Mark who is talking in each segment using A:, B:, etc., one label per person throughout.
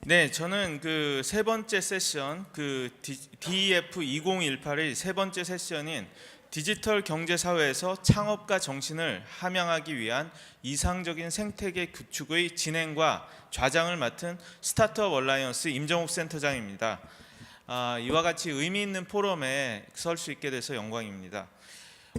A: 네, 저는 그 세 번째 세션, DEF 2018의 세 번째 세션인 디지털 경제 사회에서 창업가 정신을 함양하기 위한 이상적인 생태계 구축의 진행과 좌장을 맡은 스타트업 얼라이언스 임정욱 센터장입니다. 이와 같이 의미 있는 포럼에 설 수 있게 돼서 영광입니다.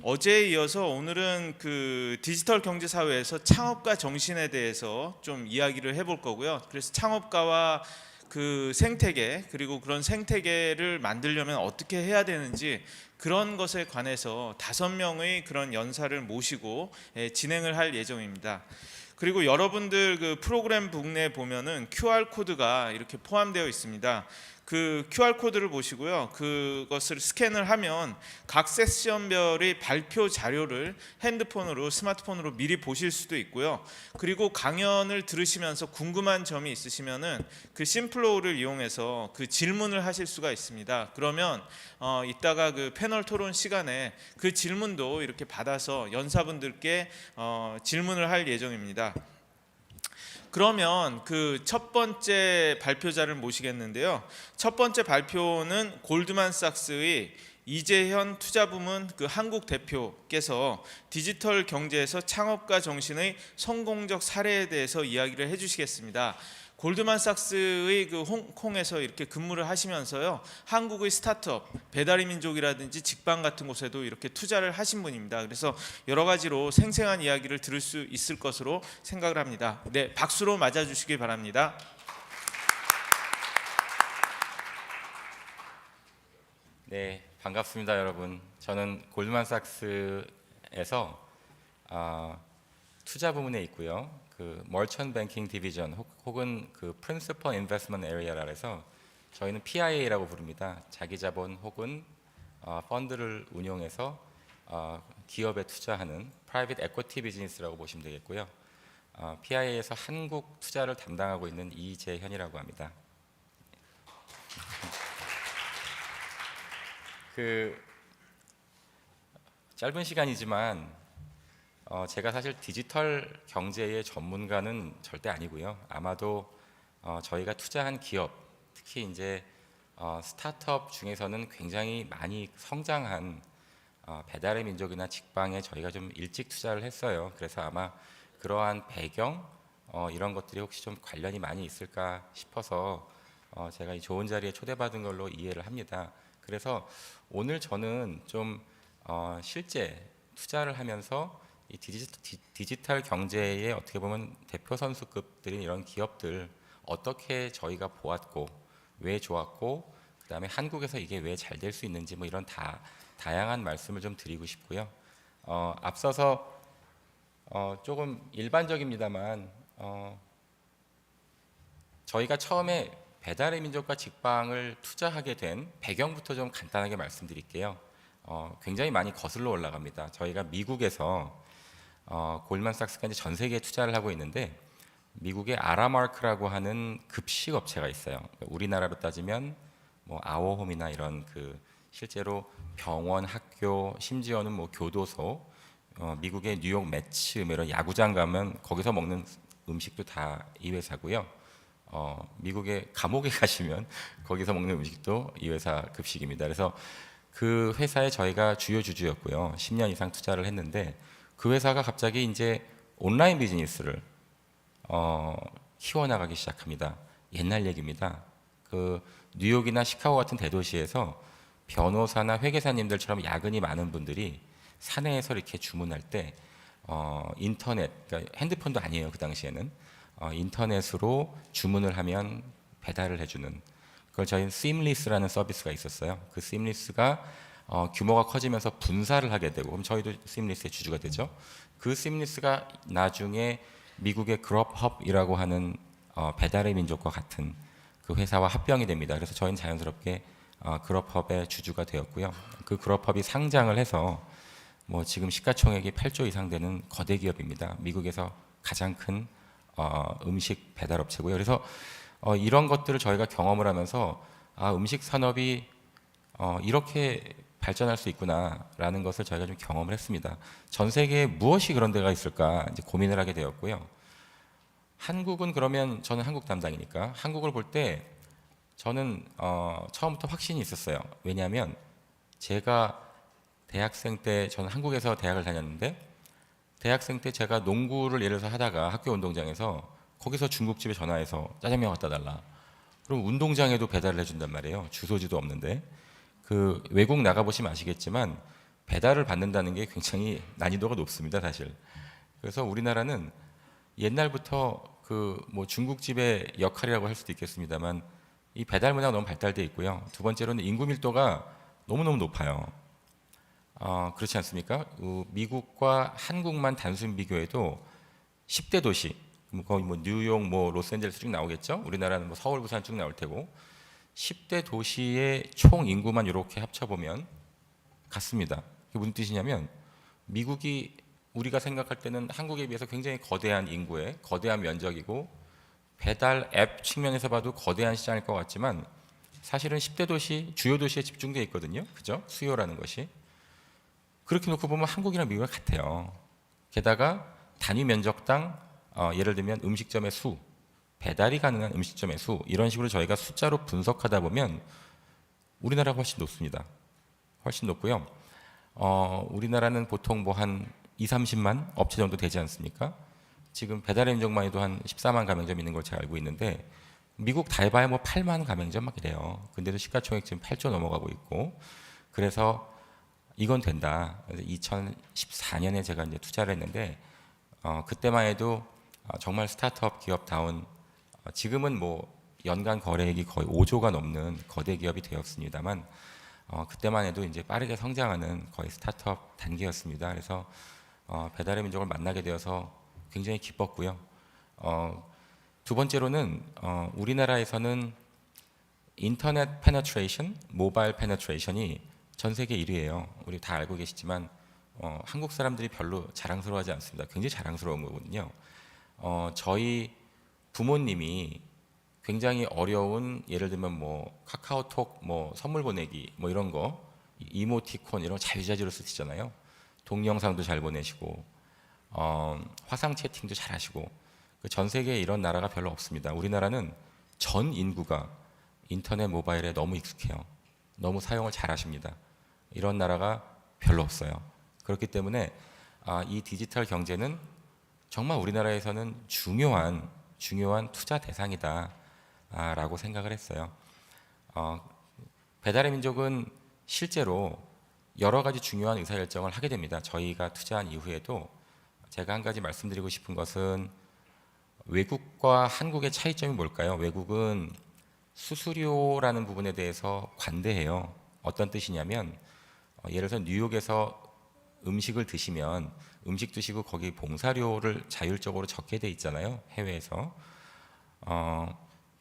A: 어제에 이어서 오늘은 그 디지털 경제 사회에서 창업가 정신에 대해서 좀 이야기를 해볼 거고요. 그래서 창업가와 그 생태계, 그리고 그런 생태계를 만들려면 어떻게 해야 되는지, 그런 것에 관해서 5명의 그런 연사를 모시고 진행을 할 예정입니다. 그리고 여러분들 그 프로그램 북내에 보면은 QR 코드가 이렇게 포함되어 있습니다. 그 QR 코드를 보시고요. 그것을 스캔을 하면 각 세션별의 발표 자료를 핸드폰으로, 스마트폰으로 미리 보실 수도 있고요. 그리고 강연을 들으시면서 궁금한 점이 있으시면은 그 심플로우를 이용해서 그 질문을 하실 수가 있습니다. 그러면 이따가 그 패널 토론 시간에 그 질문도 이렇게 받아서 연사분들께 질문을 할 예정입니다. 그러면 그 첫 번째 발표자를 모시겠는데요. 첫 번째 발표는 골드만삭스의 이재현 투자부문 그 한국 대표께서 디지털 경제에서 창업가 정신의 성공적 사례에 대해서 이야기를 해주시겠습니다. 골드만삭스의 그 홍콩에서 이렇게 근무를 하시면서요, 한국의 스타트업, 배달의 민족이라든지 직방 같은 곳에도 이렇게 투자를 하신 분입니다. 그래서 여러 가지로 생생한 이야기를 들을 수 있을 것으로 생각을 합니다. 네, 박수로 맞아주시기 바랍니다.
B: 네, 반갑습니다, 여러분. 저는 골드만삭스에서 투자 부문에 있고요. 그 머천트 뱅킹 디비전 혹은 그 프린시플 인베스트먼트 에리아라 해서 저희는 PIA라고 부릅니다. 자기 자본 혹은 펀드를 운용해서 기업에 투자하는 프라이빗 에쿼티 비즈니스라고 보시면 되겠고요. PIA에서 한국 투자를 담당하고 있는 이재현이라고 합니다. 그 짧은 시간이지만 제가 사실 디지털 경제의 전문가는 절대 아니고요. 아마도 저희가 투자한 기업, 특히 이제 스타트업 중에서는 굉장히 많이 성장한 배달의 민족이나 직방에 저희가 좀 일찍 투자를 했어요. 그래서 아마 그러한 배경 이런 것들이 혹시 좀 관련이 많이 있을까 싶어서 제가 이 좋은 자리에 초대받은 걸로 이해를 합니다. 그래서 오늘 저는 좀 실제 투자를 하면서 이 디지털 경제의 어떻게 보면 대표 선수급들인 이런 기업들 어떻게 저희가 보았고 왜 좋았고, 그다음에 한국에서 이게 왜 잘 될 수 있는지 뭐 이런 다양한 말씀을 좀 드리고 싶고요. 앞서서 조금 일반적입니다만 저희가 처음에 배달의 민족과 직방을 투자하게 된 배경부터 좀 간단하게 말씀드릴게요. 굉장히 많이 거슬러 올라갑니다. 저희가 미국에서 골드만삭스가 이제 전 세계에 투자를 하고 있는데, 미국의 아라마크라고 하는 급식 업체가 있어요. 우리나라로 따지면 뭐 아워홈이나 이런 그 실제로 병원, 학교, 심지어는 뭐 교도소, 미국의 뉴욕 매츠 이런 야구장 가면 거기서 먹는 음식도 다 이 회사고요. 미국의 감옥에 가시면 거기서 먹는 음식도 이 회사 급식입니다. 그래서 그 회사에 저희가 주요 주주였고요. 10년 이상 투자를 했는데, 그 회사가 갑자기 이제 온라인 비즈니스를 키워나가기 시작합니다. 옛날 얘기입니다. 그 뉴욕이나 시카고 같은 대도시에서 변호사나 회계사님들처럼 야근이 많은 분들이 사내에서 이렇게 주문할 때 인터넷, 그러니까 핸드폰도 아니에요. 그 당시에는 인터넷으로 주문을 하면 배달을 해주는, 그걸 저희는 시임리스라는 서비스가 있었어요. 그 시임리스가 규모가 커지면서 분사를 하게 되고, 그럼 저희도 시임리스의 주주가 되죠. 그 시임리스가 나중에 미국의 그롭헙이라고 하는 배달의 민족과 같은 그 회사와 합병이 됩니다. 그래서 저희는 자연스럽게 그롭헙의 주주가 되었고요. 그 그롭헙이 상장을 해서 뭐 지금 시가총액이 8조 이상 되는 거대 기업입니다. 미국에서 가장 큰 음식 배달 업체고요. 그래서 이런 것들을 저희가 경험을 하면서 음식 산업이 이렇게 발전할 수 있구나라는 것을 저희가 좀 경험을 했습니다. 전 세계에 무엇이 그런 데가 있을까 이제 고민을 하게 되었고요. 한국은 그러면 저는 한국 담당이니까 한국을 볼 때 저는 처음부터 확신이 있었어요. 왜냐하면 제가 대학생 때 저는 한국에서 대학을 다녔는데 대학생 때 제가 농구를 예를 들어서 하다가 학교 운동장에서 거기서 중국집에 전화해서 짜장면 갖다 달라. 그럼 운동장에도 배달을 해준단 말이에요. 주소지도 없는데. 그 외국 나가보시면 아시겠지만 배달을 받는다는 게 굉장히 난이도가 높습니다, 사실. 그래서 우리나라는 옛날부터 그 뭐 중국집의 역할이라고 할 수도 있겠습니다만 이 배달 문화가 너무 발달돼 있고요. 두 번째로는 인구 밀도가 너무너무 높아요. 그렇지 않습니까? 미국과 한국만 단순 비교해도 10대 도시, 거의 뭐 뉴욕, 뭐 로스앤젤레스 쭉 나오겠죠? 우리나라는 뭐 서울, 부산 쭉 나올 테고 10대 도시의 총 인구만 이렇게 합쳐보면 같습니다. 그게 무슨 뜻이냐면 미국이 우리가 생각할 때는 한국에 비해서 굉장히 거대한 인구에 거대한 면적이고 배달 앱 측면에서 봐도 거대한 시장일 것 같지만 사실은 10대 도시, 주요 도시에 집중되어 있거든요. 그죠? 수요라는 것이. 그렇게 놓고 보면 한국이랑 미국이랑 같아요. 게다가 단위 면적당 예를 들면 음식점의 수, 배달이 가능한 음식점의 수 이런 식으로 저희가 숫자로 분석하다 보면 우리나라가 훨씬 높습니다. 훨씬 높고요. 우리나라는 보통 뭐 한 2, 30만 업체 정도 되지 않습니까? 지금 배달의 민족만 해도 한 14만 가맹점 있는 걸 제가 알고 있는데 미국 다 해봐야 뭐 8만 가맹점 막 이래요. 근데도 시가총액 지금 8조 넘어가고 있고 그래서 이건 된다. 2014년에 제가 이제 투자를 했는데 그때만 해도 정말 스타트업 기업다운 지금은 뭐 연간 거래액이 거의 5조가 넘는 거대 기업이 되었습니다만 그때만 해도 이제 빠르게 성장하는 거의 스타트업 단계였습니다. 그래서 배달의 민족을 만나게 되어서 굉장히 기뻤고요. 두 번째로는 우리나라에서는 인터넷 페네트레이션, 모바일 페네트레이션이 전 세계 1위예요. 우리 다 알고 계시지만 한국 사람들이 별로 자랑스러워하지 않습니다. 굉장히 자랑스러운 거거든요. 저희 부모님이 굉장히 어려운 예를 들면 뭐 카카오톡 뭐 선물 보내기 뭐 이런 거 이모티콘 이런 거 자유자재로 쓰시잖아요. 동영상도 잘 보내시고 화상 채팅도 잘 하시고 전 세계에 이런 나라가 별로 없습니다. 우리나라는 전 인구가 인터넷 모바일에 너무 익숙해요. 너무 사용을 잘 하십니다. 이런 나라가 별로 없어요. 그렇기 때문에 이 디지털 경제는 정말 우리나라에서는 중요한 투자 대상이다 라고 생각을 했어요. 배달의 민족은 실제로 여러 가지 중요한 의사결정을 하게 됩니다. 저희가 투자한 이후에도 제가 한 가지 말씀드리고 싶은 것은 외국과 한국의 차이점이 뭘까요? 외국은 수수료라는 부분에 대해서 관대해요. 어떤 뜻이냐면 예를 들어서 뉴욕에서 음식을 드시면 음식 드시고 거기 봉사료를 자율적으로 적게 돼 있잖아요. 해외에서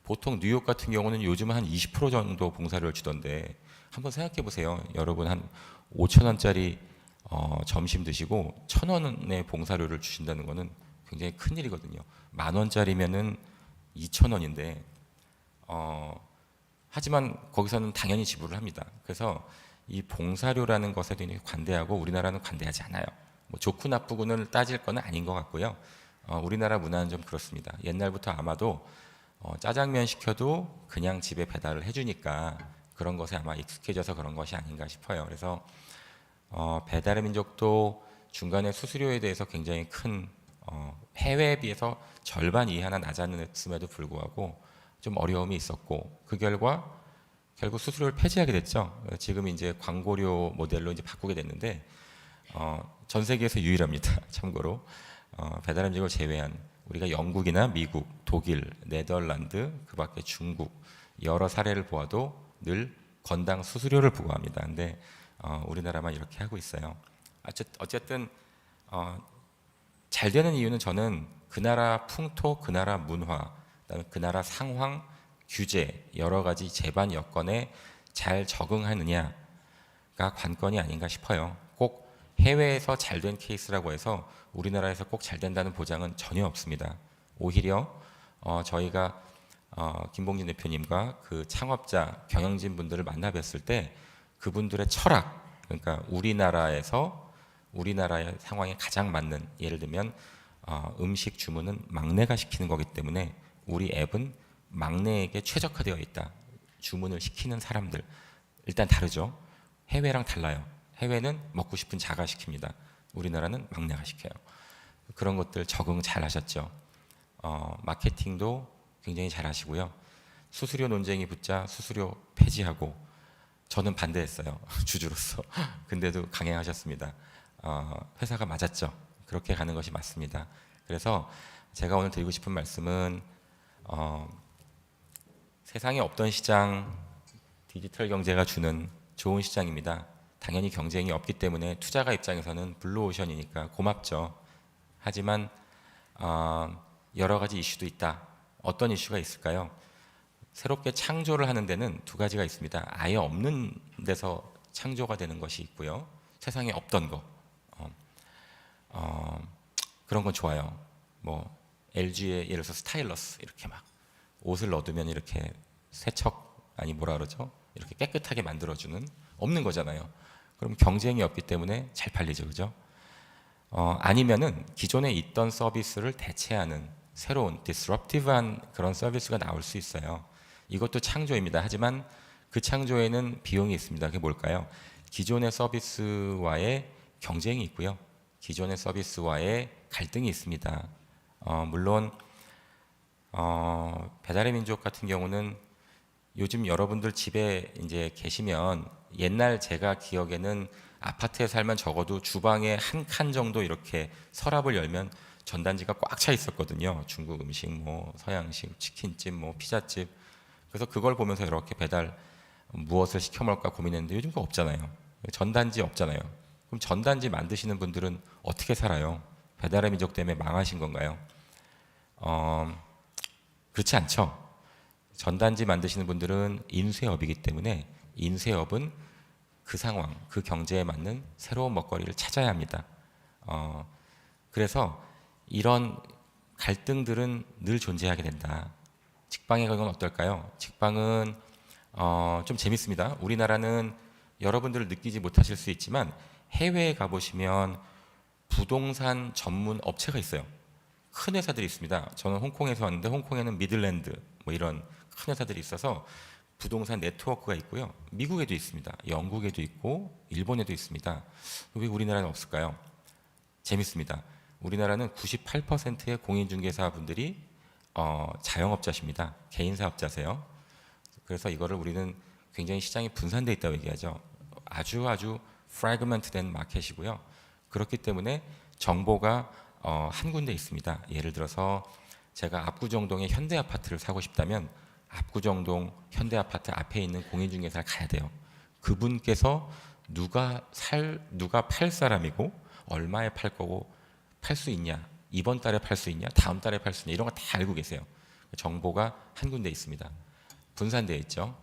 B: 보통 뉴욕 같은 경우는 요즘은 한 20% 정도 봉사료를 주던데 한번 생각해 보세요. 여러분 한 5천 원짜리 점심 드시고 1,000원의 봉사료를 주신다는 거는 굉장히 큰 일이거든요. 10,000원짜리면은 2,000원인데 하지만 거기서는 당연히 지불을 합니다. 그래서 이 봉사료라는 것에 굉장히 관대하고 우리나라는 관대하지 않아요. 뭐 좋고 나쁘고는 따질 건 아닌 것 같고요. 우리나라 문화는 좀 그렇습니다. 옛날부터 아마도 짜장면 시켜도 그냥 집에 배달을 해주니까 그런 것에 아마 익숙해져서 그런 것이 아닌가 싶어요. 그래서 배달의 민족도 중간에 수수료에 대해서 굉장히 큰 해외에 비해서 절반 이하나 낮았음에도 불구하고 좀 어려움이 있었고 그 결과 결국 수수료를 폐지하게 됐죠. 지금 이제 광고료 모델로 이제 바꾸게 됐는데 전 세계에서 유일합니다. 참고로 배달 음식을 제외한 우리가 영국이나 미국, 독일, 네덜란드, 그밖에 중국 여러 사례를 보아도 늘 건당 수수료를 부과합니다. 근데 우리나라만 이렇게 하고 있어요. 어쨌든 잘 되는 이유는 저는 그 나라 풍토, 그 나라 문화, 그다음에 그 나라 상황, 규제 여러 가지 제반 여건에 잘 적응하느냐가 관건이 아닌가 싶어요. 꼭 해외에서 잘 된 케이스라고 해서 우리나라에서 꼭 잘 된다는 보장은 전혀 없습니다. 오히려 저희가 김봉진 대표님과 그 창업자 경영진 분들을 만나 뵀을 때 그분들의 철학, 그러니까 우리나라의 상황에 가장 맞는 예를 들면 음식 주문은 막내가 시키는 거기 때문에 우리 앱은 막내에게 최적화되어 있다. 주문을 시키는 사람들 일단 다르죠. 해외랑 달라요. 해외는 먹고 싶은 자가 시킵니다. 우리나라는 막내가 시켜요. 그런 것들 적응 잘 하셨죠. 마케팅도 굉장히 잘 하시고요. 수수료 논쟁이 붙자 수수료 폐지하고 저는 반대했어요. 주주로서. 근데도 강행하셨습니다. 회사가 맞았죠. 그렇게 가는 것이 맞습니다. 그래서 제가 오늘 드리고 싶은 말씀은 세상에 없던 시장 디지털 경제가 주는 좋은 시장입니다. 당연히 경쟁이 없기 때문에 투자가 입장에서는 블루오션이니까 고맙죠. 하지만 여러 가지 이슈도 있다. 어떤 이슈가 있을까요? 새롭게 창조를 하는 데는 두 가지가 있습니다. 아예 없는 데서 창조가 되는 것이 있고요. 세상에 없던 거. 그런 건 좋아요. 뭐 LG의 예를 들어서 스타일러스 이렇게 막 옷을 넣어두면 이렇게 세척 아니 뭐라 그러죠? 이렇게 깨끗하게 만들어주는 없는 거잖아요. 그럼 경쟁이 없기 때문에 잘 팔리죠, 그죠? 아니면은 기존에 있던 서비스를 대체하는 새로운 disruptive한 그런 서비스가 나올 수 있어요. 이것도 창조입니다. 하지만 그 창조에는 비용이 있습니다. 그게 뭘까요? 기존의 서비스와의 경쟁이 있고요. 기존의 서비스와의 갈등이 있습니다. 물론 배달의 민족 같은 경우는 요즘 여러분들 집에 이제 계시면 옛날 제가 기억에는 아파트에 살면 적어도 주방에 한 칸 정도 이렇게 서랍을 열면 전단지가 꽉 차 있었거든요. 중국 음식, 뭐 서양식, 치킨집, 뭐 피자집. 그래서 그걸 보면서 이렇게 배달 무엇을 시켜 먹을까 고민했는데 요즘 그거 없잖아요. 전단지 없잖아요. 그럼 전단지 만드시는 분들은 어떻게 살아요? 배달의 민족 때문에 망하신 건가요? 그렇지 않죠. 전단지 만드시는 분들은 인쇄업이기 때문에 인쇄업은 그 상황, 그 경제에 맞는 새로운 먹거리를 찾아야 합니다. 그래서 이런 갈등들은 늘 존재하게 된다. 직방의 경우는 어떨까요? 직방은 좀 재밌습니다. 우리나라는 여러분들 느끼지 못하실 수 있지만 해외에 가보시면 부동산 전문 업체가 있어요. 큰 회사들이 있습니다. 저는 홍콩에서 왔는데 홍콩에는 미들랜드 뭐 이런 큰 회사들이 있어서 부동산 네트워크가 있고요. 미국에도 있습니다. 영국에도 있고 일본에도 있습니다. 왜 우리나라는 없을까요? 재밌습니다. 우리나라는 98%의 공인중개사분들이 자영업자십니다. 개인사업자세요. 그래서 이거를 우리는 굉장히 시장이 분산되어 있다고 얘기하죠. 아주 프래그먼트된 마켓이고요. 그렇기 때문에 정보가 한 군데 있습니다. 예를 들어서 제가 압구정동에 현대아파트를 사고 싶다면 압구정동 현대아파트 앞에 있는 공인중개사를 가야 돼요. 그분께서 누가 팔 사람이고 얼마에 팔 거고 팔 수 있냐, 이번 달에 팔 수 있냐, 다음 달에 팔 수 있냐 이런 거 다 알고 계세요. 정보가 한 군데 있습니다. 분산되어 있죠.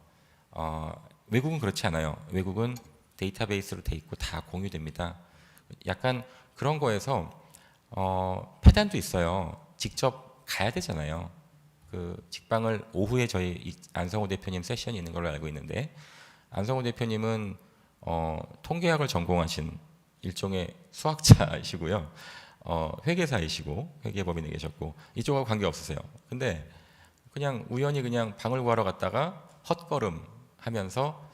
B: 외국은 그렇지 않아요. 외국은 데이터베이스로 돼 있고 다 공유됩니다. 약간 그런 거에서 폐단도 있어요. 직접 가야 되잖아요. 그 직방을 오후에 저희 안성호 대표님 세션이 있는 걸로 알고 있는데 안성호 대표님은 통계학을 전공하신 일종의 수학자이시고요. 회계사이시고 회계법인에 계셨고 이쪽하고 관계 없으세요. 근데 그냥 우연히 그냥 방을 구하러 갔다가 헛걸음 하면서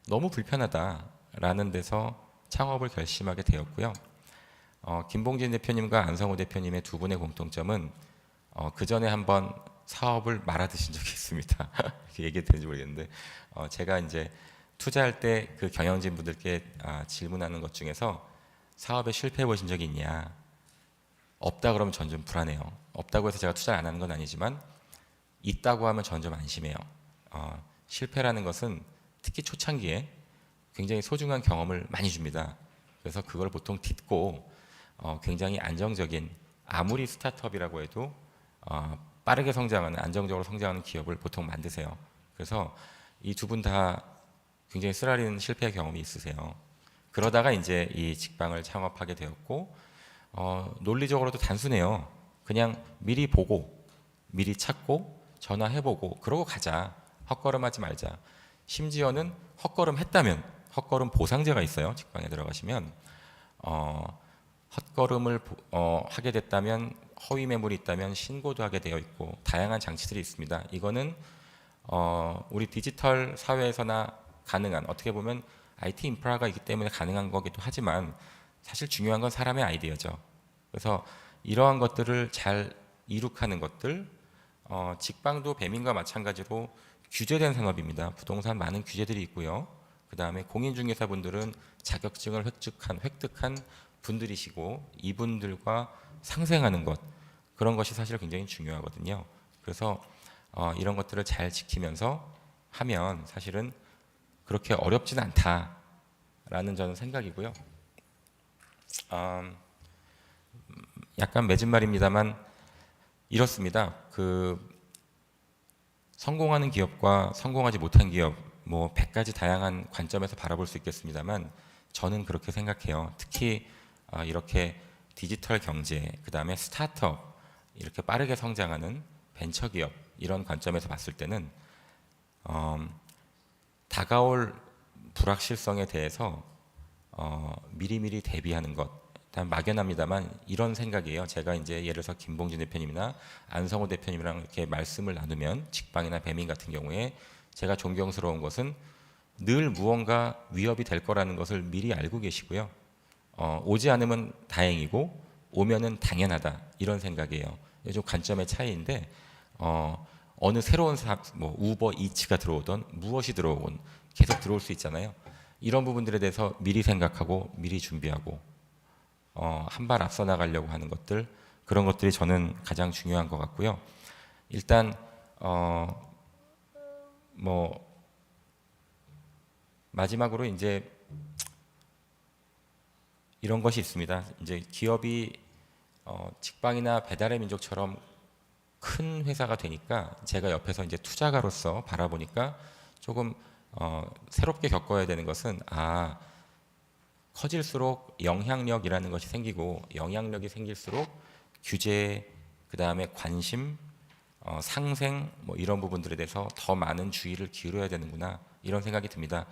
B: 너무 불편하다라는 데서 창업을 결심하게 되었고요. 김봉진 대표님과 안성호 대표님의 두 분의 공통점은 그 전에 한번 사업을 말아드신 적이 있습니다. 얘기해도 되는지 모르겠는데 제가 이제 투자할 때 그 경영진 분들께 질문하는 것 중에서 사업에 실패해 보신 적이 있냐? 없다 그러면 전 좀 불안해요. 없다고 해서 제가 투자를 안 하는 건 아니지만 있다고 하면 전 좀 안심해요. 실패라는 것은 특히 초창기에 굉장히 소중한 경험을 많이 줍니다. 그래서 그걸 보통 딛고 굉장히 안정적인 아무리 스타트업이라고 해도 빠르게 성장하는 안정적으로 성장하는 기업을 보통 만드세요. 그래서 이 두 분 다 굉장히 쓰라린 실패 경험이 있으세요. 그러다가 이제 이 직방을 창업하게 되었고 논리적으로도 단순해요. 그냥 미리 보고 미리 찾고 전화해보고 그러고 가자. 헛걸음하지 말자. 심지어는 헛걸음했다면 헛걸음 보상제가 있어요. 직방에 들어가시면 헛걸음을 하게 됐다면 허위 매물이 있다면 신고도 하게 되어 있고 다양한 장치들이 있습니다. 이거는 우리 디지털 사회에서나 가능한, 어떻게 보면 IT 인프라가 있기 때문에 가능한 거기도 하지만 사실 중요한 건 사람의 아이디어죠. 그래서 이러한 것들을 잘 이룩하는 것들, 직방도 배민과 마찬가지로 규제된 산업입니다. 부동산 많은 규제들이 있고요. 그 다음에 공인중개사분들은 자격증을 획득한 분들이시고 이분들과 상생하는 것, 그런 것이 사실 굉장히 중요하거든요. 그래서 이런 것들을 잘 지키면서 하면 사실은 그렇게 어렵진 않다라는 저는 생각이고요. 약간 맺은 말입니다만 이렇습니다. 성공하는 기업과 성공하지 못한 기업, 뭐 100가지 다양한 관점에서 바라볼 수 있겠습니다만 저는 그렇게 생각해요. 특히 이렇게 디지털 경제, 그 다음에 스타트업, 이렇게 빠르게 성장하는 벤처기업, 이런 관점에서 봤을 때는 다가올 불확실성에 대해서 미리미리 대비하는 것, 일단 막연합니다만 이런 생각이에요. 제가 이제 예를 들어서 김봉진 대표님이나 안성호 대표님이랑 이렇게 말씀을 나누면, 직방이나 배민 같은 경우에 제가 존경스러운 것은 늘 무언가 위협이 될 거라는 것을 미리 알고 계시고요. 오지 않으면 다행이고 오면은 당연하다, 이런 생각이에요. 좀 관점의 차이인데 어느 새로운 뭐 우버 이츠가 들어오던 무엇이 들어오건 계속 들어올 수 있잖아요. 이런 부분들에 대해서 미리 생각하고 미리 준비하고 한 발 앞서 나가려고 하는 것들, 그런 것들이 저는 가장 중요한 것 같고요. 일단 뭐 마지막으로 이제 이런 것이 있습니다. 이제 기업이 직방이나 배달의 민족처럼 큰 회사가 되니까 제가 옆에서 이제 투자가로서 바라보니까 조금 새롭게 겪어야 되는 것은, 커질수록 영향력이라는 것이 생기고, 영향력이 생길수록 규제, 그 다음에 관심, 상생, 뭐 이런 부분들에 대해서 더 많은 주의를 기울여야 되는구나, 이런 생각이 듭니다.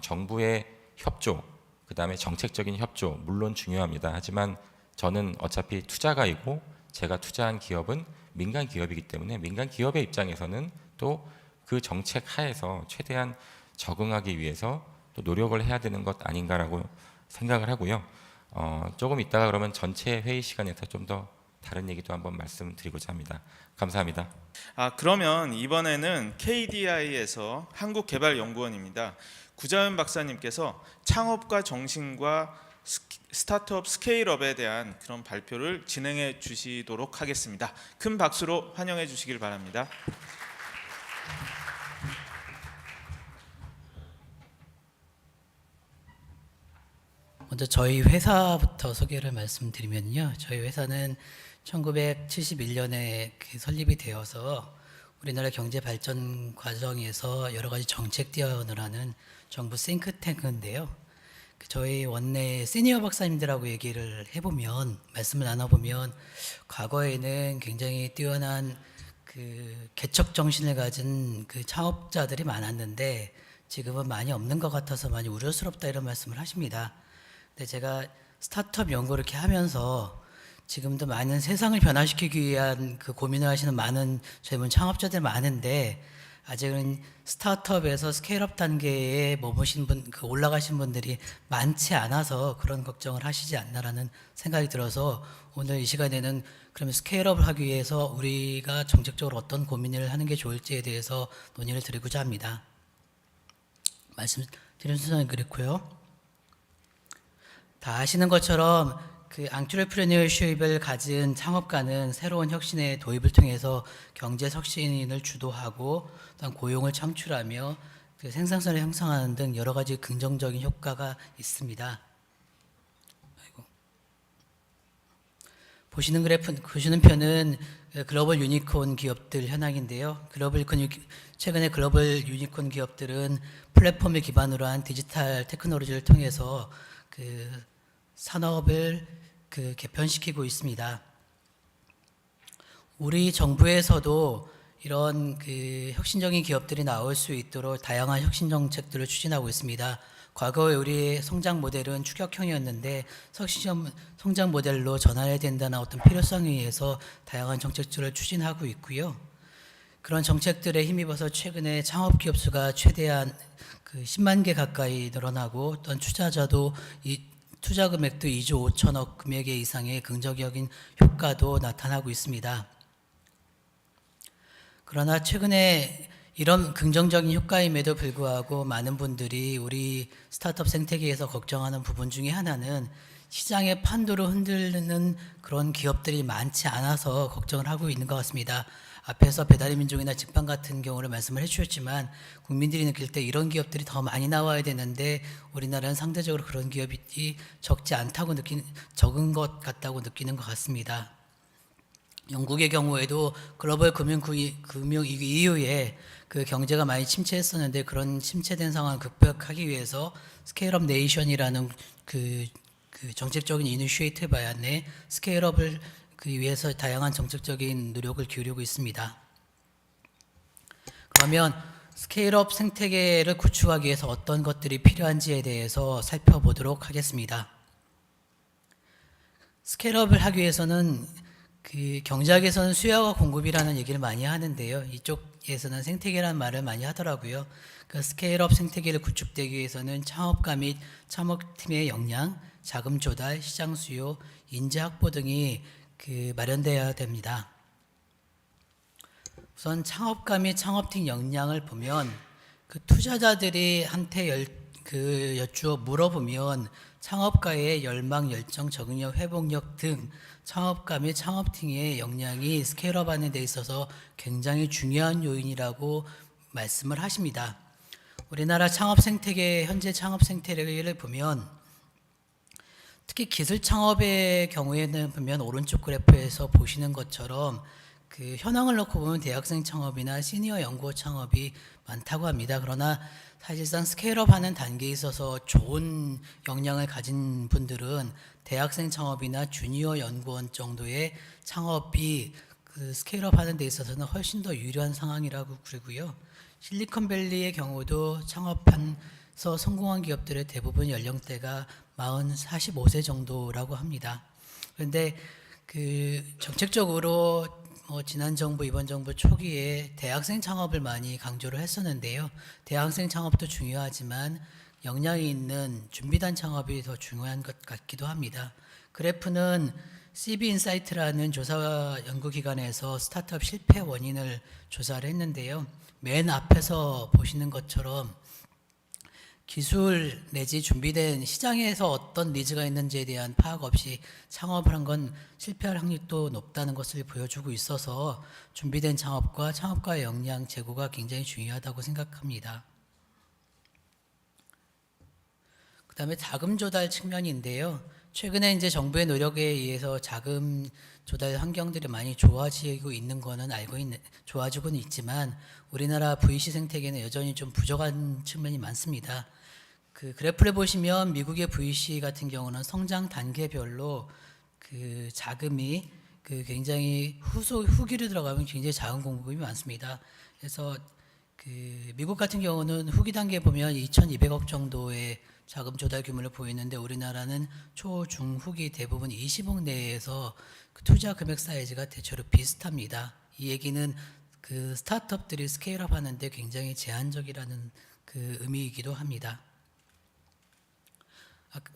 B: 정부의 협조, 그 다음에 정책적인 협조 물론 중요합니다. 하지만 저는 어차피 투자가이고 제가 투자한 기업은 민간 기업이기 때문에 민간 기업의 입장에서는 또 그 정책 하에서 최대한 적응하기 위해서 또 노력을 해야 되는 것 아닌가라고 생각을 하고요. 조금 이따가 그러면 전체 회의 시간에서 좀 더 다른 얘기도 한번 말씀드리고자 합니다. 감사합니다.
A: 그러면 이번에는 KDI에서 한국개발연구원입니다. 구자연 박사님께서 창업과 정신과 스타트업 스케일업에 대한 그런 발표를 진행해 주시도록 하겠습니다. 큰 박수로 환영해 주시길 바랍니다.
C: 먼저 저희 회사부터 소개를 말씀드리면요. 저희 회사는 1971년에 설립이 되어서 우리나라 경제 발전 과정에서 여러 가지 정책 대안을 하는 정부 싱크탱크인데요. 저희 원내 시니어 박사님들하고 얘기를 해보면, 말씀을 나눠보면, 과거에는 굉장히 뛰어난 개척 정신을 가진 창업자들이 많았는데 지금은 많이 없는 것 같아서 많이 우려스럽다, 이런 말씀을 하십니다. 근데 제가 스타트업 연구를 이렇게 하면서 지금도 많은 세상을 변화시키기 위한 고민을 하시는 많은 젊은 창업자들 많은데, 아직은 스타트업에서 스케일업 단계에 머무신 올라가신 분들이 많지 않아서 그런 걱정을 하시지 않나라는 생각이 들어서 오늘 이 시간에는 그러면 스케일업을 하기 위해서 우리가 정책적으로 어떤 고민을 하는 게 좋을지에 대해서 논의를 드리고자 합니다. 말씀드린 순서는 그렇고요. 다 아시는 것처럼 앙트레프레니어십을 가진 창업가는 새로운 혁신의 도입을 통해서 경제 혁신을 주도하고 고용을 창출하며 생산성을 형성하는 등 여러 가지 긍정적인 효과가 있습니다. 보시는 편은 글로벌 유니콘 기업들 현황인데요. 최근에 글로벌 유니콘 기업들은 플랫폼을 기반으로 한 디지털 테크놀로지를 통해서 산업을 개편시키고 있습니다. 우리 정부에서도 이런 혁신적인 기업들이 나올 수 있도록 다양한 혁신 정책들을 추진하고 있습니다. 과거에 우리의 성장 모델은 추격형이었는데 혁신형 성장 모델로 전환해야 된다는 어떤 필요성에 의해서 다양한 정책들을 추진하고 있고요. 그런 정책들에 힘입어서 최근에 창업 기업 수가 최대한 10만 개 가까이 늘어나고 또한 투자자도 투자 금액도 2조 5천억 금액 이상의 긍정적인 효과도 나타나고 있습니다. 그러나 최근에 이런 긍정적인 효과임에도 불구하고 많은 분들이 우리 스타트업 생태계에서 걱정하는 부분 중에 하나는 시장의 판도를 흔드는 그런 기업들이 많지 않아서 걱정을 하고 있는 것 같습니다. 앞에서 배달의 민족이나 직방 같은 경우를 말씀을 해주셨지만 국민들이 느낄 때 이런 기업들이 더 많이 나와야 되는데 우리나라는 상대적으로 그런 기업이 적은 것 같다고 느끼는 것 같습니다. 영국의 경우에도 글로벌 금융위기 이후에 그 경제가 많이 침체했었는데 그런 침체된 상황을 극복하기 위해서 스케일업 네이션이라는 그 정책적인 이니셔티브 안에 스케일업을 위해서 다양한 정책적인 노력을 기울이고 있습니다. 그러면 스케일업 생태계를 구축하기 위해서 어떤 것들이 필요한지에 대해서 살펴보도록 하겠습니다. 스케일업을 하기 위해서는 경제학에서는 수요와 공급이라는 얘기를 많이 하는데요. 이쪽에서는 생태계라는 말을 많이 하더라고요. 그 스케일업 생태계를 구축되기 위해서는 창업가 및 창업팀의 역량, 자금 조달, 시장 수요, 인재 확보 등이 마련되어야 됩니다. 우선 창업가 및 창업팀 역량을 보면 투자자들이 한테 여쭈어 물어보면 창업가의 열망, 열정, 적응력, 회복력 등 창업가 및 창업팀의 역량이 스케일업하는 데 있어서 굉장히 중요한 요인이라고 말씀을 하십니다. 우리나라 창업 생태계, 현재 창업 생태계를 보면 특히 기술 창업의 경우에는 보면 오른쪽 그래프에서 보시는 것처럼 현황을 놓고 보면 대학생 창업이나 시니어 연구원 창업이 많다고 합니다. 그러나 사실상 스케일업하는 단계에 있어서 좋은 역량을 가진 분들은 대학생 창업이나 주니어 연구원 정도의 창업이 스케일업하는 데 있어서는 훨씬 더 유리한 상황이라고 그러고요. 실리콘밸리의 경우도 창업해서 성공한 기업들의 대부분 연령대가 45세 정도라고 합니다. 그런데 정책적으로 지난 정부, 이번 정부 초기에 대학생 창업을 많이 강조를 했었는데요. 대학생 창업도 중요하지만 역량이 있는 준비단 창업이 더 중요한 것 같기도 합니다. 그래프는 CB인사이트라는 조사 연구기관에서 스타트업 실패 원인을 조사를 했는데요. 맨 앞에서 보시는 것처럼 기술 내지 준비된 시장에서 어떤 니즈가 있는지에 대한 파악 없이 창업을 한 건 실패할 확률도 높다는 것을 보여주고 있어서 준비된 창업과 창업가의 역량 제고가 굉장히 중요하다고 생각합니다. 그 다음에 자금 조달 측면인데요. 최근에 이제 정부의 노력에 의해서 자금 조달 환경들이 많이 좋아지고 있는 거는 좋아지고는 있지만 우리나라 VC 생태계는 여전히 좀 부족한 측면이 많습니다. 그래프를 보시면 미국의 VC 같은 경우는 성장 단계별로 자금이 굉장히 후기로 들어가면 굉장히 작은 공급이 많습니다. 그래서 미국 같은 경우는 후기 단계에 보면 2,200억 정도의 자금 조달 규모를 보이는데 우리나라는 초, 중, 후기 대부분 20억 내에서 투자 금액 사이즈가 대체로 비슷합니다. 이 얘기는 스타트업들이 스케일업 하는데 굉장히 제한적이라는 의미이기도 합니다.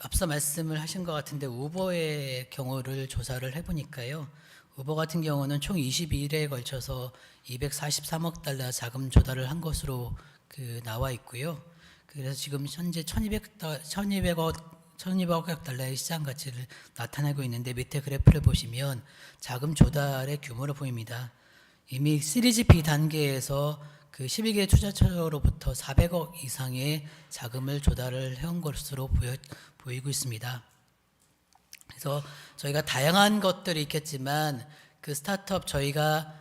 C: 앞서 말씀을 하신 것 같은데 우버의 경우를 조사를 해보니까요. 우버 같은 경우는 총 22일에 걸쳐서 243억 달러 자금 조달을 한 것으로 나와 있고요. 그래서 지금 현재 1,200억 달러의 시장 가치를 나타내고 있는데 밑에 그래프를 보시면 자금 조달의 규모를 보입니다. 이미 시리즈 B 단계에서 11개 투자처로부터 400억 이상의 자금을 조달을 해온 것으로 보이고 있습니다. 그래서 저희가 다양한 것들이 있겠지만 스타트업 저희가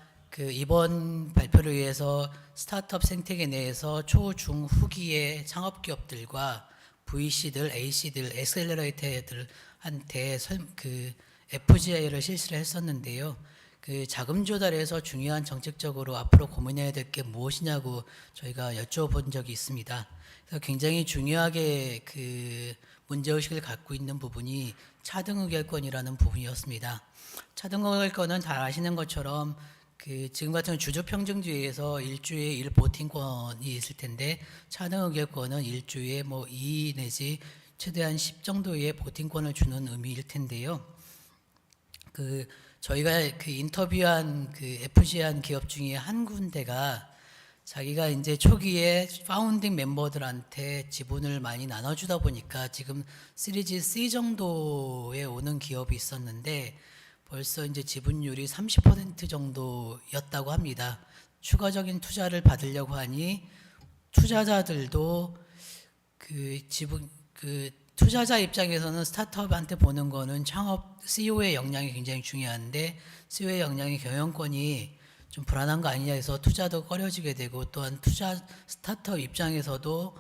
C: 이번 발표를 위해서 스타트업 생태계 내에서 초, 중, 후기의 창업 기업들과 VC들, AC들, 엑셀러레이터들한테 FGI를 실시를 했었는데요. 그 자금 조달에서 중요한 정책적으로 앞으로 고민해야 될 게 무엇이냐고 저희가 여쭤본 적이 있습니다. 그래서 굉장히 중요하게 그 문제의식을 갖고 있는 부분이 차등 의결권이라는 부분이었습니다. 차등 의결권은 잘 아시는 것처럼 그 지금 같은 주주평등주의에서 일주에 1보팅권이 있을 텐데 차등 의결권은 일주에 뭐 2 내지 최대한 10 정도의 보팅권을 주는 의미일 텐데요. 그 저희가 그 인터뷰한 그 FC한 기업 중에 한 군데가 자기가 이제 초기에 파운딩 멤버들한테 지분을 많이 나눠주다 보니까 지금 시리즈 C 정도에 오는 기업이 있었는데 벌써 이제 지분율이 30% 정도였다고 합니다. 추가적인 투자를 받으려고 하니 투자자들도 그 지분 그 투자자 입장에서는 스타트업한테 보는 거는 창업 CEO의 역량이 굉장히 중요한데 CEO의 역량이 경영권이 좀 불안한 거 아니냐 해서 투자도 꺼려지게 되고 또한 투자 스타트업 입장에서도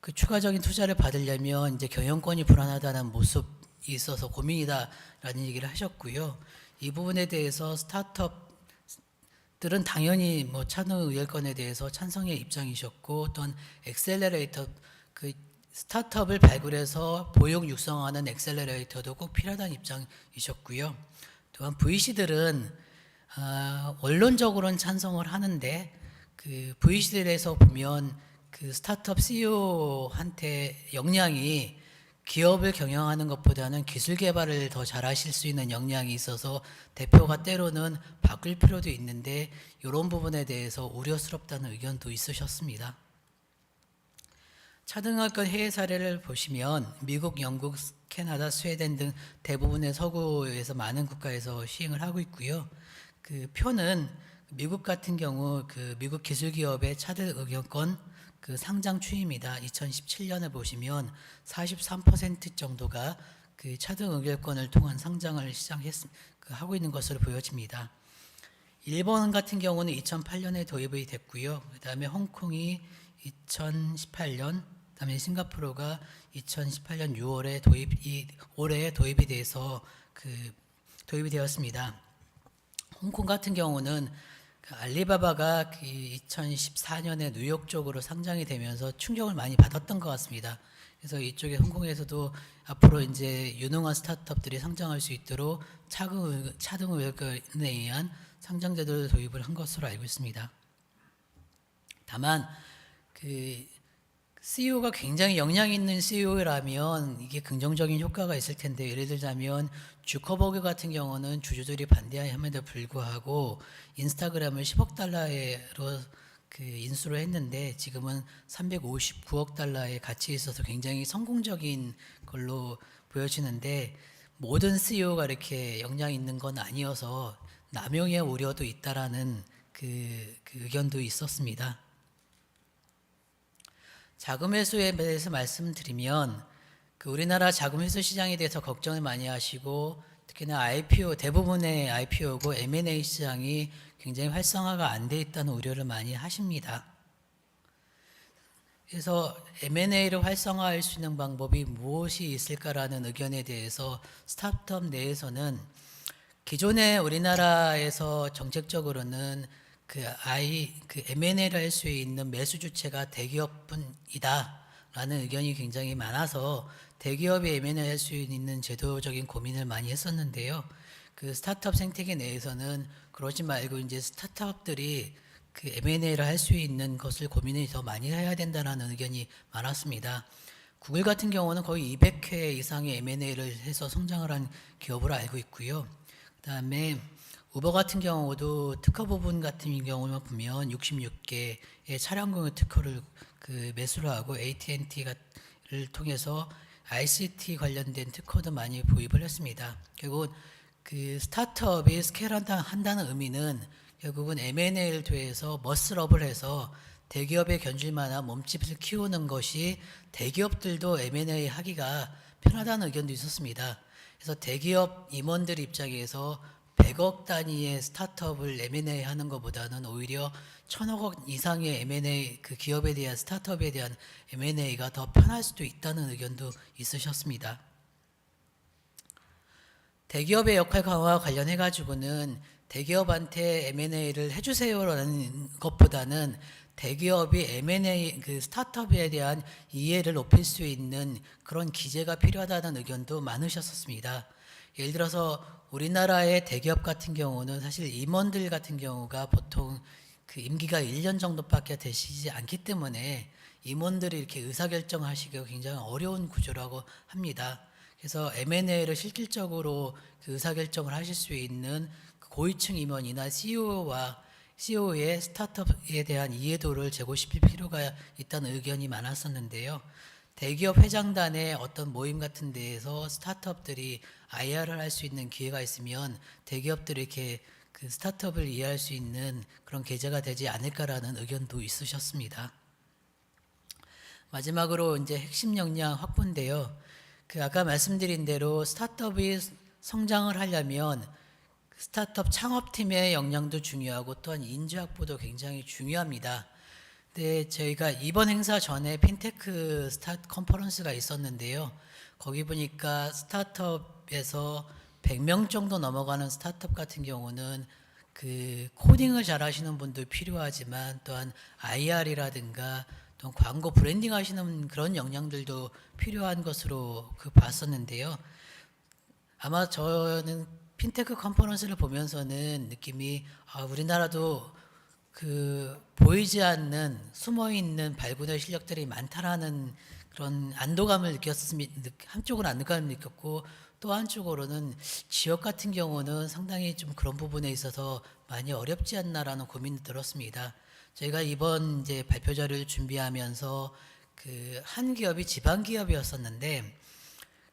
C: 그 추가적인 투자를 받으려면 이제 경영권이 불안하다는 모습이 있어서 고민이다라는 얘기를 하셨고요. 이 부분에 대해서 스타트업들은 당연히 뭐 차등 의결권에 대해서 찬성의 입장이셨고 또한 엑셀러레이터 그 스타트업을 발굴해서 보육 육성하는 엑셀러레이터도 꼭 필요하다는 입장이셨고요. 또한 VC들은 원론적으로는 찬성을 하는데 그 VC들에서 보면 그 스타트업 CEO한테 역량이 기업을 경영하는 것보다는 기술 개발을 더 잘하실 수 있는 역량이 있어서 대표가 때로는 바꿀 필요도 있는데 이런 부분에 대해서 우려스럽다는 의견도 있으셨습니다. 차등의결권 해외 사례를 보시면 미국, 영국, 캐나다, 스웨덴 등 대부분의 서구에서 많은 국가에서 시행을 하고 있고요. 그 표는 미국 같은 경우 그 미국 기술기업의 차등의결권 그 상장 추이입니다. 2017년에 보시면 43% 정도가 그 차등의결권을 통한 상장을 하고 있는 것으로 보여집니다. 일본 같은 경우는 2008년에 도입이 됐고요. 그 다음에 홍콩이 2018년, 그다음에 싱가포르가 2018년 6월에 올해 도입이 돼서 도입이 되었습니다. 홍콩 같은 경우는 그 알리바바가 2014년에 뉴욕 쪽으로 상장이 되면서 충격을 많이 받았던 것 같습니다. 그래서 이쪽에 홍콩에서도 앞으로 이제 유능한 스타트업들이 상장할 수 있도록 차등 의결권에 의한 상장 제도를 도입을 한 것으로 알고 있습니다. 다만 그 CEO가 굉장히 역량 있는 CEO라면 이게 긍정적인 효과가 있을 텐데 예를 들자면 주커버그 같은 경우는 주주들이 반대함에도 불구하고 인스타그램을 10억 달러로 그 인수를 했는데 지금은 359억 달러의 가치 있어서 굉장히 성공적인 걸로 보여지는데 모든 CEO가 이렇게 역량 있는 건 아니어서 남용의 우려도 있다라는 그 의견도 있었습니다. 자금 회수에 대해서 말씀드리면 그 우리나라 자금 회수 시장에 대해서 걱정을 많이 하시고 특히나 IPO 대부분의 IPO고 M&A 시장이 굉장히 활성화가 안 돼 있다는 우려를 많이 하십니다. 그래서 M&A를 활성화할 수 있는 방법이 무엇이 있을까라는 의견에 대해서 스타트업 내에서는 기존에 우리나라에서 정책적으로는 M&A를 할 수 있는 매수 주체가 대기업뿐이다라는 의견이 굉장히 많아서 대기업이 M&A 할 수 있는 제도적인 고민을 많이 했었는데요. 그 스타트업 생태계 내에서는 그러지 말고 이제 스타트업들이 그 M&A를 할 수 있는 것을 고민을 더 많이 해야 된다는 의견이 많았습니다. 구글 같은 경우는 거의 200회 이상의 M&A를 해서 성장을 한 기업으로 알고 있고요. 그다음에 우버 같은 경우도 특허 부분 같은 경우만 보면 66개의 차량 공유 특허를 매수를 하고 AT&T를 통해서 ICT 관련된 특허도 많이 보입을 했습니다. 결국 그 스타트업이 스케일한다는 의미는 결국은 M&A를 통해서 머슬업을 해서 대기업에 견줄 만한 몸집을 키우는 것이 대기업들도 M&A 하기가 편하다는 의견도 있었습니다. 그래서 대기업 임원들 입장에서 100억 단위의 스타트업을 M&A 하는 것보다는 오히려 1000억 원 이상의 M&A 그 기업에 대한 스타트업에 대한 M&A가 더 편할 수도 있다는 의견도 있으셨습니다. 대기업의 역할 강화와 관련해 가지고는 대기업한테 M&A를 해주세요라는 것보다는 대기업이 M&A 그 스타트업에 대한 이해를 높일 수 있는 그런 기제가 필요하다는 의견도 많으셨었습니다. 예를 들어서 우리나라의 대기업 같은 경우는 사실 임원들 같은 경우가 보통 그 임기가 1년 정도밖에 되시지 않기 때문에 임원들이 이렇게 의사결정하시기가 굉장히 어려운 구조라고 합니다. 그래서 M&A를 실질적으로 그 의사결정을 하실 수 있는 고위층 임원이나 CEO의 스타트업에 대한 이해도를 제고시킬 필요가 있다는 의견이 많았었는데요. 대기업 회장단의 어떤 모임 같은 데에서 스타트업들이 IR을 할 수 있는 기회가 있으면 대기업들이 이렇게 그 스타트업을 이해할 수 있는 그런 계제가 되지 않을까라는 의견도 있으셨습니다. 마지막으로 이제 핵심 역량 확보인데요. 그 아까 말씀드린 대로 스타트업이 성장을 하려면 스타트업 창업팀의 역량도 중요하고 또한 인재 확보도 굉장히 중요합니다. 근데 저희가 이번 행사 전에 핀테크 스타트 컨퍼런스가 있었는데요. 거기 보니까 스타트업에서 100명 정도 넘어가는 스타트업 같은 경우는 그 코딩을 잘 하시는 분도 필요하지만 또한 IR이라든가 또 광고 브랜딩 하시는 그런 역량들도 필요한 것으로 그 봤었는데요. 아마 저는 핀테크 컨퍼런스를 보면서는 느낌이 우리나라도 그 보이지 않는 숨어 있는 발굴의 실력들이 많다라는 그런 안도감을 느꼈습니다. 한쪽은 안도감을 느꼈고 또 한쪽으로는 지역 같은 경우는 상당히 좀 그런 부분에 있어서 많이 어렵지 않나라는 고민이 들었습니다. 저희가 이번 이제 발표 자료를 준비하면서 그 한 기업이 지방 기업이었었는데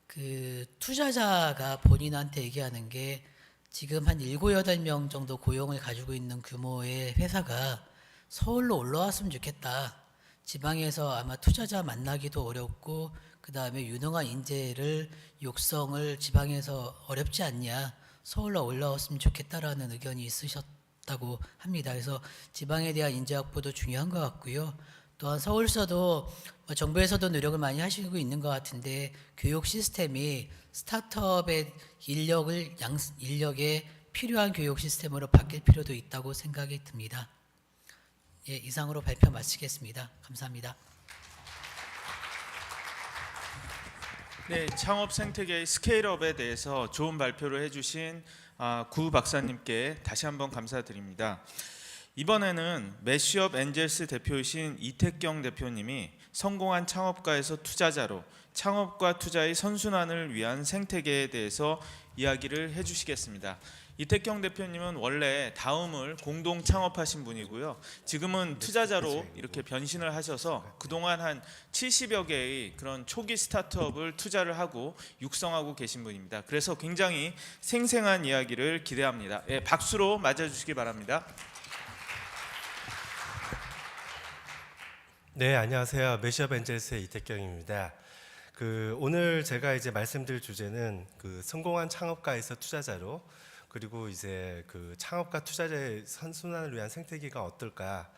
C: 그 투자자가 본인한테 얘기하는 게 지금 한 7, 8명 정도 고용을 가지고 있는 규모의 회사가 서울로 올라왔으면 좋겠다. 지방에서 아마 투자자 만나기도 어렵고 그 다음에 유능한 인재를 육성을 지방에서 어렵지 않냐. 서울로 올라왔으면 좋겠다라는 의견이 있으셨다고 합니다. 그래서 지방에 대한 인재 확보도 중요한 것 같고요. 또한 서울서도 정부에서도 노력을 많이 하시고 있는 것 같은데 교육 시스템이 스타트업의 인력에 필요한 교육 시스템으로 바뀔 필요도 있다고 생각이 듭니다. 예, 이상으로 발표 마치겠습니다. 감사합니다.
A: 네, 창업 생태계의 스케일업에 대해서 좋은 발표를 해주신 구 박사님께 다시 한번 감사드립니다. 이번에는 매시업 엔젤스 대표이신 이택경 대표님이 성공한 창업가에서 투자자로 창업과 투자의 선순환을 위한 생태계에 대해서 이야기를 해주시겠습니다. 이택경 대표님은 원래 다음을 공동 창업하신 분이고요. 지금은 투자자로 이렇게 변신을 하셔서 그동안 한 70여 개의 그런 초기 스타트업을 투자를 하고 육성하고 계신 분입니다. 그래서 굉장히 생생한 이야기를 기대합니다. 예, 박수로 맞아주시기 바랍니다.
D: 네, 안녕하세요. 매시업 엔젤스의 이택경입니다. 오늘 제가 이제 말씀드릴 주제는 성공한 창업가에서 투자자로 그리고 이제 창업가 투자자의 선순환을 위한 생태계가 어떨까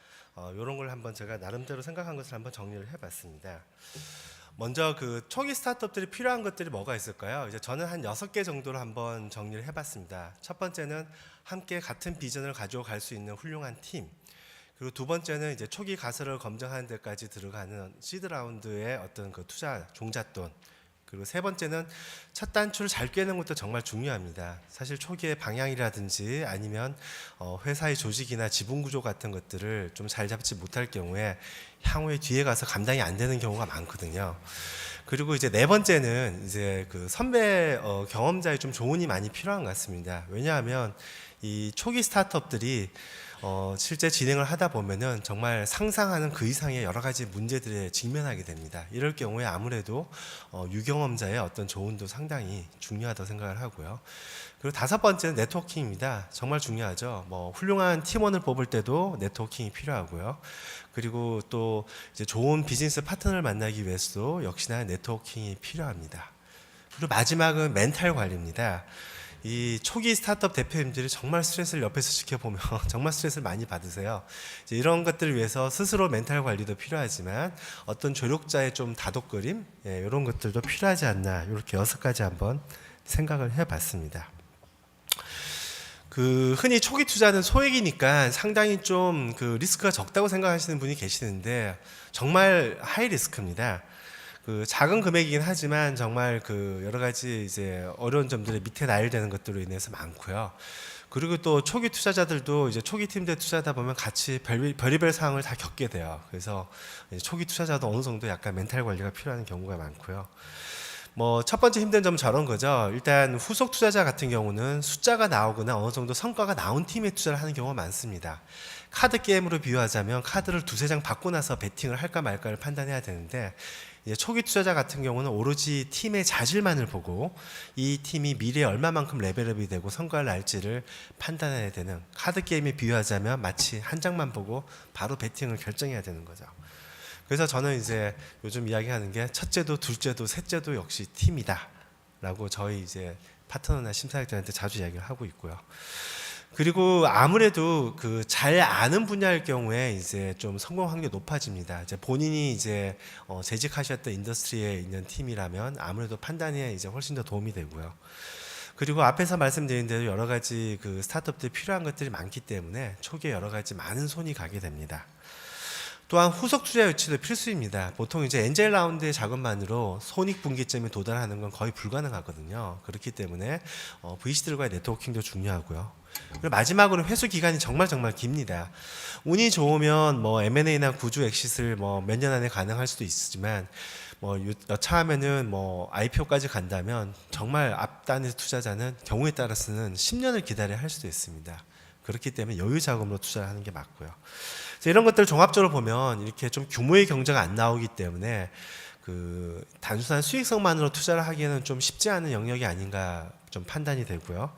D: 이런 걸 한번 제가 나름대로 생각한 것을 한번 정리를 해봤습니다. 먼저 초기 스타트업들이 필요한 것들이 뭐가 있을까요? 이제 저는 한 6개 정도로 한번 정리를 해봤습니다. 첫 번째는 함께 같은 비전을 가지고 갈 수 있는 훌륭한 팀. 그리고 두 번째는 이제 초기 가설을 검증하는 데까지 들어가는 시드 라운드의 어떤 투자 종잣돈. 그리고 세 번째는 첫 단추를 잘 꿰는 것도 정말 중요합니다. 사실 초기의 방향이라든지 아니면 회사의 조직이나 지분 구조 같은 것들을 좀 잘 잡지 못할 경우에 향후에 뒤에 가서 감당이 안 되는 경우가 많거든요. 그리고 이제 네 번째는 이제 선배 경험자의 좀 조언이 많이 필요한 것 같습니다. 왜냐하면 이 초기 스타트업들이 실제 진행을 하다 보면은 정말 상상하는 그 이상의 여러 가지 문제들에 직면하게 됩니다. 이럴 경우에 아무래도 유경험자의 어떤 조언도 상당히 중요하다고 생각을 하고요. 그리고 다섯 번째는 네트워킹입니다. 정말 중요하죠. 훌륭한 팀원을 뽑을 때도 네트워킹이 필요하고요. 그리고 또 이제 좋은 비즈니스 파트너를 만나기 위해서도 역시나 네트워킹이 필요합니다. 그리고 마지막은 멘탈 관리입니다. 이 초기 스타트업 대표님들이 정말 스트레스를 옆에서 지켜보면 정말 스트레스를 많이 받으세요. 이제 이런 것들을 위해서 스스로 멘탈 관리도 필요하지만 어떤 조력자의 좀 다독거림 이런 것들도 필요하지 않나 이렇게 6가지 한번 생각을 해봤습니다. 그 흔히 초기 투자는 소액이니까 상당히 좀 그 리스크가 적다고 생각하시는 분이 계시는데 정말 하이 리스크입니다. 그 작은 금액이긴 하지만 정말 그 여러 가지 이제 어려운 점들이 밑에 나열되는 것들로 인해서 많고요. 그리고 또 초기 투자자들도 이제 초기 팀들 투자하다 보면 같이 별의별 상황을 다 겪게 돼요. 그래서 초기 투자자도 어느 정도 약간 멘탈 관리가 필요한 경우가 많고요. 뭐 첫 번째 힘든 점은 저런 거죠. 일단 후속 투자자 같은 경우는 숫자가 나오거나 어느 정도 성과가 나온 팀에 투자를 하는 경우가 많습니다. 카드 게임으로 비유하자면 카드를 두세 장 받고 나서 베팅을 할까 말까를 판단해야 되는데, 이제 초기 투자자 같은 경우는 오로지 팀의 자질만을 보고 이 팀이 미래에 얼마만큼 레벨업이 되고 성과를 낼지를 판단해야 되는, 카드 게임에 비유하자면 마치 한 장만 보고 바로 베팅을 결정해야 되는 거죠. 그래서 저는 이제 요즘 이야기하는 게 첫째도 둘째도 셋째도 역시 팀이다 라고 저희 이제 파트너나 심사위원들한테 자주 이야기를 하고 있고요. 그리고 아무래도 그 잘 아는 분야일 경우에 이제 좀 성공 확률이 높아집니다. 이제 본인이 이제 재직하셨던 인더스트리에 있는 팀이라면 아무래도 판단에 이제 훨씬 더 도움이 되고요. 그리고 앞에서 말씀드린 대로 여러 가지 그 스타트업들이 필요한 것들이 많기 때문에 초기에 여러 가지 많은 손이 가게 됩니다. 또한 후속 투자 유치도 필수입니다. 보통 이제 엔젤 라운드의 자금만으로 손익 분기점에 도달하는 건 거의 불가능하거든요. 그렇기 때문에 VC들과의 네트워킹도 중요하고요. 그리고 마지막으로 회수 기간이 정말 깁니다. 운이 좋으면 뭐 M&A나 구주 엑싯을 뭐 몇 년 안에 가능할 수도 있지만 뭐 여차하면은 뭐 IPO까지 간다면 정말 앞단의 투자자는 경우에 따라서는 10년을 기다려야 할 수도 있습니다. 그렇기 때문에 여유 자금으로 투자를 하는 게 맞고요. 이런 것들 종합적으로 보면 이렇게 좀 규모의 경제가 안 나오기 때문에 그 단순한 수익성만으로 투자를 하기에는 좀 쉽지 않은 영역이 아닌가 좀 판단이 되고요.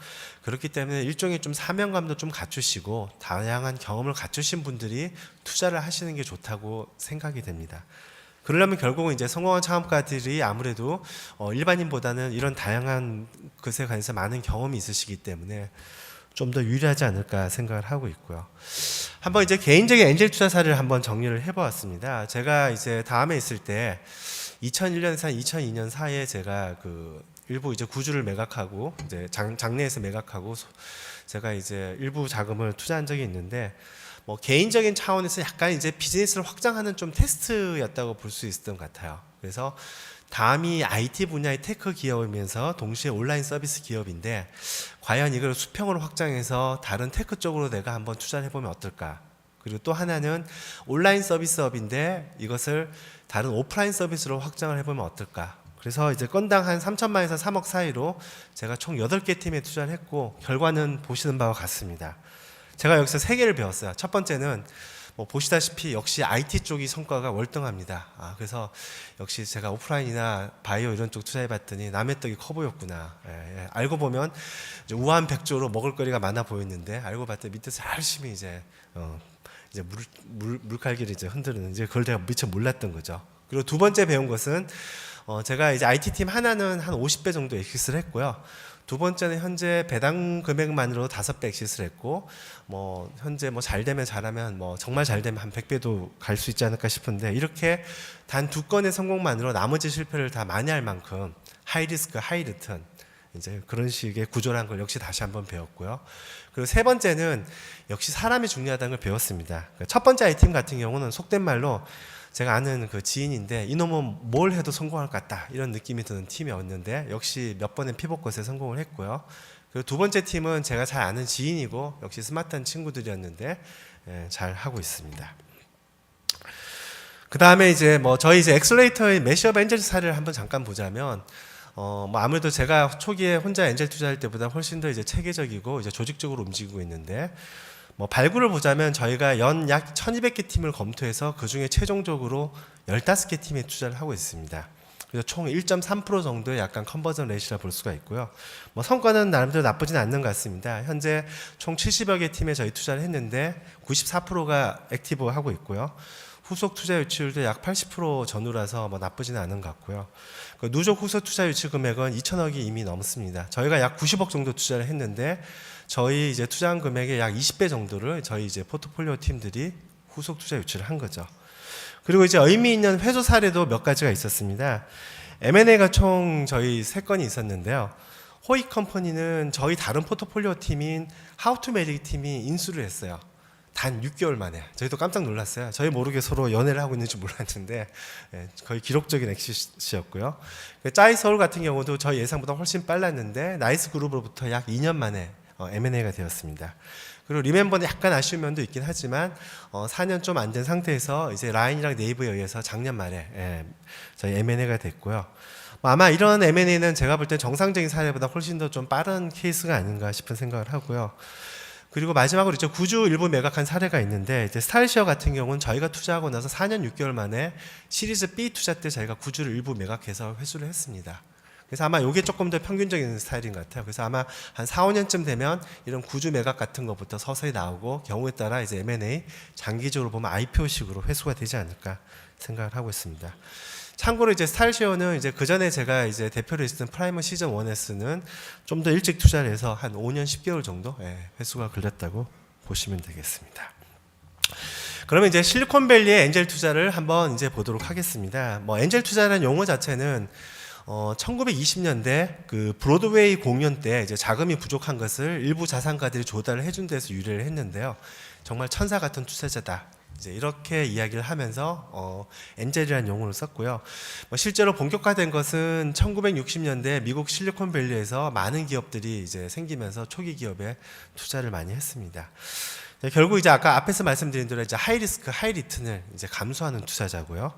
D: 그렇기 때문에 일종의 좀 사명감도 좀 갖추시고 다양한 경험을 갖추신 분들이 투자를 하시는 게 좋다고 생각이 됩니다. 그러려면 결국은 이제 성공한 창업가들이 아무래도 일반인보다는 이런 다양한 것에 관해서 많은 경험이 있으시기 때문에 좀 더 유리하지 않을까 생각을 하고 있고요. 한번 이제 개인적인 엔젤 투자 사례를 한번 정리를 해보았습니다. 제가 이제 다음에 있을 때 2001년에서 2002년 사이에 제가 그 일부 이제 구주를 매각하고 이제 장내에서 매각하고 제가 이제 일부 자금을 투자한 적이 있는데, 뭐 개인적인 차원에서 약간 이제 비즈니스를 확장하는 좀 테스트였다고 볼 수 있었던 것 같아요. 그래서 다음이 IT 분야의 테크 기업이면서 동시에 온라인 서비스 기업인데 과연 이걸 수평으로 확장해서 다른 테크 쪽으로 내가 한번 투자를 해보면 어떨까. 그리고 또 하나는 온라인 서비스업인데 이것을 다른 오프라인 서비스로 확장을 해보면 어떨까. 그래서 이제 건당 한 3천만에서 3억 사이로 제가 총 8개 팀에 투자를 했고 결과는 보시는 바와 같습니다. 제가 여기서 3개를 배웠어요. 첫 번째는 뭐 보시다시피 역시 IT 쪽이 성과가 월등합니다. 그래서 역시 제가 오프라인이나 바이오 이런 쪽 투자해봤더니 남의 떡이 커 보였구나. 알고 보면 이제 우한백조로 먹을거리가 많아 보였는데 알고 봤더니 밑에서 열심히 이제 물칼기를 이제 흔드는, 이제 그걸 제가 미처 몰랐던 거죠. 그리고 두 번째 배운 것은 제가 이제 IT 팀 하나는 한 50배 정도 엑시스를 했고요. 두 번째는 현재 배당 금액만으로 5배 엑시스를 했고, 뭐 현재 뭐 잘 되면 잘하면 뭐 정말 잘 되면 한 100배도 갈 수 있지 않을까 싶은데, 이렇게 단 2건의 성공만으로 나머지 실패를 다 만회할 만큼 하이 리스크 하이 리턴 이제 그런 식의 구조라는 걸 역시 다시 한번 배웠고요. 그리고 세 번째는 역시 사람이 중요하다는 걸 배웠습니다. 첫 번째 아이템 같은 경우는 속된 말로 제가 아는 그 지인인데 이놈은 뭘 해도 성공할 것 같다 이런 느낌이 드는 팀이었는데 역시 몇 번의 피벗것에 성공을 했고요. 그리고 두 번째 팀은 제가 잘 아는 지인이고 역시 스마트한 친구들이었는데 잘 하고 있습니다. 그 다음에 이제 뭐 저희 이제 엑셀레이터의 매시업 엔젤 사례를 한번 잠깐 보자면 뭐 아무래도 제가 초기에 혼자 엔젤 투자할 때보다 훨씬 더 이제 체계적이고 이제 조직적으로 움직이고 있는데, 뭐 발굴을 보자면 저희가 연 약 1200개 팀을 검토해서 그 중에 최종적으로 15개 팀에 투자를 하고 있습니다. 그래서 총 1.3% 정도의 약간 컨버전 레이시라 볼 수가 있고요. 뭐 성과는 나름대로 나쁘진 않는 것 같습니다. 현재 총 70여 개 팀에 저희 투자를 했는데 94%가 액티브 하고 있고요. 후속 투자 유치율도 약 80% 전후라서 뭐 나쁘지는 않은 것 같고요. 그 누적 후속 투자 유치 금액은 2천억이 이미 넘습니다. 저희가 약 90억 정도 투자를 했는데 저희 이제 투자한 금액의 약 20배 정도를 저희 이제 포트폴리오 팀들이 후속 투자 유치를 한 거죠. 그리고 이제 의미 있는 회수 사례도 몇 가지가 있었습니다. M&A가 총 저희 3건이 있었는데요. 호익 컴퍼니는 저희 다른 포트폴리오 팀인 하우투메릭 팀이 인수를 했어요. 단 6개월 만에. 저희도 깜짝 놀랐어요. 저희 모르게 서로 연애를 하고 있는 줄 몰랐는데 거의 기록적인 엑시트였고요. 짜이서울 같은 경우도 저희 예상보다 훨씬 빨랐는데 나이스 그룹으로부터 약 2년 만에 M&A가 되었습니다. 그리고 리멤버는 약간 아쉬운 면도 있긴 하지만 4년 좀 안 된 상태에서 이제 라인이랑 네이버에 의해서 작년 말에 저희 M&A가 됐고요. 아마 이런 M&A는 제가 볼 때 정상적인 사례보다 훨씬 더 좀 빠른 케이스가 아닌가 싶은 생각을 하고요. 그리고 마지막으로 이제 구주 일부 매각한 사례가 있는데 이제 스타일시어 같은 경우는 저희가 투자하고 나서 4년 6개월 만에 시리즈 B 투자 때 저희가 구주를 일부 매각해서 회수를 했습니다. 그래서 아마 이게 조금 더 평균적인 스타일인 것 같아요. 그래서 아마 한 4, 5년쯤 되면 이런 구주 매각 같은 것부터 서서히 나오고 경우에 따라 이제 M&A 장기적으로 보면 IPO식으로 회수가 되지 않을까 생각을 하고 있습니다. 참고로 이제 스타일시어는 이제 그 전에 제가 이제 대표로 있었던 프라이머 시즌 1에서는 좀 더 일찍 투자를 해서 한 5년 10개월 정도 회수가 걸렸다고 보시면 되겠습니다. 그러면 이제 실리콘밸리의 엔젤 투자를 한번 이제 보도록 하겠습니다. 뭐 엔젤 투자라는 용어 자체는 1920년대 그 브로드웨이 공연 때 이제 자금이 부족한 것을 일부 자산가들이 조달을 해준 데서 유래를 했는데요. 정말 천사 같은 투자자다. 이제 이렇게 이야기를 하면서 엔젤이라는 용어를 썼고요. 실제로 본격화된 것은 1960년대 미국 실리콘밸리에서 많은 기업들이 이제 생기면서 초기 기업에 투자를 많이 했습니다. 결국 이제 아까 앞에서 말씀드린 대로 이제 하이 리스크, 하이 리턴을 이제 감수하는 투자자고요.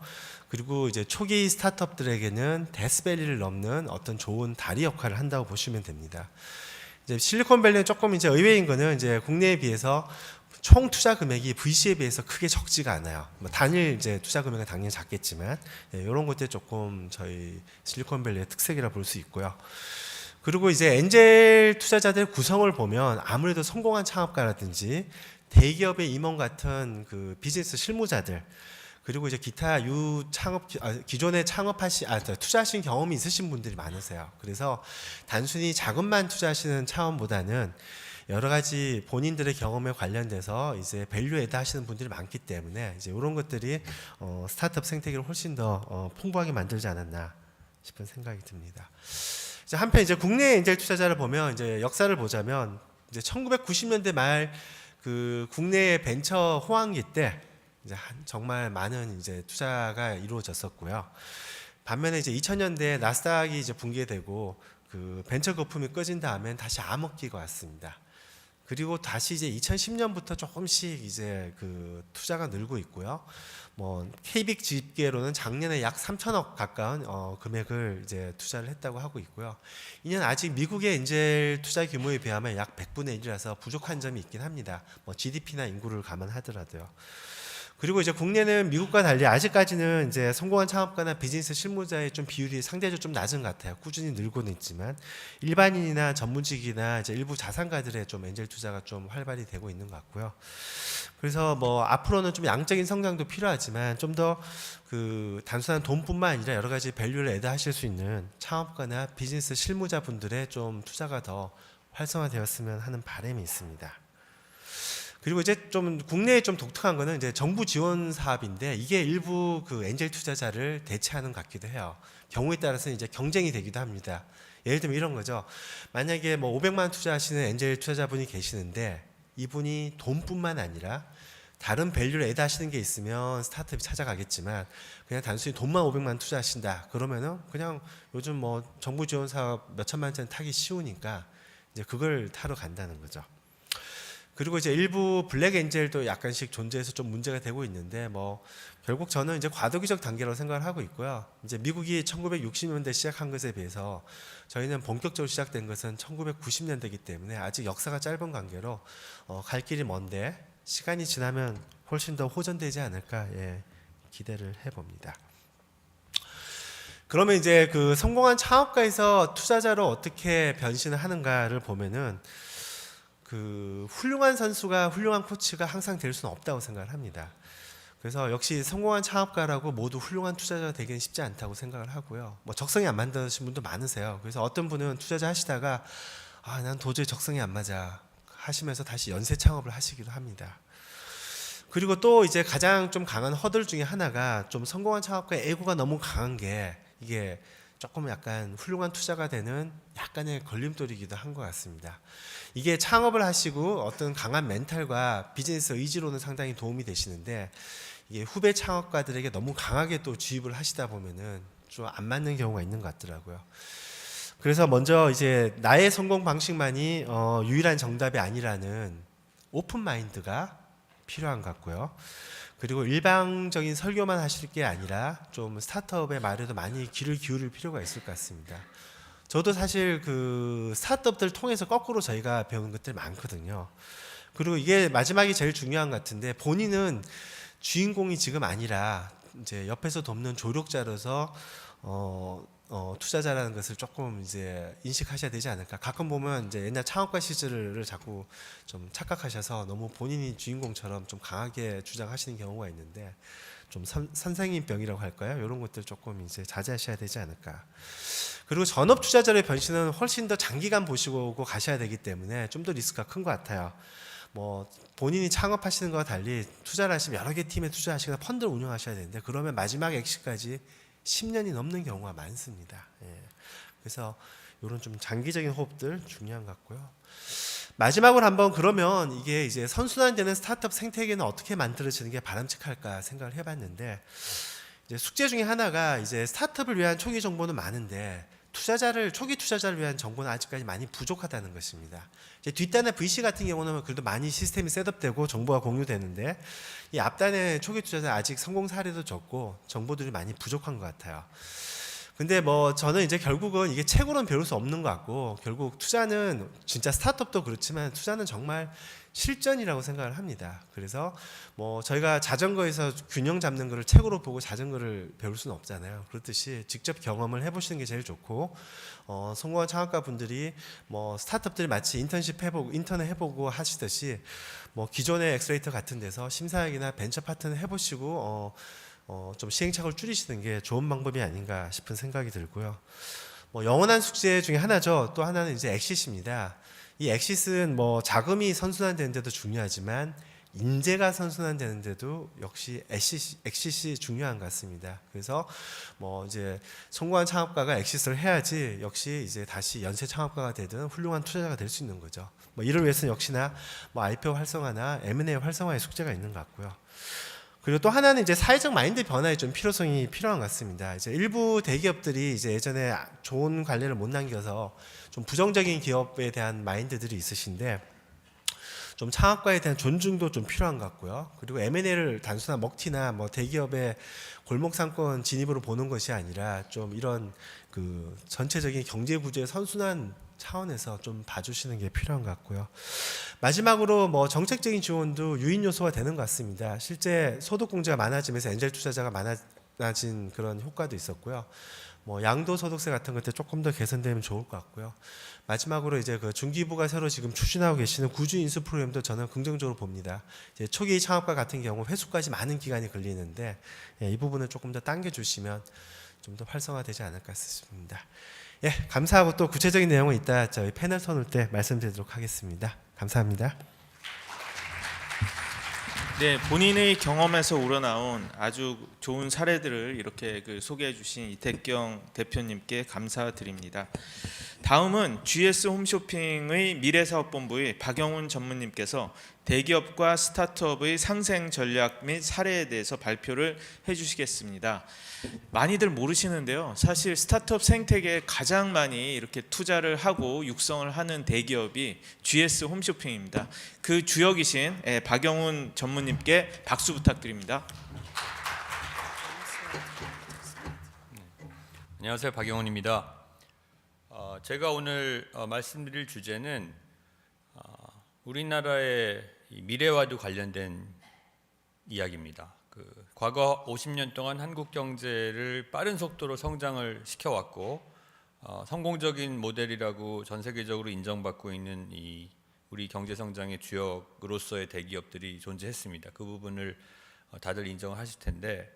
D: 그리고 이제 초기 스타트업들에게는 데스밸리를 넘는 어떤 좋은 다리 역할을 한다고 보시면 됩니다. 이제 실리콘밸리는 조금 이제 의외인 거는 이제 국내에 비해서 총 투자 금액이 VC에 비해서 크게 적지가 않아요. 뭐 단일 이제 투자 금액은 당연히 작겠지만 이런 것들이 조금 저희 실리콘밸리의 특색이라 볼 수 있고요. 그리고 이제 엔젤 투자자들 구성을 보면 아무래도 성공한 창업가라든지 대기업의 임원 같은 그 비즈니스 실무자들 그리고 이제 기타 기존에 투자하신 경험이 있으신 분들이 많으세요. 그래서 단순히 자금만 투자하시는 차원보다는 여러 가지 본인들의 경험에 관련돼서 이제 밸류 애드 하시는 분들이 많기 때문에 이제 이런 것들이 스타트업 생태계를 훨씬 더 풍부하게 만들지 않았나 싶은 생각이 듭니다. 이제 한편 이제 국내 엔젤 투자자를 보면 이제 역사를 보자면 이제 1990년대 말 그 국내의 벤처 호황기 때 이제 정말 많은 이제 투자가 이루어졌었고요. 반면에 이제 2000년대 나스닥이 이제 붕괴되고 그 벤처 거품이 꺼진 다음엔 다시 암흑기가 왔습니다. 그리고 다시 이제 2010년부터 조금씩 이제 그 투자가 늘고 있고요. 뭐 KBIC 집계로는 작년에 약 3천억 가까운 금액을 이제 투자를 했다고 하고 있고요. 이는 아직 미국의 엔젤 투자 규모에 비하면 약 100분의 1이라서 부족한 점이 있긴 합니다. 뭐 GDP나 인구를 감안하더라도요. 그리고 이제 국내는 미국과 달리 아직까지는 이제 성공한 창업가나 비즈니스 실무자의 좀 비율이 상대적으로 좀 낮은 것 같아요. 꾸준히 늘고는 있지만 일반인이나 전문직이나 이제 일부 자산가들의 좀 엔젤 투자가 좀 활발히 되고 있는 것 같고요. 그래서 뭐 앞으로는 좀 양적인 성장도 필요하지만 좀 더 그 단순한 돈뿐만 아니라 여러 가지 밸류를 애드하실 수 있는 창업가나 비즈니스 실무자 분들의 좀 투자가 더 활성화되었으면 하는 바람이 있습니다. 그리고 이제 좀 국내에 좀 독특한 거는 이제 정부 지원 사업인데 이게 일부 그 엔젤 투자자를 대체하는 것 같기도 해요. 경우에 따라서는 이제 경쟁이 되기도 합니다. 예를 들면 이런 거죠. 만약에 뭐 500만 원 투자하시는 엔젤 투자자분이 계시는데 이분이 돈뿐만 아니라 다른 밸류를 애드 하시는 게 있으면 스타트업이 찾아가겠지만 그냥 단순히 돈만 500만 원 투자하신다. 그러면은 그냥 요즘 뭐 정부 지원 사업 몇 천만 원짜리 타기 쉬우니까 이제 그걸 타러 간다는 거죠. 그리고 이제 일부 블랙 엔젤도 약간씩 존재해서 좀 문제가 되고 있는데 뭐 결국 저는 이제 과도기적 단계라고 생각을 하고 있고요. 이제 미국이 1960년대 시작한 것에 비해서 저희는 본격적으로 시작된 것은 1990년대이기 때문에 아직 역사가 짧은 관계로 갈 길이 먼데 시간이 지나면 훨씬 더 호전되지 않을까 기대를 해봅니다. 그러면 이제 그 성공한 창업가에서 투자자로 어떻게 변신을 하는가를 보면은 그 훌륭한 선수가 훌륭한 코치가 항상 될 수는 없다고 생각을 합니다. 그래서 역시 성공한 창업가라고 모두 훌륭한 투자자가 되기는 쉽지 않다고 생각을 하고요. 뭐 적성이 안 맞는 분도 많으세요. 그래서 어떤 분은 투자자 하시다가 난 도저히 적성이 안 맞아 하시면서 다시 연쇄 창업을 하시기도 합니다. 그리고 또 이제 가장 좀 강한 허들 중에 하나가 좀 성공한 창업가의 에고가 너무 강한 게 이게 조금 약간 훌륭한 투자가 되는 약간의 걸림돌이기도 한 것 같습니다. 이게 창업을 하시고 어떤 강한 멘탈과 비즈니스 의지로는 상당히 도움이 되시는데 이게 후배 창업가들에게 너무 강하게 또 주입을 하시다 보면은 좀 안 맞는 경우가 있는 것 같더라고요. 그래서 먼저 이제 나의 성공 방식만이 유일한 정답이 아니라는 오픈 마인드가 필요한 것 같고요. 그리고 일방적인 설교만 하실 게 아니라 좀 스타트업의 말에도 많이 귀를 기울일 필요가 있을 것 같습니다. 저도 사실 그 스타트업들 통해서 거꾸로 저희가 배우는 것들이 많거든요. 그리고 이게 마지막이 제일 중요한 것 같은데 본인은 주인공이 지금 아니라 이제 옆에서 돕는 조력자로서 투자자라는 것을 조금 이제 인식하셔야 되지 않을까. 가끔 보면 이제 옛날 창업가 시절을 자꾸 좀 착각하셔서 너무 본인이 주인공처럼 좀 강하게 주장하시는 경우가 있는데 좀 선생님병이라고 할까요? 이런 것들 조금 이제 자제하셔야 되지 않을까. 그리고 전업 투자자의 변신은 훨씬 더 장기간 보시고 가셔야 되기 때문에 좀 더 리스크가 큰 것 같아요. 뭐 본인이 창업하시는 것과 달리 투자를 하시면 여러 개 팀에 투자하시거나 펀드를 운영하셔야 되는데 그러면 마지막 엑시까지 10년이 넘는 경우가 많습니다. 예. 그래서 이런 좀 장기적인 호흡들 중요한 것 같고요. 마지막으로 한번 그러면 이게 이제 선순환되는 스타트업 생태계는 어떻게 만들어지는 게 바람직할까 생각을 해봤는데 이제 숙제 중에 하나가 이제 스타트업을 위한 초기 정보는 많은데 초기 투자자를 위한 정보는 아직까지 많이 부족하다는 것입니다. 이제 뒷단의 VC 같은 경우는 그래도 많이 시스템이 셋업되고 정보가 공유되는데 이 앞단의 초기 투자자 아직 성공 사례도 적고 정보들이 많이 부족한 것 같아요. 근데 뭐 저는 이제 결국은 이게 책으로는 배울 수 없는 것 같고 결국 투자는 진짜 스타트업도 그렇지만 투자는 정말 실전이라고 생각을 합니다. 그래서 뭐 저희가 자전거에서 균형 잡는 거를 책으로 보고 자전거를 배울 수는 없잖아요. 그렇듯이 직접 경험을 해보시는 게 제일 좋고 성공한 창업가 분들이 뭐 스타트업들이 마치 인턴을 해보고 하시듯이 뭐 기존의 엑셀레이터 같은 데서 심사학이나 벤처 파트너 해보시고 좀 시행착오를 줄이시는 게 좋은 방법이 아닌가 싶은 생각이 들고요. 뭐 영원한 숙제 중에 하나죠. 또 하나는 이제 엑시스입니다. 이 엑시스는 뭐 자금이 선순환되는 데도 중요하지만 인재가 선순환되는 데도 역시 엑시스 중요한 것 같습니다. 그래서 뭐 이제 성공한 창업가가 엑시스를 해야지 역시 이제 다시 연쇄 창업가가 되든 훌륭한 투자자가 될 수 있는 거죠. 뭐 이를 위해서는 역시나 뭐 IPO 활성화나 M&A 활성화의 숙제가 있는 것 같고요. 그리고 또 하나는 이제 사회적 마인드 변화의 좀 필요성이 필요한 것 같습니다. 이제 일부 대기업들이 이제 예전에 좋은 관례를 못 남겨서 좀 부정적인 기업에 대한 마인드들이 있으신데 좀 창업가에 대한 존중도 좀 필요한 것 같고요. 그리고 M&A를 단순한 먹튀나 뭐 대기업의 골목 상권 진입으로 보는 것이 아니라 좀 이런 그 전체적인 경제 구조의 선순환 차원에서 좀 봐주시는 게 필요한 것 같고요. 마지막으로 뭐 정책적인 지원도 유인 요소가 되는 것 같습니다. 실제 소득 공제가 많아지면서 엔젤 투자자가 많아진 그런 효과도 있었고요. 뭐 양도소득세 같은 것들 조금 더 개선되면 좋을 것 같고요. 마지막으로 이제 그 중기부가 새로 지금 추진하고 계시는 구주 인수 프로그램도 저는 긍정적으로 봅니다. 이제 초기 창업가 같은 경우 회수까지 많은 기간이 걸리는데 이 부분을 조금 더 당겨주시면 좀 더 활성화되지 않을까 싶습니다. 예, 감사하고 또 구체적인 내용은 이따 저희 패널 선을 때 말씀드리도록 하겠습니다. 감사합니다.
A: 네, 본인의 경험에서 우러나온 아주 좋은 사례들을 이렇게 소개해 주신 이태경 대표님께 감사드립니다. 다음은 GS 홈쇼핑의 미래사업본부의 박영훈 전무님께서 대기업과 스타트업의 상생 전략 및 사례에 대해서 발표를 해주시겠습니다. 많이들 모르시는데요. 사실 스타트업 생태계에 가장 많이 이렇게 투자를 하고 육성을 하는 대기업이 GS 홈쇼핑입니다. 그 주역이신 박영훈 전무님께 박수 부탁드립니다.
E: 안녕하세요, 박영훈입니다. 제가 오늘 말씀드릴 주제는 우리나라의 미래와도 관련된 이야기입니다. 과거 50년 동안 한국 경제를 빠른 속도로 성장을 시켜왔고 성공적인 모델이라고 전 세계적으로 인정받고 있는 이 우리 경제 성장의 주역으로서의 대기업들이 존재했습니다. 그 부분을 다들 인정하실 텐데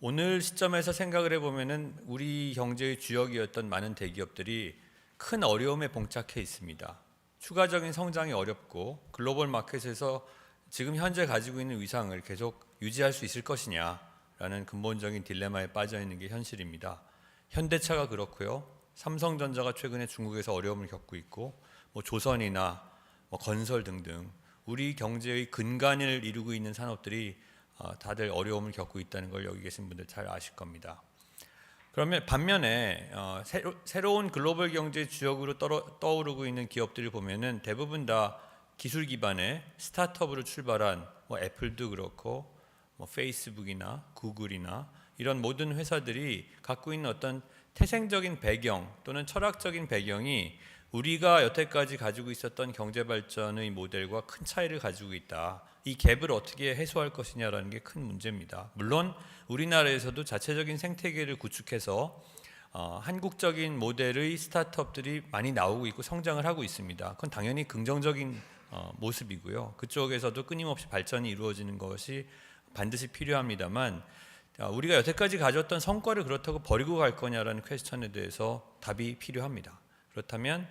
E: 오늘 시점에서 생각을 해보면은 우리 경제의 주역이었던 많은 대기업들이 큰 어려움에 봉착해 있습니다. 추가적인 성장이 어렵고 글로벌 마켓에서 지금 현재 가지고 있는 위상을 계속 유지할 수 있을 것이냐라는 근본적인 딜레마에 빠져 있는 게 현실입니다. 현대차가 그렇고요. 삼성전자가 최근에 중국에서 어려움을 겪고 있고, 뭐 조선이나 뭐 건설 등등 우리 경제의 근간을 이루고 있는 산업들이 다들 어려움을 겪고 있다는 걸 여기 계신 분들 잘 아실 겁니다. 그러면 반면에 새로운 글로벌 경제 주역으로 떠오르고 있는 기업들을 보면은 대부분 다 기술 기반의 스타트업으로 출발한 뭐 애플도 그렇고 뭐 페이스북이나 구글이나 이런 모든 회사들이 갖고 있는 어떤 태생적인 배경 또는 철학적인 배경이 우리가 여태까지 가지고 있었던 경제 발전의 모델과 큰 차이를 가지고 있다. 이 갭을 어떻게 해소할 것이냐라는 게 큰 문제입니다. 물론 우리나라에서도 자체적인 생태계를 구축해서 한국적인 모델의 스타트업들이 많이 나오고 있고 성장을 하고 있습니다. 그건 당연히 긍정적인 모습이고요. 그쪽에서도 끊임없이 발전이 이루어지는 것이 반드시 필요합니다만, 우리가 여태까지 가졌던 성과를 그렇다고 버리고 갈 거냐라는 퀘스천에 대해서 답이 필요합니다. 그렇다면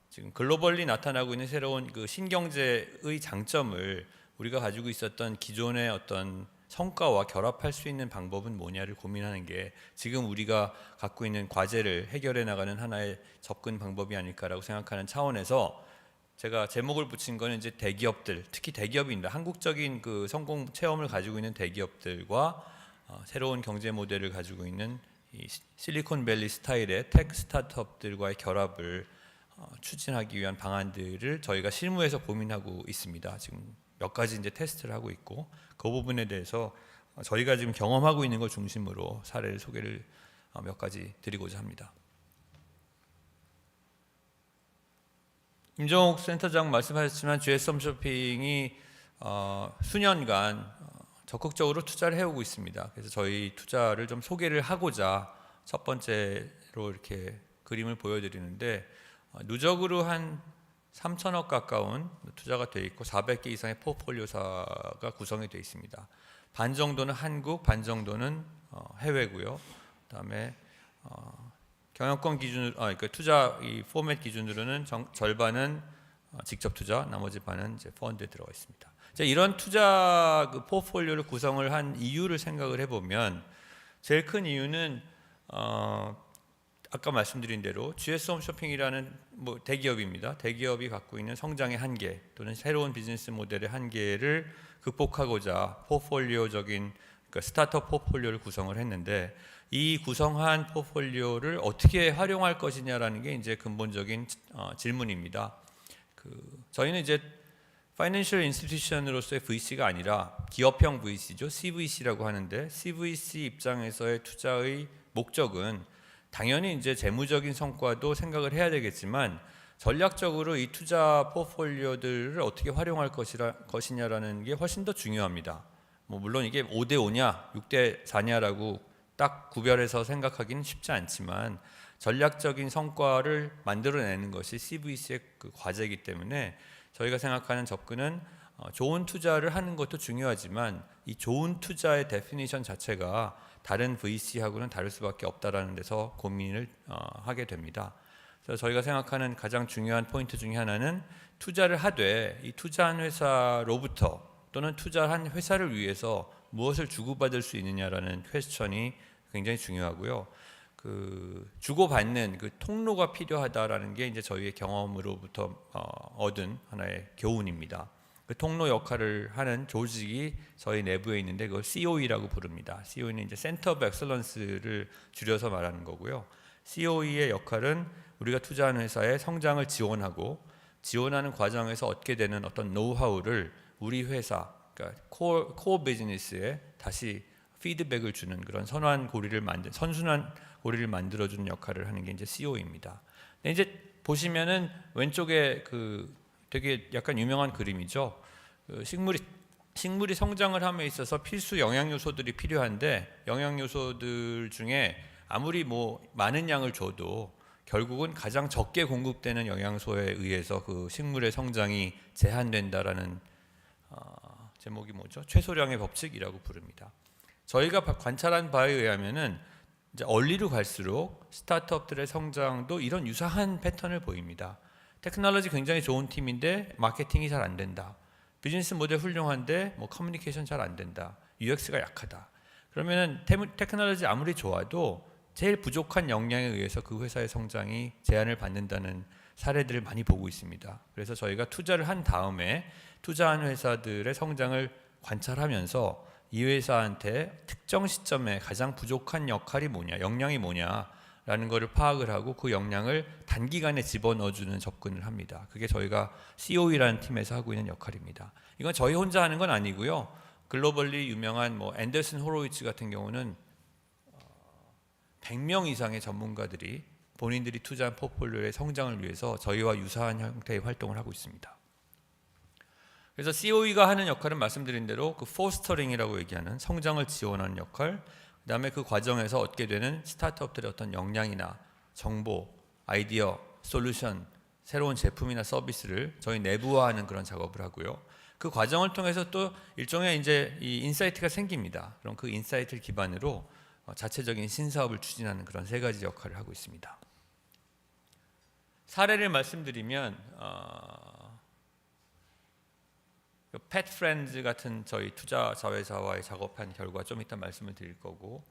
E: 지금 글로벌리 나타나고 있는 새로운 그 신경제의 장점을 우리가 가지고 있었던 기존의 어떤 성과와 결합할 수 있는 방법은 뭐냐를 고민하는 게 지금 우리가 갖고 있는 과제를 해결해 나가는 하나의 접근 방법이 아닐까라고 생각하는 차원에서 제가 제목을 붙인 거는 이제 대기업들, 특히 대기업입니다. 한국적인 그 성공 체험을 가지고 있는 대기업들과 새로운 경제 모델을 가지고 있는 이 실리콘밸리 스타일의 테크 스타트업들과의 결합을 추진하기 위한 방안들을 저희가 실무에서 고민하고 있습니다. 지금 몇 가지 이제 테스트를 하고 있고, 그 부분에 대해서 저희가 지금 경험하고 있는 걸 중심으로 사례를 소개를 몇 가지 드리고자 합니다. 임종욱 센터장 말씀하셨지만 GS 홈쇼핑이 수년간 적극적으로 투자를 해오고 있습니다. 그래서 저희 투자를 좀 소개를 하고자 첫 번째로 이렇게 그림을 보여드리는데, 누적으로 한 3천억 가까운 투자가 돼 있고 400개 이상의 포트폴리오사가 구성이 되어 있습니다. 반 정도는 한국, 반 정도는 해외고요. 그다음에 경영권 기준으로, 그러니까 투자 이 포맷 기준으로는 절반은 직접 투자, 나머지 반은 이제 펀드에 들어가 있습니다. 이런 투자 그 포트폴리오를 구성을 한 이유를 생각을 해보면, 제일 큰 이유는 아까 말씀드린 대로 GS 홈쇼핑이라는 뭐 대기업입니다. 대기업이 갖고 있는 성장의 한계 또는 새로운 비즈니스 모델의 한계를 극복하고자 포트폴리오적인, 그러니까 스타트업 포트폴리오를 구성을 했는데, 이 구성한 포트폴리오를 어떻게 활용할 것이냐라는 게 이제 근본적인 질문입니다. 저희는 이제 파이낸셜 인스티튜션으로서의 VC가 아니라 기업형 VC죠. CVC라고 하는데, CVC 입장에서의 투자의 목적은 당연히 이제 재무적인 성과도 생각을 해야 되겠지만, 전략적으로 이 투자 포트폴리오들을 어떻게 활용할 것이냐라는 게 훨씬 더 중요합니다. 뭐 물론 이게 5대 5냐, 6대 4냐라고 딱 구별해서 생각하기는 쉽지 않지만, 전략적인 성과를 만들어내는 것이 CVC의 그 과제이기 때문에 저희가 생각하는 접근은 좋은 투자를 하는 것도 중요하지만, 이 좋은 투자의 데피니션 자체가 다른 VC하고는 다를 수밖에 없다라는 데서 고민을 하게 됩니다. 그래서 저희가 생각하는 가장 중요한 포인트 중에 하나는, 투자를 하되 이 투자한 회사로부터 또는 투자한 회사를 위해서 무엇을 주고받을 수 있느냐라는 퀘스천이 굉장히 중요하고요. 그 주고받는 그 통로가 필요하다라는 게 이제 저희의 경험으로부터 얻은 하나의 교훈입니다. 그 통로 역할을 하는 조직이 저희 내부에 있는데, 그걸 COE라고 부릅니다. COE는 이제 센터 오브 엑셀런스를 줄여서 말하는 거고요. COE의 역할은 우리가 투자하는 회사의 성장을 지원하는 과정에서 얻게 되는 어떤 노하우를 우리 회사, 그러니까 코어 비즈니스에 다시 피드백을 주는 그런 선순환 고리를 만들어주는 역할을 하는 게 이제 COE입니다. 근데 이제 보시면은 왼쪽에 그 되게 약간 유명한 그림이죠. 그 식물이 성장을 함에 있어서 필수 영양 요소들이 필요한데, 영양 요소들 중에 아무리 뭐 많은 양을 줘도 결국은 가장 적게 공급되는 영양소에 의해서 그 식물의 성장이 제한된다라는 제목이 뭐죠? 최소량의 법칙이라고 부릅니다. 저희가 관찰한 바에 의하면은 이제 얼리로 갈수록 스타트업들의 성장도 이런 유사한 패턴을 보입니다. 테크놀로지 굉장히 좋은 팀인데 마케팅이 잘 안 된다. 비즈니스 모델 훌륭한데 뭐 커뮤니케이션 잘 안 된다. UX가 약하다. 그러면은 테크놀로지 아무리 좋아도 제일 부족한 역량에 의해서 그 회사의 성장이 제한을 받는다는 사례들을 많이 보고 있습니다. 그래서 저희가 투자를 한 다음에 투자한 회사들의 성장을 관찰하면서 이 회사한테 특정 시점에 가장 부족한 역할이 뭐냐, 역량이 뭐냐라는 것을 파악을 하고 그 역량을 단기간에 집어넣어주는 접근을 합니다. 그게 저희가 COE라는 팀에서 하고 있는 역할입니다. 이건 저희 혼자 하는 건 아니고요. 글로벌리 유명한 뭐 앤더슨 호로위츠 같은 경우는 100명 이상의 전문가들이 본인들이 투자한 포트폴리오의 성장을 위해서 저희와 유사한 형태의 활동을 하고 있습니다. 그래서 COE가 하는 역할은 말씀드린 대로 그 포스터링이라고 얘기하는 성장을 지원하는 역할, 그다음에 그 과정에서 얻게 되는 스타트업들의 어떤 역량이나 정보, 아이디어, 솔루션, 새로운 제품이나 서비스를 저희 내부화하는 그런 작업을 하고요. 그 과정을 통해서 또 일종의 이제 이 인사이트가 생깁니다. 그럼 그 인사이트를 기반으로 자체적인 신사업을 추진하는 그런 세 가지 역할을 하고 있습니다. 사례를 말씀드리면 펫 프렌즈 같은 저희 투자 자회사와의 작업한 결과 좀 이따 말씀을 드릴 거고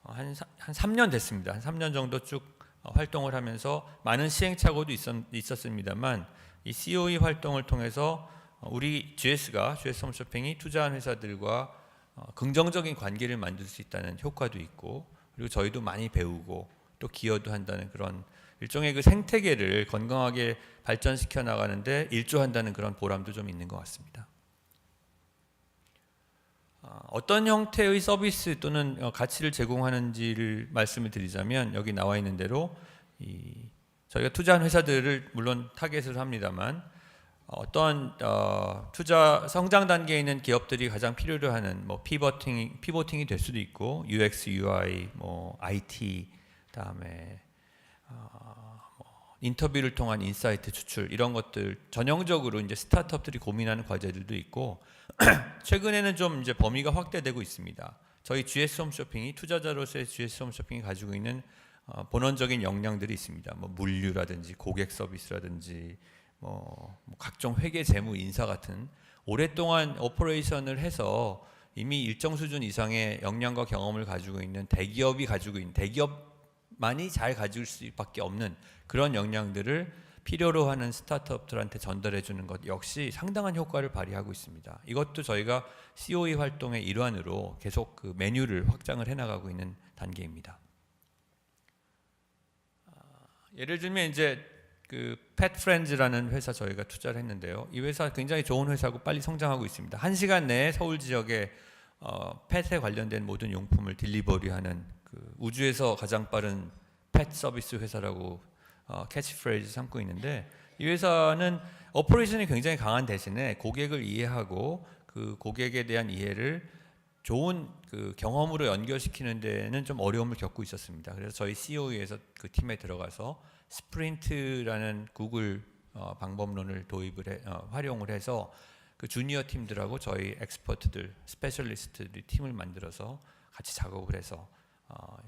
E: 한 3년 됐습니다. 한 3년 정도 쭉 활동을 하면서 많은 시행착오도 있었습니다만 이 COE 활동을 통해서 우리 GS가 GS 홈쇼핑이 투자한 회사들과 긍정적인 관계를 만들 수 있다는 효과도 있고 그리고 저희도 많이 배우고 또 기여도 한다는 그런 일종의 그 생태계를 건강하게 발전시켜 나가는데 일조한다는 그런 보람도 좀 있는 것 같습니다. 어떤 형태의 서비스 또는 가치를 제공하는지를 말씀을 드리자면 여기 나와 있는 대로 저희가 투자한 회사들을 물론 타겟을 합니다만 어떤 투자 성장 단계에 있는 기업들이 가장 필요로 하는 뭐 피보팅이 될 수도 있고 UX, UI, 뭐 IT, 그다음에 인터뷰를 통한 인사이트 추출 이런 것들 전형적으로 이제 스타트업들이 고민하는 과제들도 있고 최근에는 좀 이제 범위가 확대되고 있습니다. 저희 GS 홈쇼핑이 투자자로서의 GS 홈쇼핑이 가지고 있는 본원적인 역량들이 있습니다. 뭐 물류라든지 고객 서비스라든지 뭐 각종 회계 재무 인사 같은 오랫동안 오퍼레이션을 해서 이미 일정 수준 이상의 역량과 경험을 가지고 있는 대기업이 가지고 있는 대기업만이 잘 가질 수밖에 없는 그런 역량들을 필요로 하는 스타트업들한테 전달해 주는 것 역시 상당한 효과를 발휘하고 있습니다. 이것도 저희가 COE 활동의 일환으로 계속 그 메뉴를 확장을 해 나가고 있는 단계입니다. 예를 들면 이제 그 펫프렌즈라는 회사 저희가 투자를 했는데요. 이 회사 굉장히 좋은 회사고 빨리 성장하고 있습니다. 1시간 내에 서울 지역에 펫에 관련된 모든 용품을 딜리버리하는 그 우주에서 가장 빠른 펫 서비스 회사라고 캐치프레이즈 삼고 있는데 이 회사는 오퍼레이션이 굉장히 강한 대신에 고객을 이해하고 그 고객에 대한 이해를 좋은 그 경험으로 연결시키는 데는 좀 어려움을 겪고 있었습니다. 그래서 저희 COE에서 그 팀에 들어가서 스프린트라는 구글 방법론을 활용을 해서 그 주니어 팀들하고 저희 엑스퍼트들, 스페셜리스트들이 팀을 만들어서 같이 작업을 해서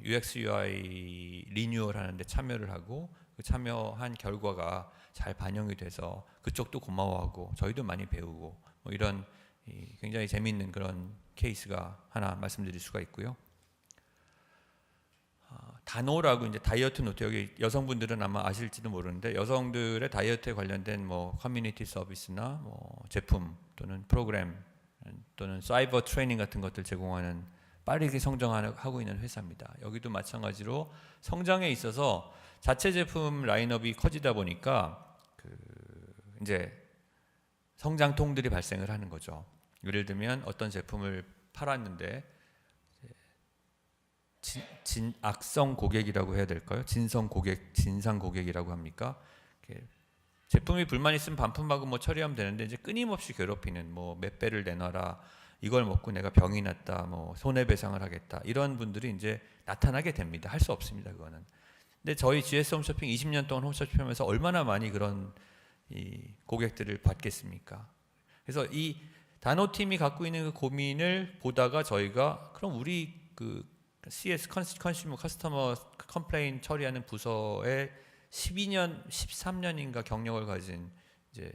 E: UX, UI 리뉴얼 하는데 참여를 하고 그 참여한 결과가 잘 반영이 돼서 그쪽도 고마워하고 저희도 많이 배우고 뭐 이런 굉장히 재미있는 그런 케이스가 하나 말씀드릴 수가 있고요. 다노라고 이제 다이어트 노트 여기 여성분들은 아마 아실지도 모르는데 여성들의 다이어트에 관련된 뭐 커뮤니티 서비스나 뭐 제품 또는 프로그램 또는 사이버 트레이닝 같은 것들 제공하는 빠르게 성장하고 있는 회사입니다. 여기도 마찬가지로 성장에 있어서 자체 제품 라인업이 커지다 보니까 그 이제 성장통들이 발생을 하는 거죠. 예를 들면 어떤 제품을 팔았는데 악성 고객이라고 해야 될까요? 진상 고객이라고 합니까? 제품이 불만 있으면 반품하고 뭐 처리하면 되는데 이제 끊임없이 괴롭히는 뭐 몇 배를 내놔라. 이걸 먹고 내가 병이 났다. 뭐 손해배상을 하겠다. 이런 분들이 이제 나타나게 됩니다. 할 수 없습니다. 그거는. 근데 저희 GS 홈쇼핑 20년 동안 홈쇼핑하면서 얼마나 많이 그런 이 고객들을 받겠습니까? 그래서 이 단호팀이 갖고 있는 그 고민을 보다가 저희가 그럼 우리 그 CS 컨슈머 커스터머 컴플레인 처리하는 부서에 12년, 13년인가 경력을 가진 이제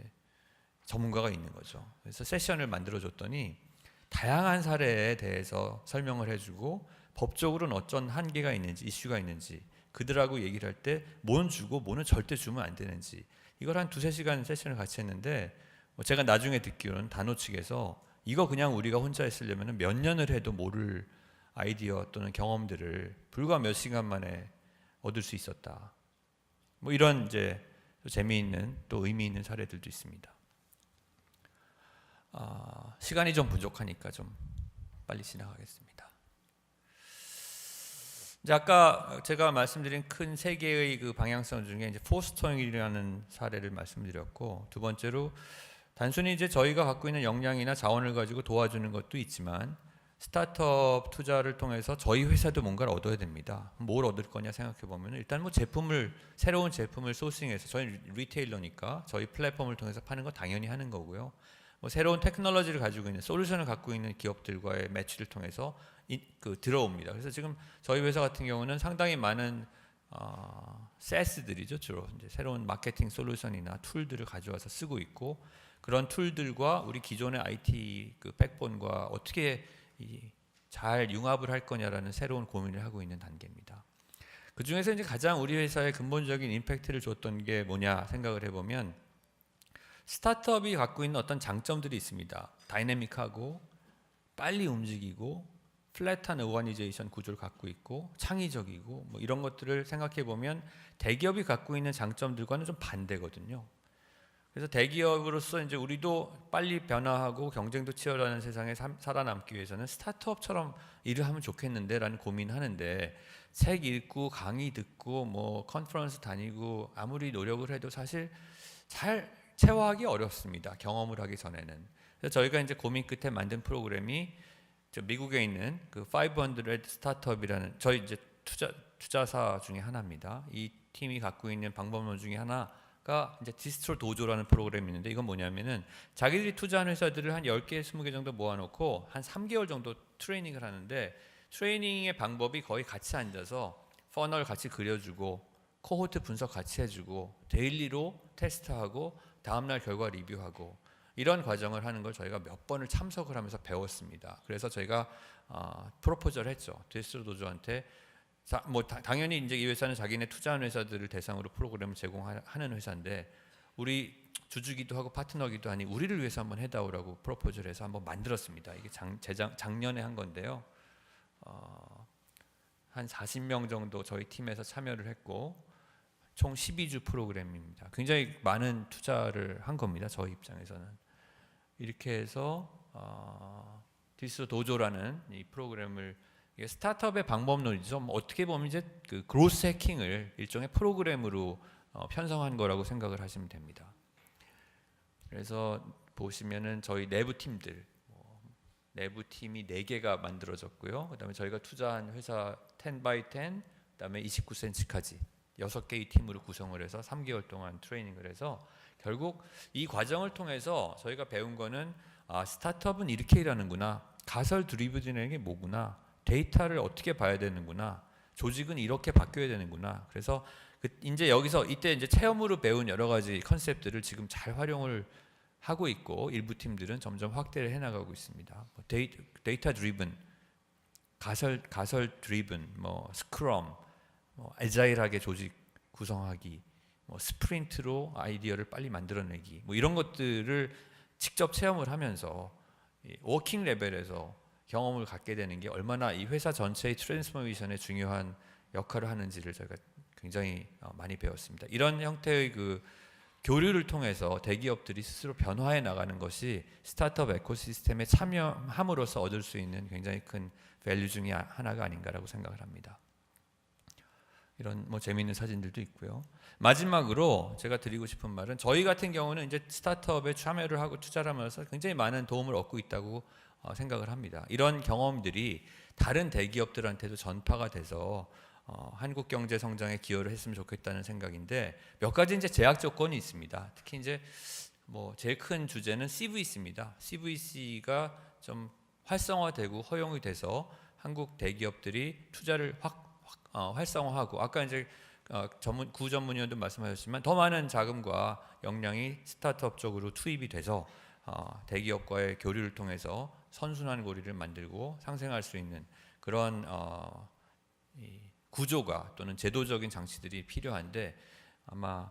E: 전문가가 있는 거죠. 그래서 세션을 만들어 줬더니 다양한 사례에 대해서 설명을 해주고 법적으로는 어떤 한계가 있는지, 이슈가 있는지, 그들하고 얘기를 할 때 뭐는 주고 뭐는 절대 주면 안 되는지, 이걸 한 2-3시간 세션을 같이 했는데 제가 나중에 듣기로는 단호 측에서 이거 그냥 우리가 혼자 했으려면 몇 년을 해도 모를 아이디어 또는 경험들을 불과 몇 시간 만에 얻을 수 있었다. 뭐 이런 이제 재미있는 또 의미 있는 사례들도 있습니다. 시간이 좀 부족하니까 좀 빨리 지나가겠습니다. 이제 아까 제가 말씀드린 큰 세 개의 그 방향성 중에 이제 포스터링이라는 사례를 말씀드렸고, 두 번째로 단순히 이제 저희가 갖고 있는 역량이나 자원을 가지고 도와주는 것도 있지만 스타트업 투자를 통해서 저희 회사도 뭔가를 얻어야 됩니다. 뭘 얻을 거냐 생각해 보면 일단 뭐 새로운 제품을 소싱해서, 저희 리테일러니까 저희 플랫폼을 통해서 파는 거 당연히 하는 거고요. 뭐 새로운 테크놀로지를 가지고 있는, 솔루션을 갖고 있는 기업들과의 매치를 통해서 들어옵니다. 그래서 지금 저희 회사 같은 경우는 상당히 많은 SaaS들이죠, 주로 이제 새로운 마케팅 솔루션이나 툴들을 가져와서 쓰고 있고, 그런 툴들과 우리 기존의 IT 그 백본과 어떻게 잘 융합을 할 거냐라는 새로운 고민을 하고 있는 단계입니다. 그 중에서 이제 가장 우리 회사에 근본적인 임팩트를 줬던 게 뭐냐 생각을 해보면, 스타트업이 갖고 있는 어떤 장점들이 있습니다. 다이내믹하고 빨리 움직이고 플랫한 오가니제이션 구조를 갖고 있고 창의적이고 뭐 이런 것들을 생각해 보면 대기업이 갖고 있는 장점들과는 좀 반대거든요. 그래서 대기업으로서 이제 우리도 빨리 변화하고 경쟁도 치열한 세상에 살아남기 위해서는 스타트업처럼 일을 하면 좋겠는데라는 고민하는데, 책 읽고 강의 듣고 뭐 컨퍼런스 다니고 아무리 노력을 해도 사실 잘 체화하기 어렵습니다. 경험을 하기 전에는. 그래서 저희가 이제 고민 끝에 만든 프로그램이 미국에 있는 그 500 스타트업이라는 저희 이제 투자사 중에 하나입니다. 이 팀이 갖고 있는 방법론 중에 하나가 이제 디스트로 도조라는 프로그램이 있는데, 이건 뭐냐면은 자기들이 투자한 회사들을 한 10개, 20개 정도 모아놓고 한 3개월 정도 트레이닝을 하는데, 트레이닝의 방법이 거의 같이 앉아서 퍼널 같이 그려주고 코호트 분석 같이 해주고 데일리로 테스트하고 다음날 결과 리뷰하고 이런 과정을 하는 걸 저희가 몇 번을 참석을 하면서 배웠습니다. 그래서 저희가 프로포즈를 했죠. 디스트로 도조한테 뭐 당연히 이제 이 회사는 자기네 투자한 회사들을 대상으로 프로그램을 제공하는 회사인데, 우리 주주기도 하고 파트너기도 하니 우리를 위해서 한번 해다오라고 프로포즈를 해서 한번 만들었습니다. 이게 작년에 한 건데요. 한 40명 정도 저희 팀에서 참여를 했고 총 12주 프로그램입니다. 굉장히 많은 투자를 한 겁니다. 저희 입장에서는. 이렇게 해서 디스트로 도조라는 이 프로그램을, 이게 스타트업의 방법론이죠. 어떻게 보면 이제 그 그로스 해킹을 일종의 프로그램으로 편성한 거라고 생각을 하시면 됩니다. 그래서 보시면은 저희 내부 팀들, 내부 팀이 4개가 만들어졌고요. 그다음에 저희가 투자한 회사 10x10, 그다음에 29cm까지 6개의 팀으로 구성을 해서 3개월 동안 트레이닝을 해서, 결국 이 과정을 통해서 저희가 배운 거는 스타트업은 이렇게 일하는구나, 가설 드리븐이라는 게 뭐구나, 데이터를 어떻게 봐야 되는구나, 조직은 이렇게 바뀌어야 되는구나. 그래서 이제 여기서 이때 이제 체험으로 배운 여러 가지 컨셉들을 지금 잘 활용을 하고 있고, 일부 팀들은 점점 확대를 해나가고 있습니다. 데이터 드리븐, 가설 드리븐, 뭐 스크럼, 뭐 애자일하게 조직 구성하기, 뭐 스프린트로 아이디어를 빨리 만들어내기, 뭐 이런 것들을 직접 체험을 하면서 워킹 레벨에서 경험을 갖게 되는 게 얼마나 이 회사 전체의 트랜스포메이션에 중요한 역할을 하는지를 저희가 굉장히 많이 배웠습니다. 이런 형태의 그 교류를 통해서 대기업들이 스스로 변화해 나가는 것이 스타트업 에코시스템에 참여함으로써 얻을 수 있는 굉장히 큰 밸류 중에 하나가 아닌가라고 생각을 합니다. 이런 뭐 재미있는 사진들도 있고요. 마지막으로 제가 드리고 싶은 말은, 저희 같은 경우는 이제 스타트업에 참여를 하고 투자를 하면서 굉장히 많은 도움을 얻고 있다고 생각을 합니다. 이런 경험들이 다른 대기업들한테도 전파가 돼서 한국 경제 성장에 기여를 했으면 좋겠다는 생각인데, 몇 가지 이제 제약 조건이 있습니다. 특히 이제 뭐 제일 큰 주제는 CVC입니다. CVC가 좀 활성화되고 허용이 돼서 한국 대기업들이 투자를 활성화하고, 아까 이제 구 전문위원도 말씀하셨지만 더 많은 자금과 역량이 스타트업 쪽으로 투입이 돼서 대기업과의 교류를 통해서 선순환 고리를 만들고 상생할 수 있는 그런 이 구조가 또는 제도적인 장치들이 필요한데 아마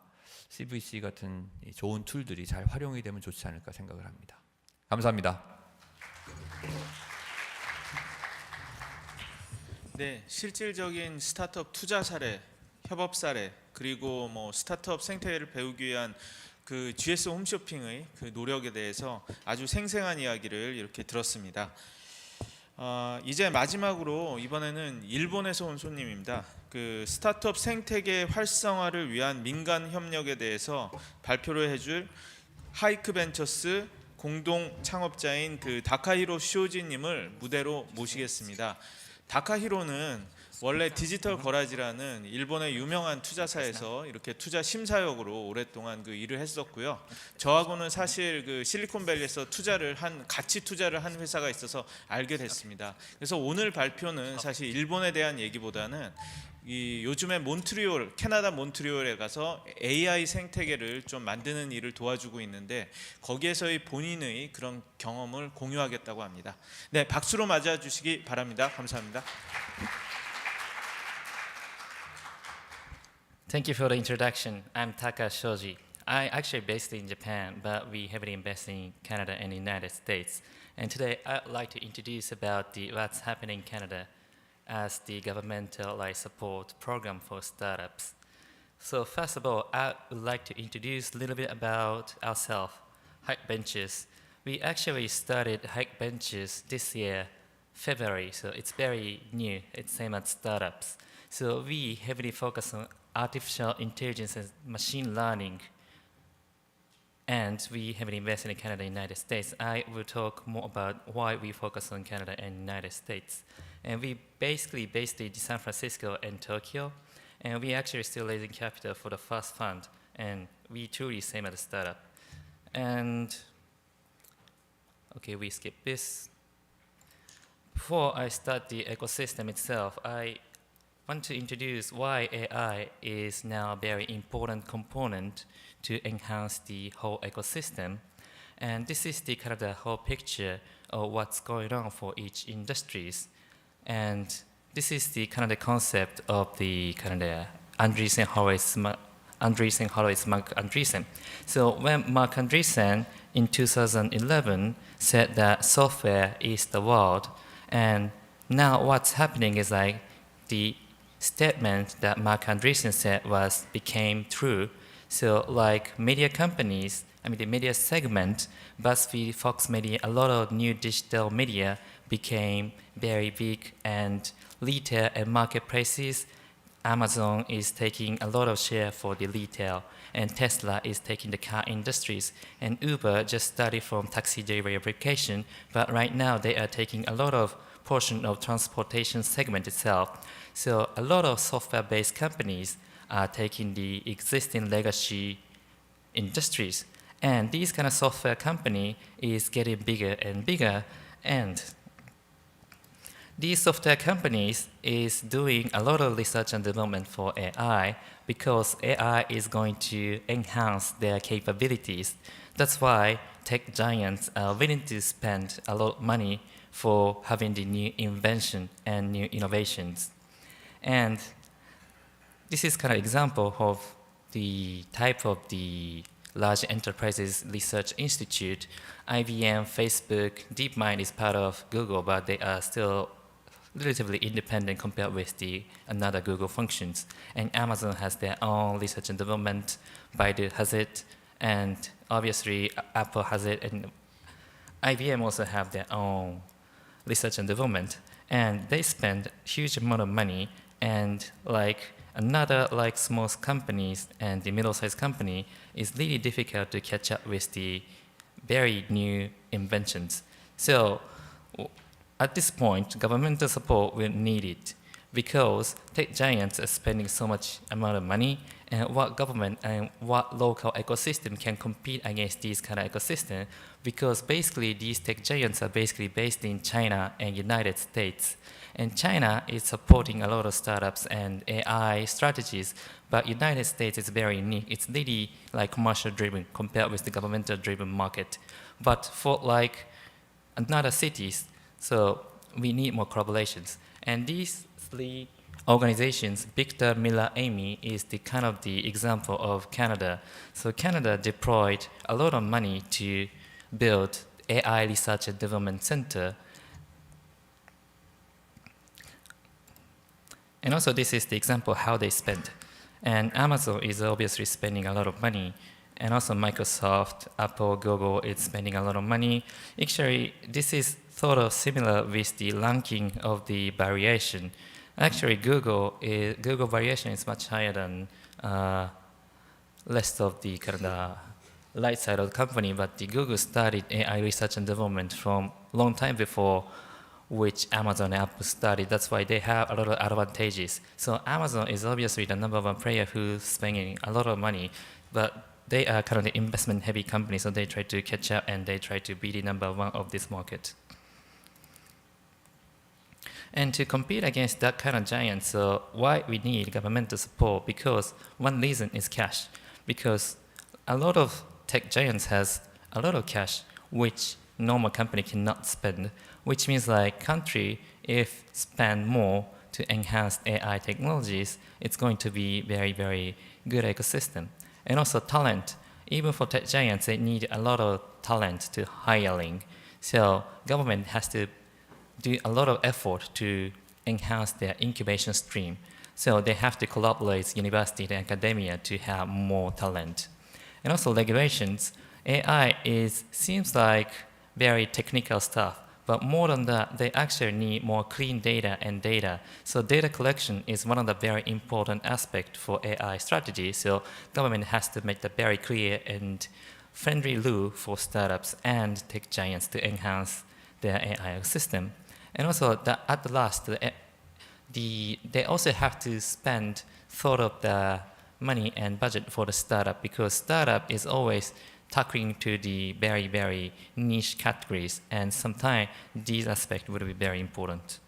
E: CVC 같은 이 좋은 툴들이 잘 활용이 되면 좋지 않을까 생각을 합니다. 감사합니다.
A: 네, 실질적인 스타트업 투자 사례, 협업 사례, 그리고 뭐 스타트업 생태계를 배우기 위한 그 GS 홈쇼핑의 그 노력에 대해서 아주 생생한 이야기를 이렇게 들었습니다. 이제 마지막으로 이번에는 일본에서 온 손님입니다. 그 스타트업 생태계 활성화를 위한 민간 협력에 대해서 발표를 해줄 하이크벤처스 공동 창업자인 그 다카히로 쇼지님을 무대로 모시겠습니다. 다카히로는 원래 디지털 거라지라는 일본의 유명한 투자사에서 이렇게 투자 심사역으로 오랫동안 그 일을 했었고요. 저하고는 사실 그 실리콘밸리에서 같이 투자를 한 회사가 있어서 알게 됐습니다. 그래서 오늘 발표는 사실 일본에 대한 얘기보다는 이 요즘에 캐나다 몬트리올에 가서 AI 생태계를 좀 만드는 일을 도와주고 있는데 거기에서의 본인의 그런 경험을 공유하겠다고 합니다. 네, 박수로 맞아 주시기 바랍니다. 감사합니다.
F: Thank you for the introduction. I'm Taka Shoji. I actually based in Japan, but we heavily invest in Canada and the United States. And today I'd like to introduce about what's happening in Canada as the governmental support program for startups. So first of all, I would like to introduce a little bit about ourselves, Hike Ventures. We actually started Hike Ventures this year, February, so it's very new. It's same as startups. So we heavily focus on artificial intelligence and machine learning, and we heavily invest in Canada and United States. I will talk more about why we focus on Canada and United States. And we basically based in San Francisco and Tokyo, and we actually still raising capital for the first fund, and we truly same as a startup. And okay, we skip this. Before I start the ecosystem itself, I want to introduce why AI is now a very important component to enhance the whole ecosystem. And this is the kind of the whole picture of what's going on for each industries. And this is the kind of the concept of the kind of the Andreessen Horowitz, Mark Andreessen. So when Mark Andreessen in 2011 said that software is the world, and now what's happening is like the statement that Mark Andreessen said became true. So like media companies, the media segment, BuzzFeed, Fox Media, a lot of new digital media became very big, and retail and marketplaces, Amazon is taking a lot of share for the retail, and Tesla is taking the car industries, and Uber just started from taxi delivery application, but right now they are taking a lot of portion of transportation segment itself. So a lot of software-based companies are taking the existing legacy industries, and these kind of software company is getting bigger and bigger, and these software companies is doing a lot of research and development for AI because AI is going to enhance their capabilities. That's why tech giants are willing to spend a lot of money for having the new invention and new innovations. And this is kind of example of the type of the large enterprises research institute. IBM, Facebook, DeepMind is part of Google, but they are still relatively independent compared with the another Google functions. And Amazon has their own research and development, Baidu has it, and obviously Apple has it, and IBM also have their own research and development. And they spend huge amount of money, and like another like small companies and the middle-sized company is really difficult to catch up with the very new inventions. So at this point, governmental support will need it because tech giants are spending so much amount of money, and what government and what local ecosystem can compete against these kind of ecosystem, because basically these tech giants are basically based in China and United States. And China is supporting a lot of startups and AI strategies, but United States is very unique. It's really like commercial driven compared with the governmental driven market. But for like another cities, so we need more collaborations. And these three organizations, Victor, Miller, Amy, is the kind of the example of Canada. So Canada deployed a lot of money to build AI Research and Development Center. And also this is the example how they spend. And Amazon is obviously spending a lot of money. And also Microsoft, Apple, Google is spending a lot of money. Actually, this is sort of similar with the ranking of the variation. Actually, Google variation is much higher than rest of the kind of right side of the company, but the Google started AI research and development from long time before which Amazon and Apple started. That's why they have a lot of advantages. So Amazon is obviously the #1 player who's spending a lot of money, but they are kind of the investment heavy company, so they try to catch up and they try to be the #1 of this market. And to compete against that kind of giant, so why we need governmental support? Because one reason is cash. Because a lot of tech giants has a lot of cash, which normal company cannot spend, which means like country, if spend more to enhance AI technologies, it's going to be very, very good ecosystem. And also talent. Even for tech giants, they need a lot of talent to hiring. So government has to do a lot of effort to enhance their incubation stream. So they have to collaborate with university and academia to have more talent. And also regulations. AI seems like very technical stuff, but more than that, they actually need more clean data and data. So data collection is one of the very important aspects for AI strategy. So government has to make the very clear and friendly rule for startups and tech giants to enhance their AI system. And also, at the last, they also have to spend sort of the money and budget for the startup, because startup is always tackling to the very, very niche categories, and sometimes these aspects would be very important.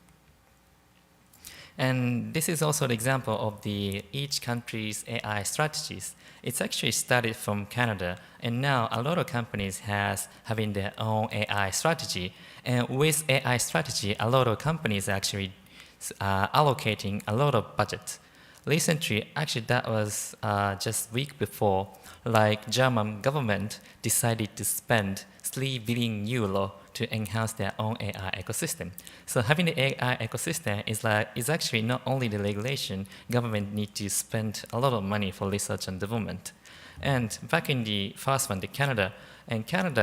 F: And this is also the example of each country's AI strategies. It's actually started from Canada, and now a lot of companies having their own AI strategy. And with AI strategy, a lot of companies actually allocating a lot of budget. Recently, actually that was just week before, like German government decided to spend 3 billion euro to enhance their own AI ecosystem. So having the AI ecosystem is actually not only the regulation, government need to spend a lot of money for research and development. And back in the first one, Canada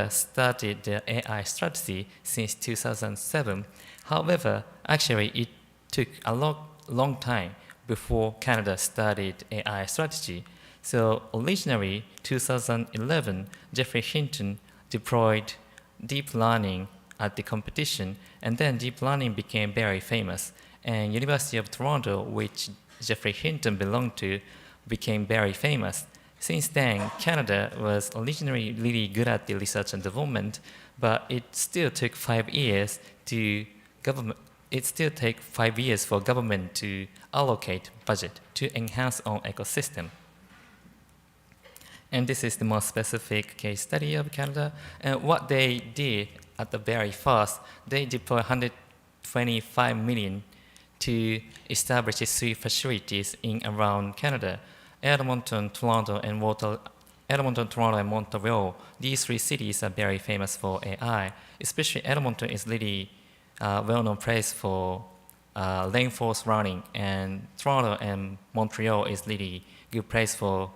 F: started the AI strategy since 2007. However, actually it took a long time before Canada started AI strategy. So originally, 2011, Geoffrey Hinton deployed deep learning at the competition, and then deep learning became very famous. And University of Toronto, which Geoffrey Hinton belonged to, became very famous. Since then, Canada was originally really good at the research and development, but it still took 5 years for government to allocate budget to enhance own ecosystem. And this is the most specific case study of Canada. And what they did at the very first, they deployed 125 million to establish 3 facilities in around Canada: Edmonton, Toronto, and Montreal. These 3 cities are very famous for AI. Especially Edmonton is really well-known place for rainforest learning, and Toronto and Montreal is really good place for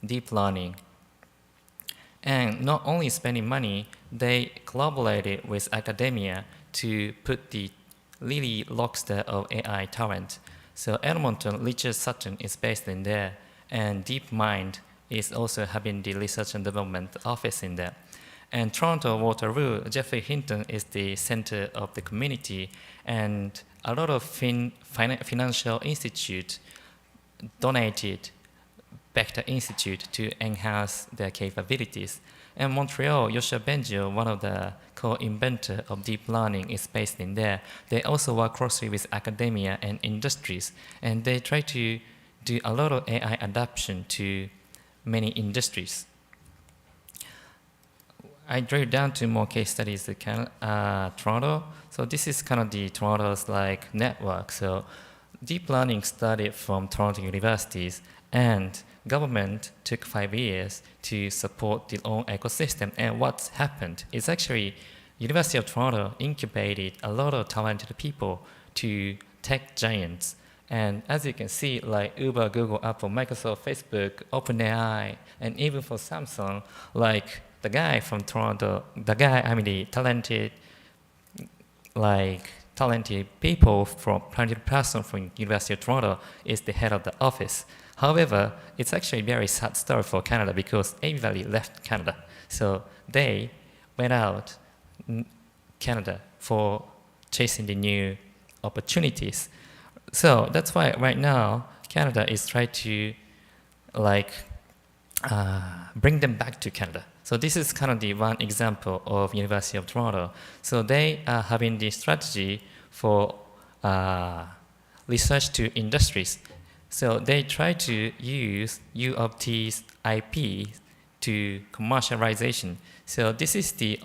F: deep learning. And not only spending money, they collaborated with academia to put the really rockstar of AI talent. So Edmonton, Richard Sutton is based in there, and DeepMind is also having the research and development office in there. And Toronto, Waterloo, Geoffrey Hinton is the center of the community, and a lot of financial institutes donated Vector Institute to enhance their capabilities. And Montreal, Yoshua Bengio, one of the co-inventor of deep learning, is based in there. They also work closely with academia and industries, and they try to do a lot of AI adoption to many industries. I drill down to more case studies in Toronto. So this is kind of the Toronto's like network. So deep learning started from Toronto universities, and government took 5 years to support their own ecosystem. And what's happened is actually University of Toronto incubated a lot of talented people to tech giants. And as you can see, like Uber, Google, Apple, Microsoft, Facebook, OpenAI, and even for Samsung, like the guy from Toronto, the talented people from talented person from University of Toronto is the head of the office. However, it's actually a very sad story for Canada because everybody left Canada. So they went out Canada for chasing the new opportunities. So that's why right now Canada is trying to bring them back to Canada. So this is kind of the one example of University of Toronto. So they are having the strategy for research to industries. So they try to use U of T's IP to commercialization. So this is the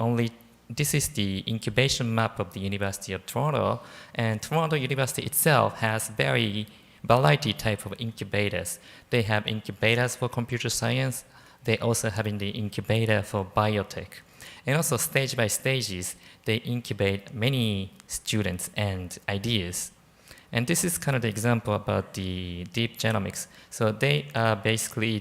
F: incubation map of the University of Toronto, and Toronto University itself has very variety type of incubators. They have incubators for computer science. They also have the incubator for biotech. And also stage by stages, they incubate many students and ideas. And this is kind of the example about the deep genomics. So they are basically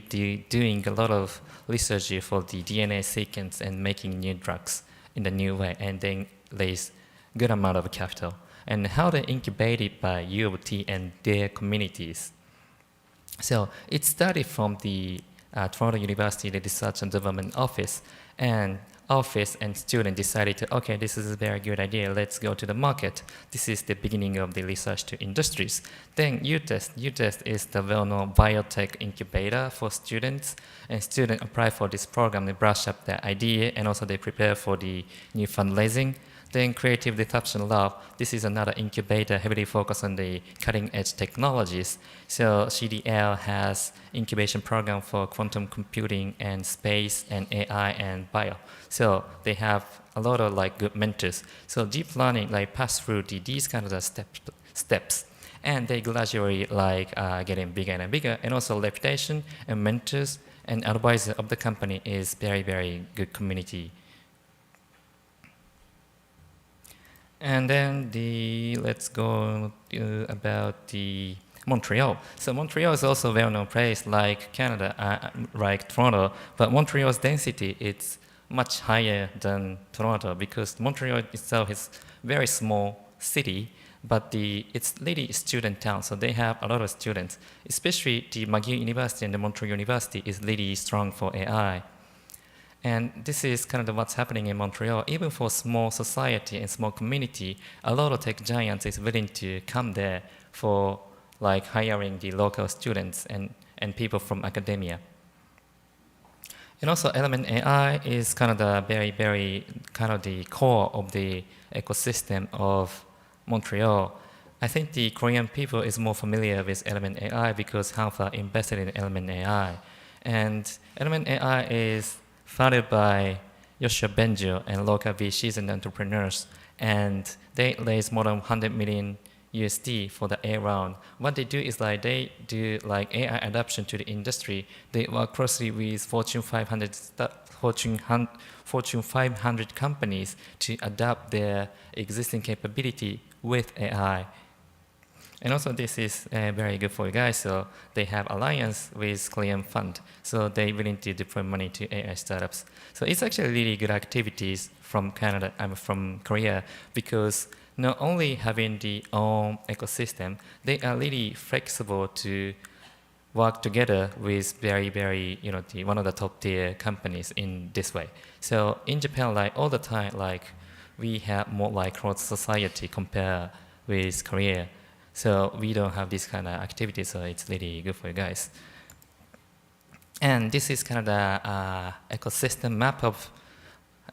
F: doing a lot of research for the DNA sequence and making new drugs in the new way, and then raise good amount of capital. And how they incubated by U of T and their communities. So it started from the Toronto University Research and Development Office, and student decided to, okay, this is a very good idea, let's go to the market. This is the beginning of the research to industries. Then UTest is the well-known biotech incubator for students, and students apply for this program, they brush up their idea, and also they prepare for the new fundraising. Then Creative Disruption Lab, this is another incubator heavily focused on the cutting edge technologies. So CDL has incubation program for quantum computing and space and AI and bio. So they have a lot of good mentors. So deep learning pass through these kind of steps. And they gradually getting bigger and bigger, and also reputation and mentors and advisor of the company is very, very good community. And then let's go about the Montreal. So Montreal is also a well-known place like Canada, like Toronto, but Montreal's density is much higher than Toronto because Montreal itself is a very small city, but it's really a student town, so they have a lot of students. Especially the McGill University and the Montreal University is really strong for AI. And this is kind of what's happening in Montreal. Even for small society and small community, a lot of tech giants is willing to come there for hiring the local students and people from academia. And also Element AI is kind of the very, very kind of the core of the ecosystem of Montreal. I think the Korean people is more familiar with Element AI because Hanwha invested in Element AI. And Element AI is founded by Yoshua Benjo and local VCs and entrepreneurs, and they raised more than 100 million USD for the A round. What they do is they do AI adoption to the industry. They work closely with Fortune 500 companies to adopt their existing capability with AI. And also this is very good for you guys. So they have alliance with Korean Fund. So they're willing to deploy money to AI startups. So it's actually really good activities from Canada and from Korea because not only having the own ecosystem, they are really flexible to work together with very, very, one of the top tier companies in this way. So in Japan, all the time, we have more closed society compared with Korea. So we don't have this kind of activity, so it's really good for you guys. And this is kind of the ecosystem map of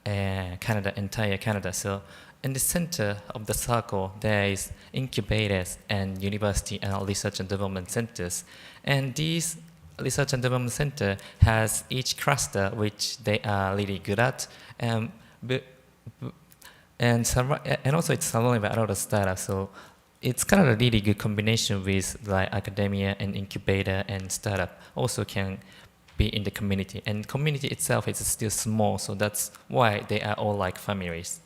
F: Canada, entire Canada. So in the center of the circle, there is incubators and university and research and development centers. And these research and development center has each cluster which they are really good at, and b- b- and also it's surrounded by a lot of startups. So it's kind of a really good combination with like academia and incubator and startup also can be in the community. And community itself is still small, so that's why they are all like families.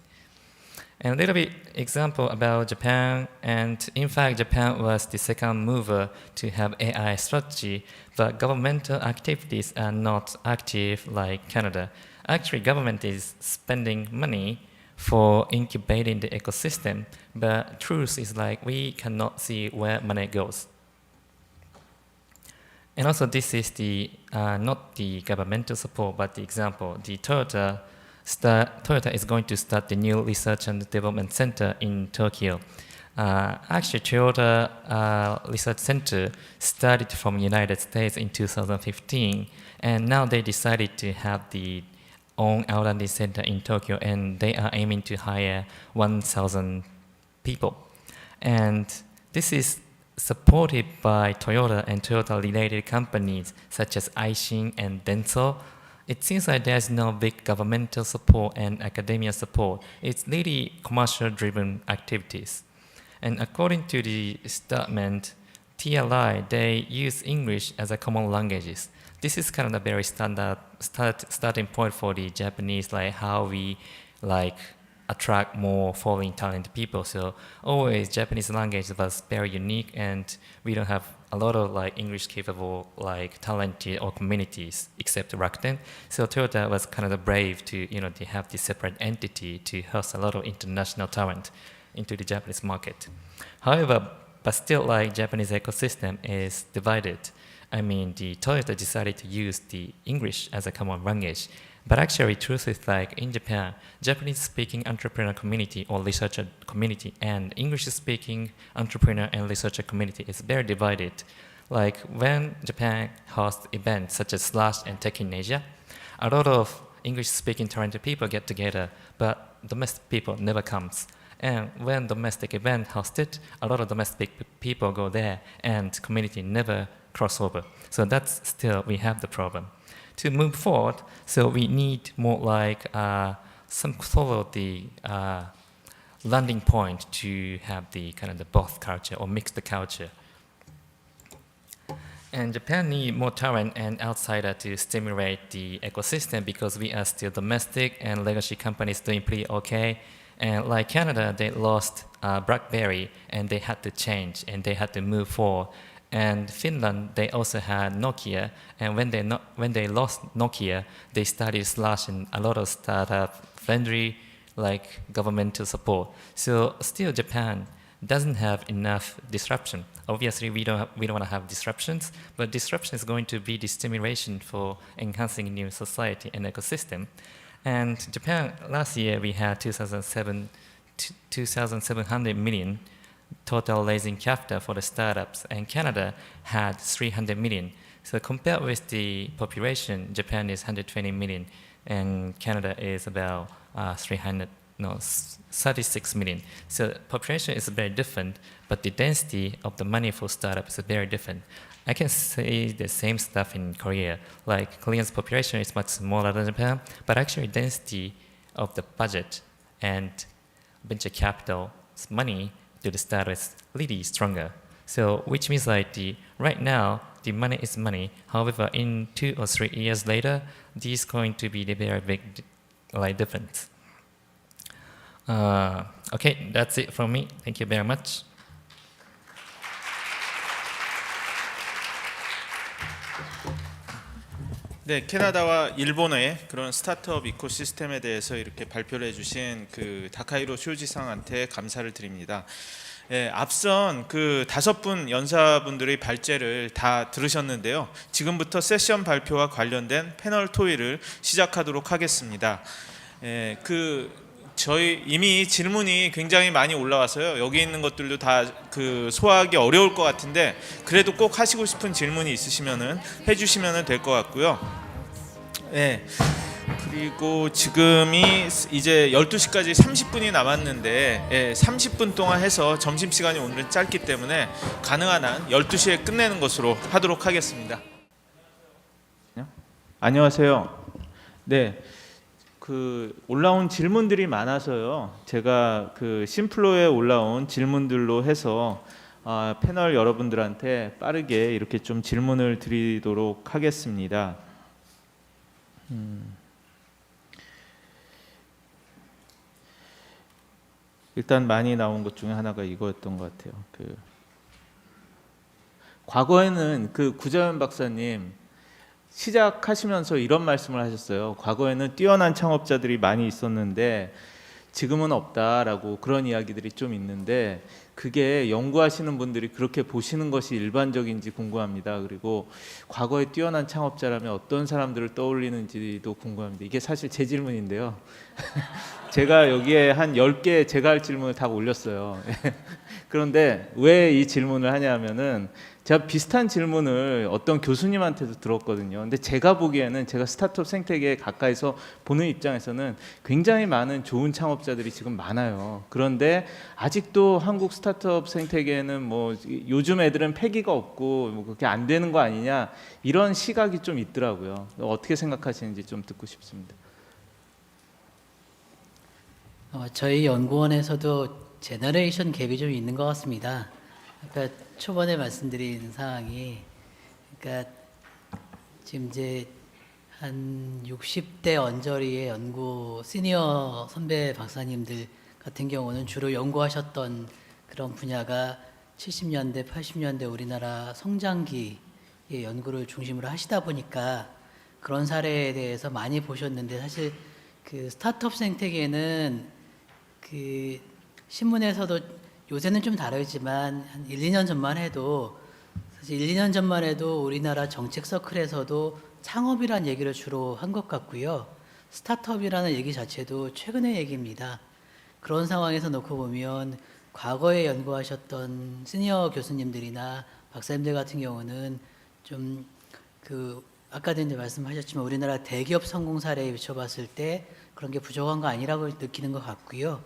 F: And a little bit example about Japan, and in fact Japan was the second mover to have AI strategy, but governmental activities are not active like Canada. Actually, government is spending money for incubating the ecosystem, but truth is like we cannot see where money goes. And also this is the not the governmental support, but the example. The Toyota is going to start the new research and development center in Tokyo. Actually, Toyota Research Center started from United States in 2015, and now they decided to have the own R&D center in Tokyo, and they are aiming to hire 1,000 people. And this is supported by Toyota and Toyota-related companies such as Aishin and Denso. It seems like there's no big governmental support and academia support. It's really commercial-driven activities. And according to the statement, TLI, they use English as a common languages. This is kind of a very standard starting point for the Japanese, like how we like attract more foreign talented people. So always Japanese language was very unique, and we don't have a lot of like English capable like talented or communities except Rakuten. So Toyota was kind of brave to they have this separate entity to host a lot of international talent into the Japanese market. However, but still like Japanese ecosystem is divided. I mean, the Toyota decided to use the English as a common language. But actually, truth is like in Japan, Japanese-speaking entrepreneur community or researcher community and English-speaking entrepreneur and researcher community is very divided. Like when Japan hosts events such as Slash and Tech in Asia, a lot of English-speaking talented people get together, but domestic people never comes. And when domestic event hosted, a lot of domestic people go there, and community never crossover. So that's still we have the problem. To move forward, so we need more like some sort of the landing point to have the kind of the both culture or mix the culture. And Japan need more talent and outsider to stimulate the ecosystem because we are still domestic and legacy companies doing pretty okay. And like Canada, they lost BlackBerry and they had to change and they had to move forward. And Finland, they also had Nokia, and when they lost Nokia, they started slashing a lot of startup-friendly, like governmental support. So still, Japan doesn't have enough disruption. Obviously, we don't want to have disruptions, but disruption is going to be the stimulation for enhancing new society and ecosystem. And Japan, last year we had 2,700 million total raising capital for the startups, and Canada had 300 million. So compared with the population, Japan is 120 million, and Canada is about 36 million. So population is very different, but the density of the money for startups is very different. I can say the same stuff in Korea. Like Korean's population is much smaller than Japan, but actually density of the budget and venture capital's money to the start is really stronger. So which means like right now the money is money. However, in 2 or 3 years later, this is going to be the very big like difference. Okay, that's it from me. Thank you very much.
A: 네, 캐나다와 일본의 그런 스타트업 이코시스템에 대해서 이렇게 발표를 해주신 그 다카이로 쇼지상한테 감사를 드립니다. 예, 앞선 그 5분 연사분들의 발제를 다 들으셨는데요. 지금부터 세션 발표와 관련된 패널 토의를 시작하도록 하겠습니다. 예, 저희 이미 질문이 굉장히 많이 올라와서요. 여기 있는 것들도 다 그 소화하기 어려울 것 같은데 그래도 꼭 하시고 싶은 질문이 있으시면은 해주시면 될 것 같고요. 네. 그리고 지금이 이제 12시까지 30분이 남았는데 30분 동안 해서 점심시간이 오늘은 짧기 때문에 가능한 한 12시에 끝내는 것으로 하도록 하겠습니다. 안녕하세요. 네, 그 올라온 질문들이 많아서요. 제가 그 심플로에 올라온 질문들로 해서 패널 여러분들한테 빠르게 이렇게 좀 질문을 드리도록 하겠습니다. 일단 많이 나온 것 중에 하나가 이거였던 것 같아요. 과거에는 그 구자연 박사님 시작하시면서 이런 말씀을 하셨어요. 과거에는 뛰어난 창업자들이 많이 있었는데 지금은 없다라고 그런 이야기들이 좀 있는데 그게 연구하시는 분들이 그렇게 보시는 것이 일반적인지 궁금합니다. 그리고 과거에 뛰어난 창업자라면 어떤 사람들을 떠올리는지도 궁금합니다. 이게 사실 제 질문인데요. 제가 여기에 한 10개 제가 할 질문을 다 올렸어요. 그런데 왜 이 질문을 하냐면은 제가 비슷한 질문을 어떤 교수님한테도 들었거든요. 근데 제가 보기에는 제가 스타트업 생태계에 가까이서 보는 입장에서는 굉장히 많은 좋은 창업자들이 지금 많아요. 그런데 아직도 한국 스타트업 생태계에는 뭐 요즘 애들은 패기가 없고 뭐 그렇게 안 되는 거 아니냐 이런 시각이 좀 있더라고요. 어떻게 생각하시는지 좀 듣고 싶습니다.
C: 저희 연구원에서도 제너레이션 갭이 좀 있는 것 같습니다. 그러니까 초반에 말씀드린 사항이, 그러니까 지금 이제 한 60대 언저리의 연구 시니어 선배 박사님들 같은 경우는 주로 연구하셨던 그런 분야가 70년대, 80년대 우리나라 성장기의 연구를 중심으로 하시다 보니까 그런 사례에 대해서 많이 보셨는데, 사실 그 스타트업 생태계는 그 신문에서도 요새는 좀 다르지만 한 1, 2년 전만 해도, 사실 1, 2년 전만 해도 우리나라 정책 서클에서도 창업이라는 얘기를 주로 한 것 같고요. 스타트업이라는 얘기 자체도 최근의 얘기입니다. 그런 상황에서 놓고 보면 과거에 연구하셨던 시니어 교수님들이나 박사님들 같은 경우는 좀 그 아까도 이제 말씀하셨지만 우리나라 대기업 성공 사례에 비춰봤을 때 그런 게 부족한 거 아니라고 느끼는 것 같고요.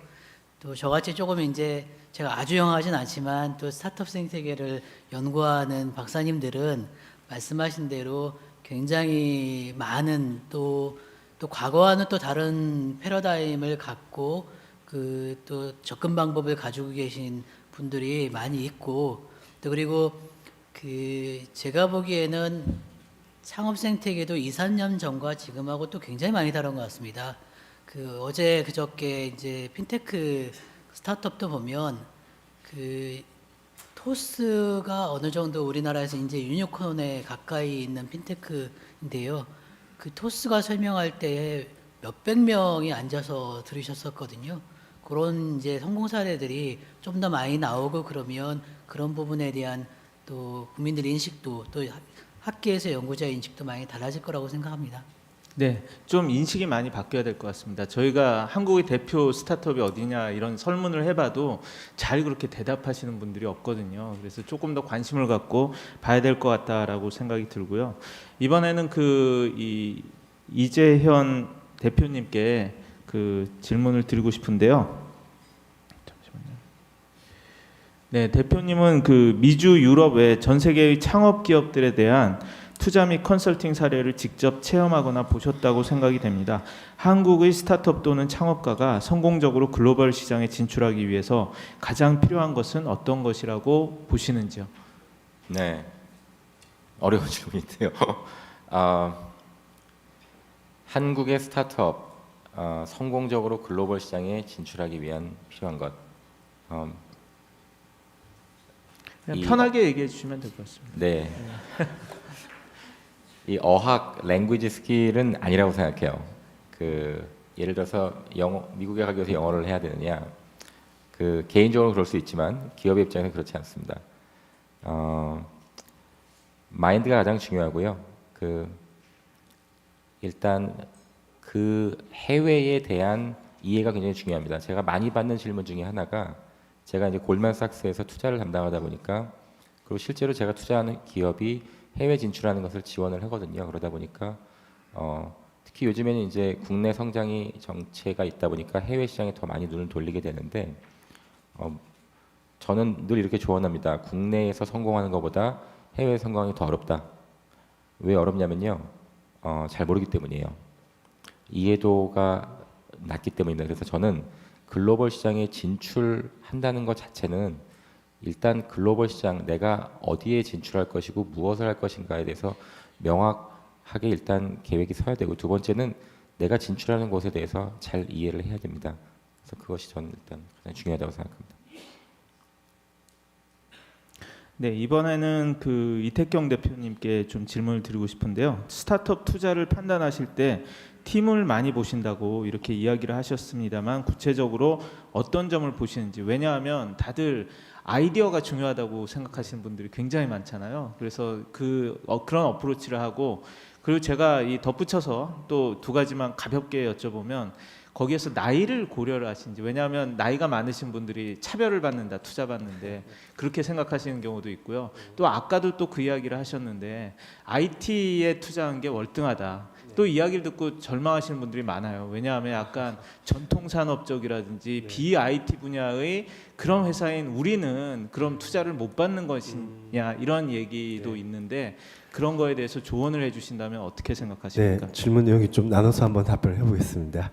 C: 또 저같이 조금 이제 제가 아주 영하진 않지만 또 스타트업 생태계를 연구하는 박사님들은 말씀하신 대로 굉장히 많은 또 과거와는 또 다른 패러다임을 갖고 그 또 접근 방법을 가지고 계신 분들이 많이 있고, 또 그리고 그 제가 보기에는 창업 생태계도 2, 3년 전과 지금하고 또 굉장히 많이 다른 것 같습니다. 그 어제 그저께 이제 핀테크 스타트업도 보면 그 토스가 어느 정도 우리나라에서 이제 유니콘에 가까이 있는 핀테크인데요. 그 토스가 설명할 때 몇백 명이 앉아서 들으셨었거든요. 그런 이제 성공 사례들이 좀 더 많이 나오고 그러면 그런 부분에 대한 또 국민들 인식도 또 학계에서 연구자 인식도 많이 달라질 거라고 생각합니다.
A: 네, 좀 인식이 많이 바뀌어야 될 것 같습니다. 저희가 한국의 대표 스타트업이 어디냐 이런 설문을 해봐도 잘 그렇게 대답하시는 분들이 없거든요. 그래서 조금 더 관심을 갖고 봐야 될 것 같다라고 생각이 들고요. 이번에는 이재현 대표님께 그 질문을 드리고 싶은데요. 잠시만요. 네, 대표님은 그 미주, 유럽 외 전 세계의 창업 기업들에 대한 투자 및 컨설팅 사례를 직접 체험하거나 보셨다고 생각이 됩니다. 한국의 스타트업 또는 창업가가 성공적으로 글로벌 시장에 진출하기 위해서 가장 필요한 것은 어떤 것이라고 보시는지요?
B: 네, 어려운 질문인데요. 한국의 스타트업 성공적으로 글로벌 시장에 진출하기 위한 필요한 것.
A: 그냥 편하게 얘기해 주시면 될 것 같습니다.
B: 네. 이 어학 랭귀지 스킬은 아니라고 생각해요. 그 예를 들어서 미국에 가기 위해서 영어를 해야 되느냐? 그 개인적으로 그럴 수 있지만 기업의 입장에서 그렇지 않습니다. 마인드가 가장 중요하고요. 일단 그 해외에 대한 이해가 굉장히 중요합니다. 제가 많이 받는 질문 중에 하나가, 제가 이제 골드만삭스에서 투자를 담당하다 보니까, 그리고 실제로 제가 투자하는 기업이 해외 진출하는 것을 지원을 하거든요. 그러다 보니까 특히 요즘에는 이제 국내 성장이 정체가 있다 보니까 해외 시장에 더 많이 눈을 돌리게 되는데, 저는 늘 이렇게 조언합니다. 국내에서 성공하는 것보다 해외 성공이 더 어렵다. 왜 어렵냐면요. 잘 모르기 때문이에요. 이해도가 낮기 때문입니다. 그래서 저는 글로벌 시장에 진출한다는 것 자체는 일단 글로벌 시장 내가 어디에 진출할 것이고 무엇을 할 것인가에 대해서 명확하게 일단 계획이 서야 되고, 두 번째는 내가 진출하는 곳에 대해서 잘 이해를 해야 됩니다. 그래서 그것이 저는 일단 가장 중요하다고 생각합니다.
A: 네, 이번에는 그 이태경 대표님께 좀 질문을 드리고 싶은데요. 스타트업 투자를 판단하실 때 팀을 많이 보신다고 이렇게 이야기를 하셨습니다만, 구체적으로 어떤 점을 보시는지. 왜냐하면 다들 아이디어가 중요하다고 생각하시는 분들이 굉장히 많잖아요. 그래서 그런 어프로치를 하고, 그리고 제가 이 덧붙여서 또 두 가지만 가볍게 여쭤보면, 거기에서 나이를 고려를 하신지. 왜냐하면 나이가 많으신 분들이 차별을 받는다, 투자 받는데, 그렇게 생각하시는 경우도 있고요. 또 아까도 또 그 이야기를 하셨는데 IT에 투자한 게 월등하다, 또 이야기를 듣고 절망하시는 분들이 많아요. 왜냐하면 약간 전통산업적이라든지 BIT 분야의 그런 회사인 우리는 그럼 투자를 못 받는 것이냐, 이런 얘기도 있는데, 그런 거에 대해서 조언을 해주신다면 어떻게 생각하십니까?
D: 네, 질문 여기 좀 나눠서 한번 답변을 해보겠습니다.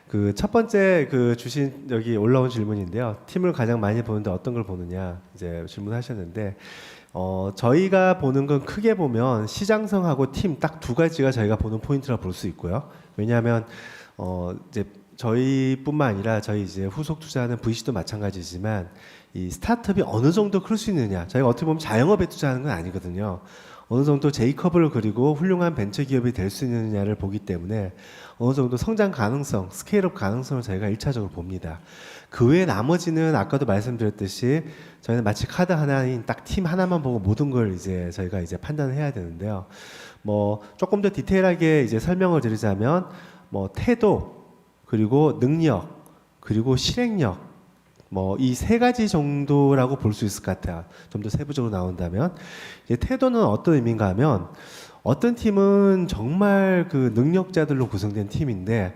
D: 그 첫 번째 주신 여기 올라온 질문인데요. 팀을 가장 많이 보는데 어떤 걸 보느냐 이제 질문하셨는데, 저희가 보는 건 크게 보면 시장성하고 팀 딱 두 가지가 저희가 보는 포인트라 볼 수 있고요. 왜냐하면 이제 저희뿐만 아니라 저희 이제 후속 투자하는 VC도 마찬가지지만, 이 스타트업이 어느 정도 클 수 있느냐, 저희가 어떻게 보면 자영업에 투자하는 건 아니거든요. 어느 정도 J컵을 그리고 훌륭한 벤처 기업이 될 수 있느냐를 보기 때문에 어느 정도 성장 가능성, 스케일업 가능성을 저희가 1차적으로 봅니다. 그 외에 나머지는 아까도 말씀드렸듯이 저희는 마치 카드 하나인 딱 팀 하나만 보고 모든 걸 이제 저희가 이제 판단을 해야 되는데요. 뭐 조금 더 디테일하게 이제 설명을 드리자면, 뭐 태도, 그리고 능력, 그리고 실행력, 뭐 이 세 가지 정도라고 볼 수 있을 것 같아요. 좀 더 세부적으로 나온다면, 이제 태도는 어떤 의미인가 하면, 어떤 팀은 정말 그 능력자들로 구성된 팀인데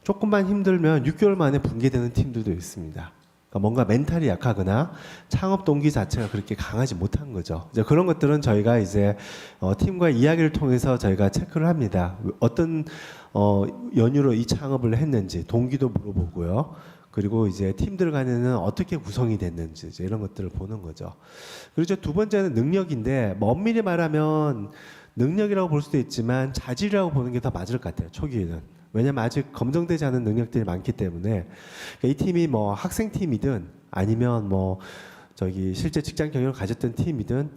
D: 조금만 힘들면 6개월 만에 붕괴되는 팀들도 있습니다. 그러니까 뭔가 멘탈이 약하거나 창업 동기 자체가 그렇게 강하지 못한 거죠. 이제 그런 것들은 저희가 이제 팀과 이야기를 통해서 저희가 체크를 합니다. 어떤 연유로 이 창업을 했는지 동기도 물어보고요. 그리고 이제 팀들 간에는 어떻게 구성이 됐는지 이제 이런 것들을 보는 거죠. 그리고 두 번째는 능력인데, 뭐 엄밀히 말하면 능력이라고 볼 수도 있지만 자질이라고 보는 게 더 맞을 것 같아요, 초기에는. 왜냐면 아직 검증되지 않은 능력들이 많기 때문에. 그러니까 이 팀이 뭐 학생 팀이든 아니면 뭐 저기 실제 직장 경력을 가졌던 팀이든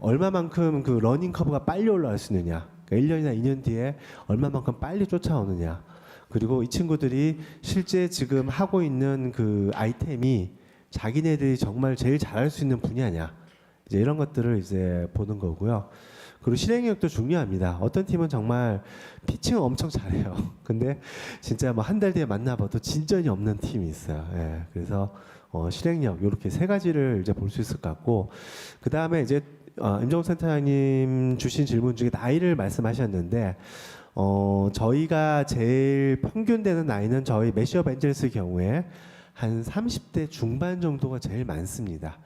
D: 얼마만큼 그 러닝 커브가 빨리 올라갈 수 있느냐, 그러니까 1년이나 2년 뒤에 얼마만큼 빨리 쫓아오느냐, 그리고 이 친구들이 실제 지금 하고 있는 그 아이템이 자기네들이 정말 제일 잘할 수 있는 분야냐, 이제 이런 것들을 이제 보는 거고요. 그리고 실행력도 중요합니다. 어떤 팀은 정말 피칭을 엄청 잘해요. 근데 진짜 뭐 한 달 뒤에 만나봐도 진전이 없는 팀이 있어요. 예, 그래서 실행력 이렇게 세 가지를 이제 볼 수 있을 것 같고, 그 다음에 이제 임정우 센터장님 주신 질문 중에 나이를 말씀하셨는데, 저희가 제일 평균 되는 나이는 저희 매시업 엔젤스 경우에 한 30대 중반 정도가 제일 많습니다.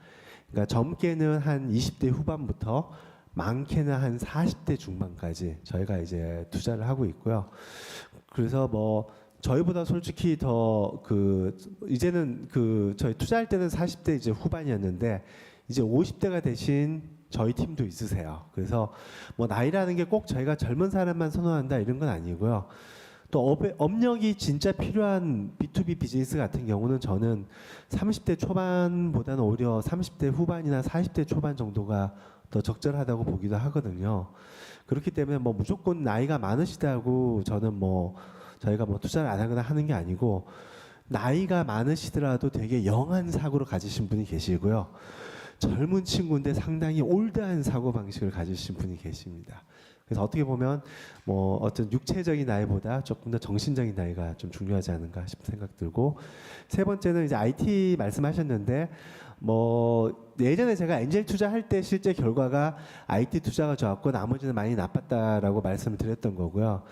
D: 그러니까 젊게는 한 20대 후반부터 많게는 한 40대 중반까지 저희가 이제 투자를 하고 있고요. 그래서 뭐 저희보다 솔직히 더 이제는 저희 투자할 때는 40대 이제 후반이었는데 이제 50대가 되신 저희 팀도 있으세요. 그래서 뭐 나이라는 게 꼭 저희가 젊은 사람만 선호한다 이런 건 아니고요. 또 업력이 진짜 필요한 B2B 비즈니스 같은 경우는 저는 30대 초반보다는 오히려 30대 후반이나 40대 초반 정도가 더 적절하다고 보기도 하거든요. 그렇기 때문에 뭐 무조건 나이가 많으시다고 저는 뭐 저희가 뭐 투자를 안 하거나 하는 게 아니고, 나이가 많으시더라도 되게 영한 사고를 가지신 분이 계시고요. 젊은 친구인데 상당히 올드한 사고 방식을 가지신 분이 계십니다. 그래서 어떻게 보면 뭐 어떤 육체적인 나이보다 조금 더 정신적인 나이가 좀 중요하지 않은가 싶은 생각 들고, 세 번째는 이제 IT 말씀하셨는데, 뭐 예전에 제가 엔젤 투자할 때 실제 결과가 IT 투자가 좋았고 나머지는 많이 나빴다라고 말씀을 드렸던 거고요.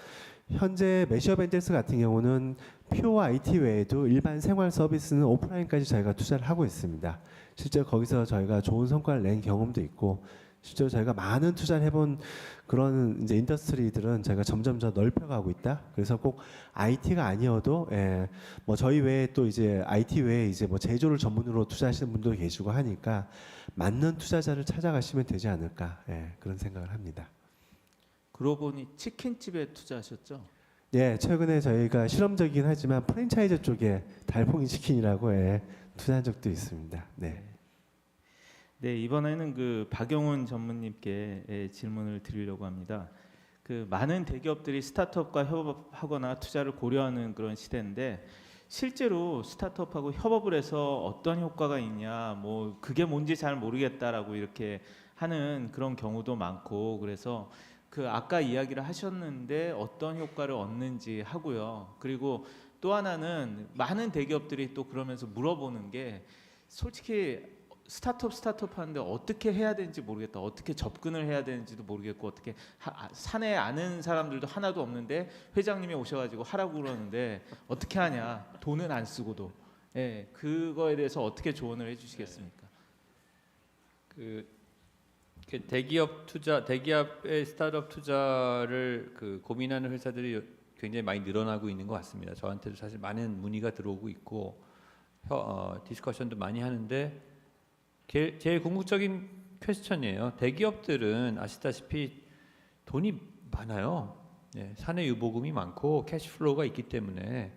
D: 현재 매시업 엔젤스 같은 경우는 퓨어 IT 외에도 일반 생활 서비스는 오프라인까지 저희가 투자를 하고 있습니다. 실제 거기서 저희가 좋은 성과를 낸 경험도 있고,
G: 실제로 저희가 많은 투자를 해본 그런 이제 인더스트리들은 저희가 점점 더 넓혀가고 있다. 그래서 꼭 IT가 아니어도 뭐 저희 외에 또 이제 IT 외에 이제 뭐 제조를 전문으로 투자하시는 분도 계시고 하니까 맞는 투자자를 찾아가시면 되지 않을까 그런 생각을 합니다.
A: 그러고 보니 치킨집에 투자하셨죠?
G: 예, 최근에 저희가 실험적이긴 하지만 프랜차이즈 쪽에 달팽이 치킨이라고 투자한 적도 있습니다. 네.
A: 네, 이번에는 그 박용훈 전무님께 질문을 드리려고 합니다. 그 많은 대기업들이 스타트업과 협업하거나 투자를 고려하는 그런 시대인데 실제로 스타트업하고 협업을 해서 어떤 효과가 있냐, 뭐 그게 뭔지 잘 모르겠다라고 이렇게 하는 그런 경우도 많고 그래서 그 아까 이야기를 하셨는데 어떤 효과를 얻는지 하고요. 그리고 또 하나는 많은 대기업들이 또 그러면서 물어보는 게 솔직히 스타트업 하는데 어떻게 해야 되는지 모르겠다. 어떻게 접근을 해야 되는지도 모르겠고 어떻게 사내 아는 사람들도 하나도 없는데 회장님이 오셔가지고 하라고 그러는데 어떻게 하냐. 돈은 안 쓰고도. 예, 그거에 대해서 어떻게 조언을 해주시겠습니까?
E: 대기업의 스타트업 투자를 고민하는 회사들이 굉장히 많이 늘어나고 있는 것 같습니다. 저한테도 사실 많은 문의가 들어오고 있고 디스커션도 많이 하는데 제일 궁극적인 퀘스천이에요. 대기업들은 아시다시피 돈이 많아요. 사내 유보금이 많고 캐시플로우가 있기 때문에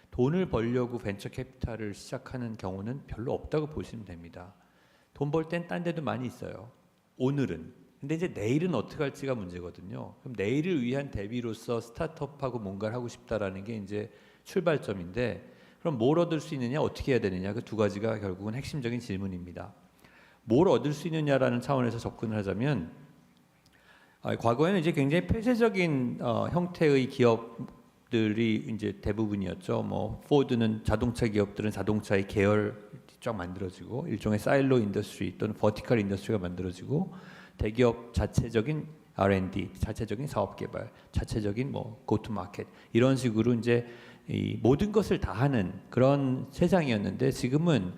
E: 돈을 벌려고 벤처 캐피탈을 시작하는 경우는 별로 없다고 보시면 됩니다. 돈 벌 땐 딴 데도 많이 있어요. 오늘은. 근데 이제 내일은 어떻게 할지가 문제거든요. 그럼 내일을 위한 대비로서 스타트업하고 뭔가를 하고 싶다라는 게 이제 출발점인데 그럼 뭘 얻을 수 있느냐, 어떻게 해야 되느냐 그 두 가지가 결국은 핵심적인 질문입니다. 뭘 얻을 수 있느냐라는 차원에서 접근을 하자면 과거에는 이제 굉장히 폐쇄적인 형태의 기업들이 이제 대부분이었죠. 뭐 포드는 자동차 기업들은 자동차의 계열 쫙 만들어지고 일종의 사일로 인더스트리 또는 버티컬 인더스트리가 만들어지고 대기업 자체적인 R&D, 자체적인 사업 개발, 자체적인 뭐 고투 마켓 이런 식으로 이제 이 모든 것을 다 하는 그런 세상이었는데 지금은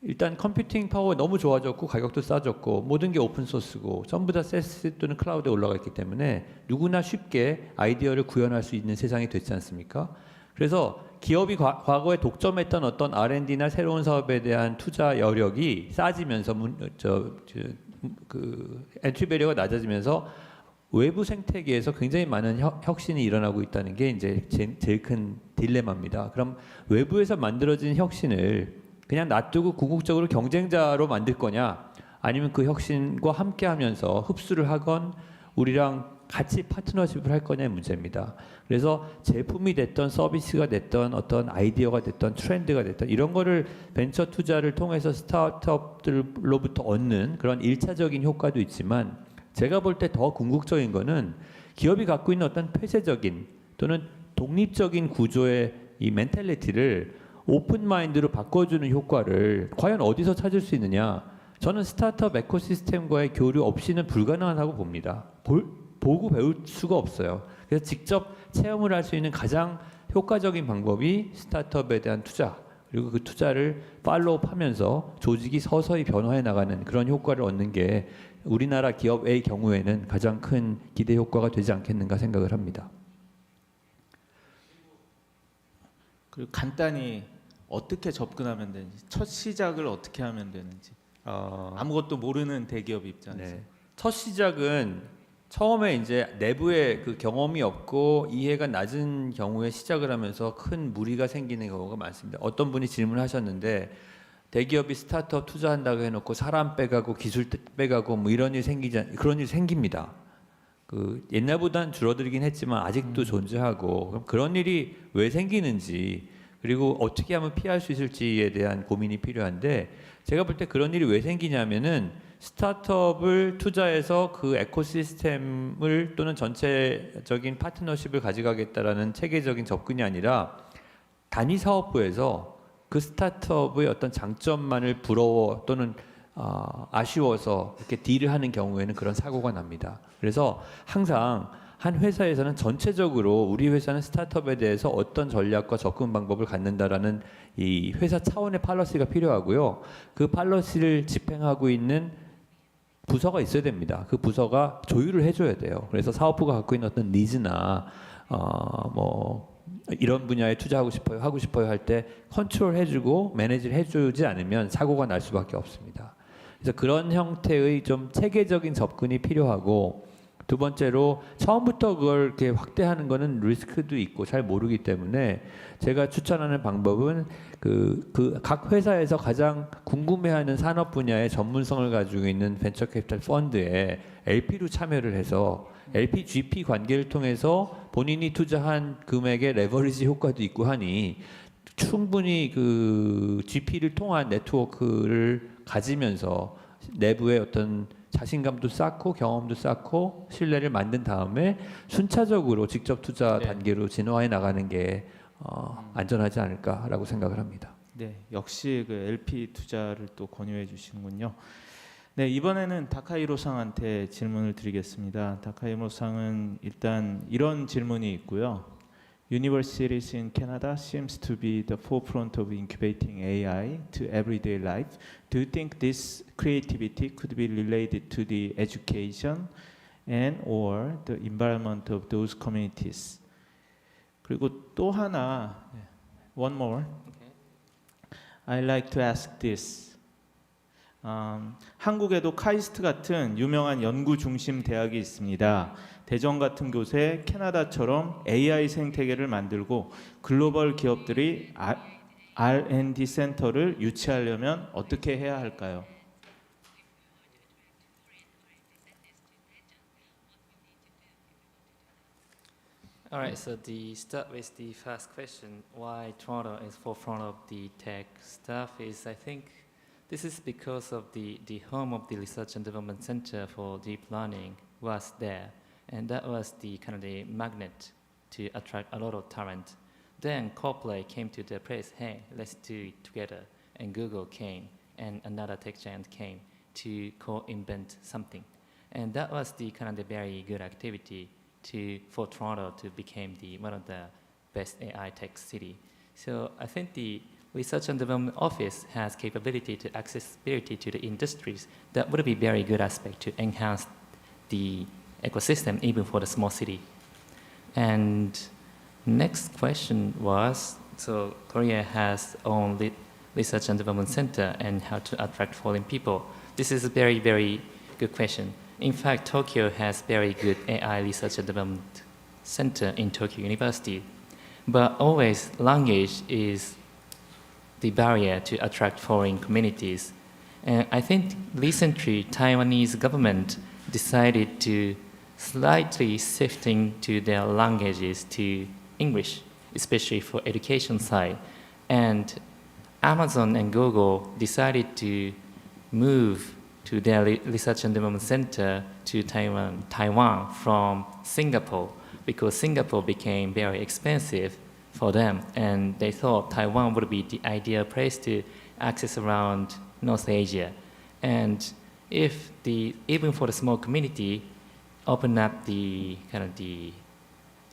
E: 일단 컴퓨팅 파워가 너무 좋아졌고 가격도 싸졌고 모든 게 오픈 소스고 전부 다 SaaS 또는 클라우드에 올라가 있기 때문에 누구나 쉽게 아이디어를 구현할 수 있는 세상이 됐지 않습니까? 그래서 기업이 과거에 독점했던 어떤 R&D나 새로운 사업에 대한 투자 여력이 싸지면서 엔트리 배리어가 낮아지면서 외부 생태계에서 굉장히 많은 혁신이 일어나고 있다는 게 이제 제일 큰 딜레마입니다. 그럼 외부에서 만들어진 혁신을 그냥 놔두고 궁극적으로 경쟁자로 만들 거냐 아니면 그 혁신과 함께 하면서 흡수를 하건 우리랑 같이 파트너십을 할 거냐의 문제입니다. 그래서 제품이 됐던 서비스가 됐던 어떤 아이디어가 됐던 트렌드가 됐던 이런 거를 벤처 투자를 통해서 스타트업들로부터 얻는 그런 1차적인 효과도 있지만 제가 볼 때 더 궁극적인 거는 기업이 갖고 있는 어떤 폐쇄적인 또는 독립적인 구조의 이 멘탈리티를 오픈 마인드로 바꿔주는 효과를 과연 어디서 찾을 수 있느냐? 저는 스타트업 에코시스템과의 교류 없이는 불가능하다고 봅니다. 보고 배울 수가 없어요. 그래서 직접 체험을 할 수 있는 가장 효과적인 방법이 스타트업에 대한 투자 그리고 그 투자를 팔로우하면서 조직이 서서히 변화해 나가는 그런 효과를 얻는 게 우리나라 기업의 경우에는 가장 큰 기대 효과가 되지 않겠는가 생각을 합니다.
A: 그리고 간단히 어떻게 접근하면 되는지, 첫 시작을 어떻게 하면 되는지. 아무것도 모르는 대기업 입장에서.
E: 네. 첫 시작은 처음에 이제 내부에 그 경험이 없고 이해가 낮은 경우에 시작을 하면서 큰 무리가 생기는 경우가 많습니다. 어떤 분이 질문하셨는데 대기업이 스타트업 투자한다고 해놓고 사람 빼가고 기술 빼가고 뭐 이런 일 그런 일 생깁니다. 그 옛날보다는 줄어들긴 했지만 아직도 존재하고 그럼 그런 일이 왜 생기는지 그리고 어떻게 하면 피할 수 있을지에 대한 고민이 필요한데 제가 볼 때 그런 일이 왜 생기냐면은 스타트업을 투자해서 그 에코시스템을 또는 전체적인 파트너십을 가져가겠다라는 체계적인 접근이 아니라 단위 사업부에서 그 스타트업의 어떤 장점만을 부러워 또는 아쉬워서 이렇게 딜을 하는 경우에는 그런 사고가 납니다. 그래서 항상 한 회사에서는 전체적으로 우리 회사는 스타트업에 대해서 어떤 전략과 접근 방법을 갖는다라는 이 회사 차원의 팔러시가 필요하고요. 그 팔러시를 집행하고 있는
H: 부서가 있어야 됩니다. 그 부서가 조율을 해줘야 돼요. 그래서 사업부가 갖고 있는 어떤 니즈나 뭐 이런 분야에 투자하고 싶어요, 하고 싶어요 할 때 컨트롤 해주고 매니지를 해주지 않으면 사고가 날 수밖에 없습니다. 그래서 그런 형태의 좀 체계적인 접근이 필요하고, 두 번째로 처음부터 그걸 이렇게 확대하는 거는 리스크도 있고 잘 모르기 때문에 제가 추천하는 방법은 각 회사에서 가장 궁금해하는 산업 분야의 전문성을 가지고 있는 벤처 캐피탈 펀드에 LP로 참여를 해서 LP, GP 관계를 통해서 본인이 투자한 금액의 레버리지 효과도 있고 하니 충분히 그 GP를 통한 네트워크를 가지면서 내부의 어떤 자신감도 쌓고 경험도 쌓고 신뢰를 만든 다음에 순차적으로 직접 투자
A: 네.
H: 단계로 진화해 나가는 게 안전하지 않을까라고 생각을 합니다.
A: 네, 역시 그 LP 투자를 또 권유해 주시는군요. 네, 이번에는 다카이로 상한테 질문을 드리겠습니다. 다카이로 상은 일단 이런 질문이 있고요. Universities in Canada seems to be the forefront of incubating AI to everyday life. Do you think this creativity could be related to the education and or the environment of those communities? 그리고 또 하나, one more. I'd like to ask this. 한국에도 카이스트 같은 유명한 연구 중심 대학이 있습니다. 대전 같은 곳에 캐나다처럼 AI 생태계를 만들고 글로벌 기업들이 R&D 센터를 유치하려면 어떻게 해야 할까요?
F: All right, so the start with the first question, why Toronto is forefront of the tech stuff is, I think, this is because of the home of the Research and Development Center for Deep Learning was there, and that was the kind of the magnet to attract a lot of talent. Then Coplay came to the place, hey, let's do it together, and Google came, and another tech giant came to co-invent something, and that was the kind of the very good activity for Toronto to become one of the best AI tech city. So I think the Research and Development Office has capability to accessibility to the industries. That would be very good aspect to enhance the ecosystem even for the small city. And next question was, so Korea has own Research and Development Center and how to attract foreign people. This is a very, very good question. In fact, Tokyo has very good AI research and development center in Tokyo University, but always language is the barrier to attract foreign communities. And I think recently Taiwanese government decided to slightly shifting to their languages to English, especially for education side. And Amazon and Google decided to move to their research and development center to Taiwan from Singapore, because Singapore became very expensive for them, and they thought Taiwan would be the ideal place to access around North Asia. And if even for the small community, open up the kind of the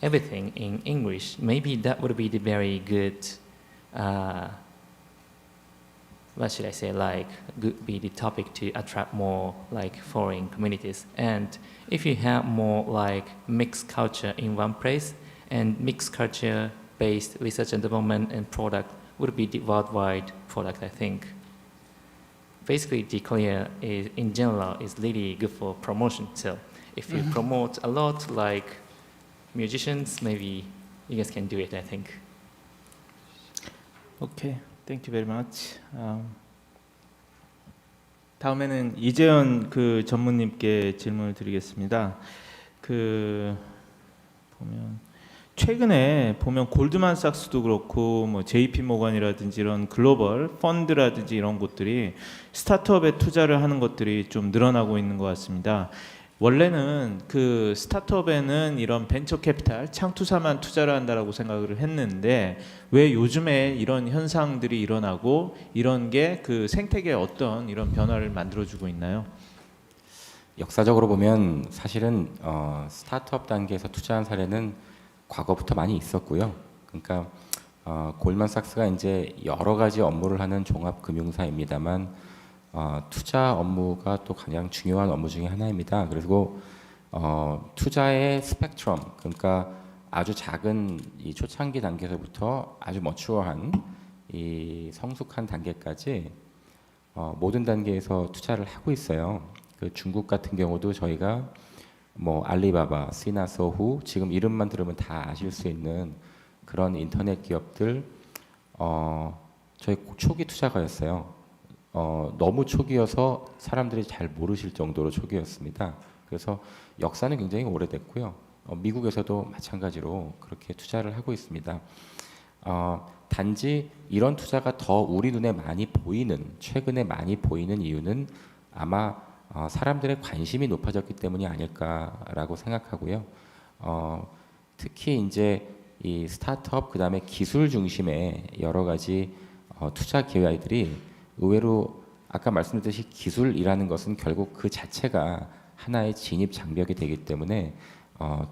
F: everything in English, maybe that would be the very good what should I say, like, could be the topic to attract more, like, foreign communities. And if you have more, like, mixed culture in one place, and mixed culture-based research and development and product would be the worldwide product, I think. Basically, the Korea is, in general, is really good for promotion. So if you promote a lot, like musicians, maybe you guys can do it, I think.
A: Okay. Thank you very much. 다음에는 이재현 그 전무님께 질문을 드리겠습니다. 그 보면 최근에 보면 골드만삭스도 그렇고 뭐 JP 모건이라든지 이런 글로벌 펀드라든지 이런 곳들이 스타트업에 투자를 하는 것들이 좀 늘어나고 있는 것 같습니다. 원래는 그 스타트업에는 이런 벤처 캐피탈 창투사만 투자를 한다라고 생각을 했는데 왜 요즘에 이런 현상들이 일어나고 이런 게 그 생태계에 어떤 이런 변화를 만들어주고 있나요?
B: 역사적으로 보면 사실은 스타트업 단계에서 투자한 사례는 과거부터 많이 있었고요. 그러니까 골만삭스가 이제 여러 가지 업무를 하는 종합 금융사입니다만 투자 업무가 또 가장 중요한 업무 중에 하나입니다. 그리고 투자의 스펙트럼, 그러니까 아주 작은 이 초창기 단계에서부터 아주 머추어한 이 성숙한 단계까지 모든 단계에서 투자를 하고 있어요. 그 중국 같은 경우도 저희가 뭐 알리바바, 시나, 소후, 지금 이름만 들으면 다 아실 수 있는 그런 인터넷 기업들 저희 초기 투자가였어요. 너무 초기여서 사람들이 잘 모르실 정도로 초기였습니다. 그래서 역사는 굉장히 오래됐고요. 미국에서도 마찬가지로 그렇게 투자를 하고 있습니다. 단지 이런 투자가 더 우리 눈에 많이 보이는, 최근에 많이 보이는 이유는 아마 사람들의 관심이 높아졌기 때문이 아닐까라고 생각하고요. 특히 이제 이 스타트업 그다음에 기술 중심의 여러 가지 투자 기회들이 의외로 아까 말씀드렸듯이 기술이라는 것은 결국 그 자체가 하나의 진입 장벽이 되기 때문에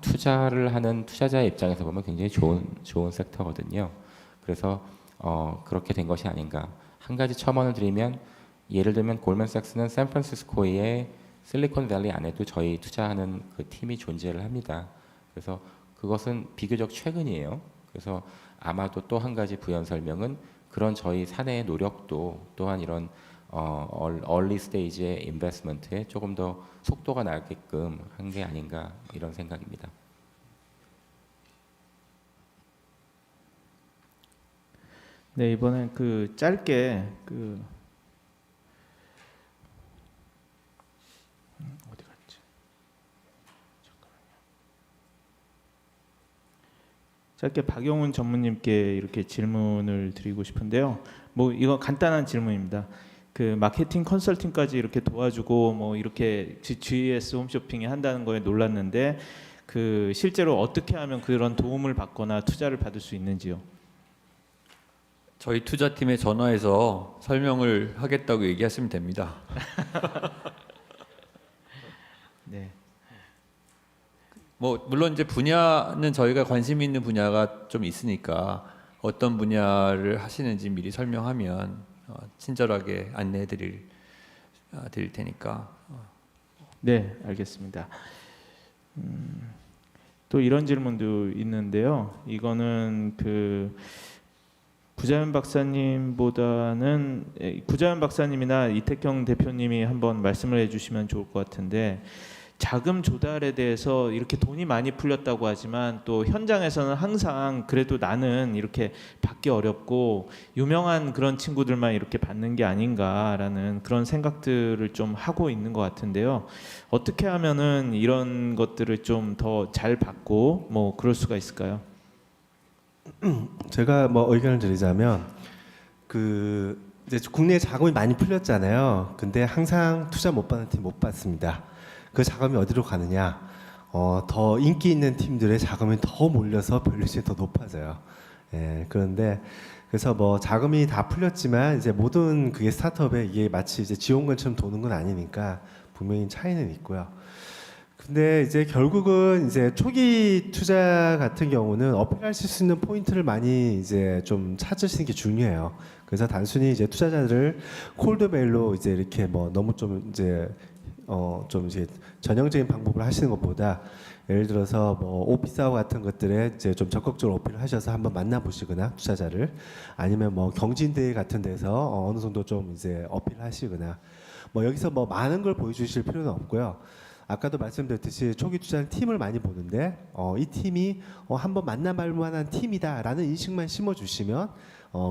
B: 투자를 하는 투자자의 입장에서 보면 굉장히 좋은 섹터거든요. 그래서 그렇게 된 것이 아닌가. 한 가지 첨언을 드리면 예를 들면 골드만삭스는 샌프란시스코의 실리콘밸리 안에도 저희 투자하는 그 팀이 존재를 합니다. 그래서 그것은 비교적 최근이에요. 그래서 아마도 또 한 가지 부연 설명은 그런 저희 사내의 노력도 또한 이런 얼리 스테이지의 인베스트먼트에 조금 더 속도가 나게끔 한 게 아닌가 이런 생각입니다.
A: 네, 이번엔 그 짧게 어디 갔지? 잠깐만요. 짧게 박용훈 전무님께 이렇게 질문을 드리고 싶은데요. 뭐 이거 간단한 질문입니다. 그 마케팅 컨설팅까지 이렇게 도와주고 뭐 이렇게 GS 홈쇼핑이 한다는 거에 놀랐는데 그 실제로 어떻게 하면 그런 도움을 받거나 투자를 받을 수 있는지요?
E: 저희 투자팀에 전화해서 설명을 하겠다고 얘기하시면 됩니다.
A: 네.
E: 뭐 물론 이제 분야는 저희가 관심 있는 분야가 좀 있으니까 어떤 분야를 하시는지 미리 설명하면 친절하게 안내해 드릴 테니까.
A: 네, 알겠습니다. 또 이런 질문도 있는데요. 이거는 그 구자연 박사님이나 이택경 대표님이 한번 말씀을 해주시면 좋을 것 같은데, 자금 조달에 대해서 이렇게 돈이 많이 풀렸다고 하지만 또 현장에서는 항상 그래도 나는 이렇게 받기 어렵고 유명한 그런 친구들만 이렇게 받는 게 아닌가라는 그런 생각들을 좀 하고 있는 것 같은데요. 어떻게 하면은 이런 것들을 좀 더 잘 받고 뭐 그럴 수가 있을까요?
D: 제가 뭐 의견을 드리자면 이제 국내에 자금이 많이 풀렸잖아요. 근데 항상 투자 못 받는 팀 못 받습니다. 그 자금이 어디로 가느냐? 더 인기 있는 팀들의 자금이 더 몰려서 밸류션이 더 높아져요. 예, 그런데 그래서 뭐 자금이 다 풀렸지만 이제 모든 그게 스타트업에 이게 마치 이제 지원금처럼 도는 건 아니니까 분명히 차이는 있고요. 근데 이제 결국은 이제 초기 투자 같은 경우는 어필하실 수 있는 포인트를 많이 이제 좀 찾으시는 게 중요해요. 그래서 단순히 이제 투자자들을 콜드메일로 이제 이렇게 뭐 너무 좀 이제 좀 이제 전형적인 방법을 하시는 것보다 예를 들어서 뭐 오피스하우 같은 것들에 이제 좀 적극적으로 어필을 하셔서 한번 만나보시거나 투자자를 아니면 뭐 경진대회 같은 데서 어느 정도 좀 이제 어필하시거나 뭐 여기서 뭐 많은 걸 보여주실 필요는 없고요. 아까도 말씀드렸듯이 초기 투자는 팀을 많이 보는데 이 팀이 한번 만나볼 만한 팀이다라는 인식만 심어주시면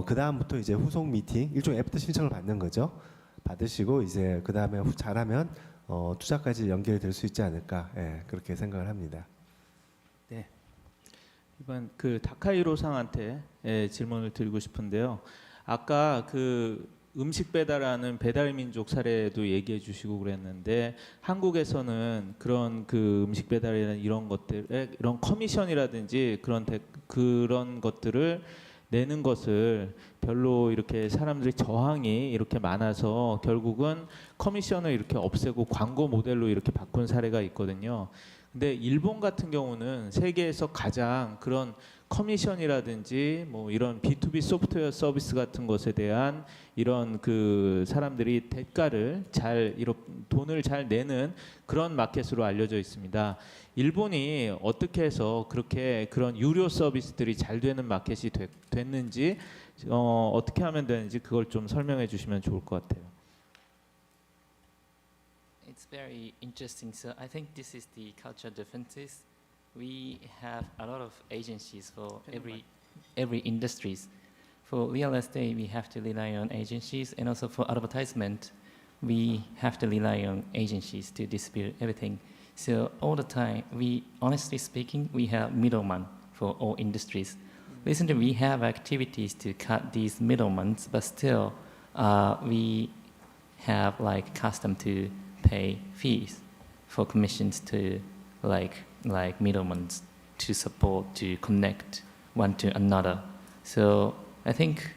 D: 그 다음부터 이제 후속 미팅 일종의 애프터 신청을 받는 거죠. 받으시고 이제 그 다음에 잘하면 투자까지 연결될 수 있지 않을까 그렇게 생각을 합니다.
A: 네. 이번 그 다카이로 상한테 질문을 드리고 싶은데요. 아까 그 음식 배달하는 배달민족 사례도 얘기해 주시고 그랬는데 한국에서는 그런 그 음식 배달이나 이런 것들에 이런 커미션이라든지 그런 것들을 내는 것을 별로 이렇게 사람들이 저항이 이렇게 많아서 결국은 커미션을 이렇게 없애고 광고 모델로 이렇게 바꾼 사례가 있거든요.
I: 근데 일본 같은 경우는 세계에서 가장 그런 커미션이라든지 뭐 이런 B2B 소프트웨어 서비스 같은 것에 대한 이런 그 사람들이 대가를 잘 이런 돈을 잘 내는 그런 마켓으로 알려져 있습니다. 일본이 어떻게 해서 그렇게 그런 유료 서비스들이 잘 되는 마켓이 됐는지 어떻게 하면 되는지 그걸 좀 설명해 주시면 좋을 것 같아요.
F: It's very interesting. So I think this is the cultural differences. We have a lot of agencies for every industries. For real estate, we have to rely on agencies, and also for advertisement, we have to rely on agencies to distribute everything. So all the time, honestly speaking, we have middlemen for all industries. Recently, we have activities to cut these middlemen, but still, we have like custom to pay fees for commissions to like middlemen to support, to connect one to another. So I think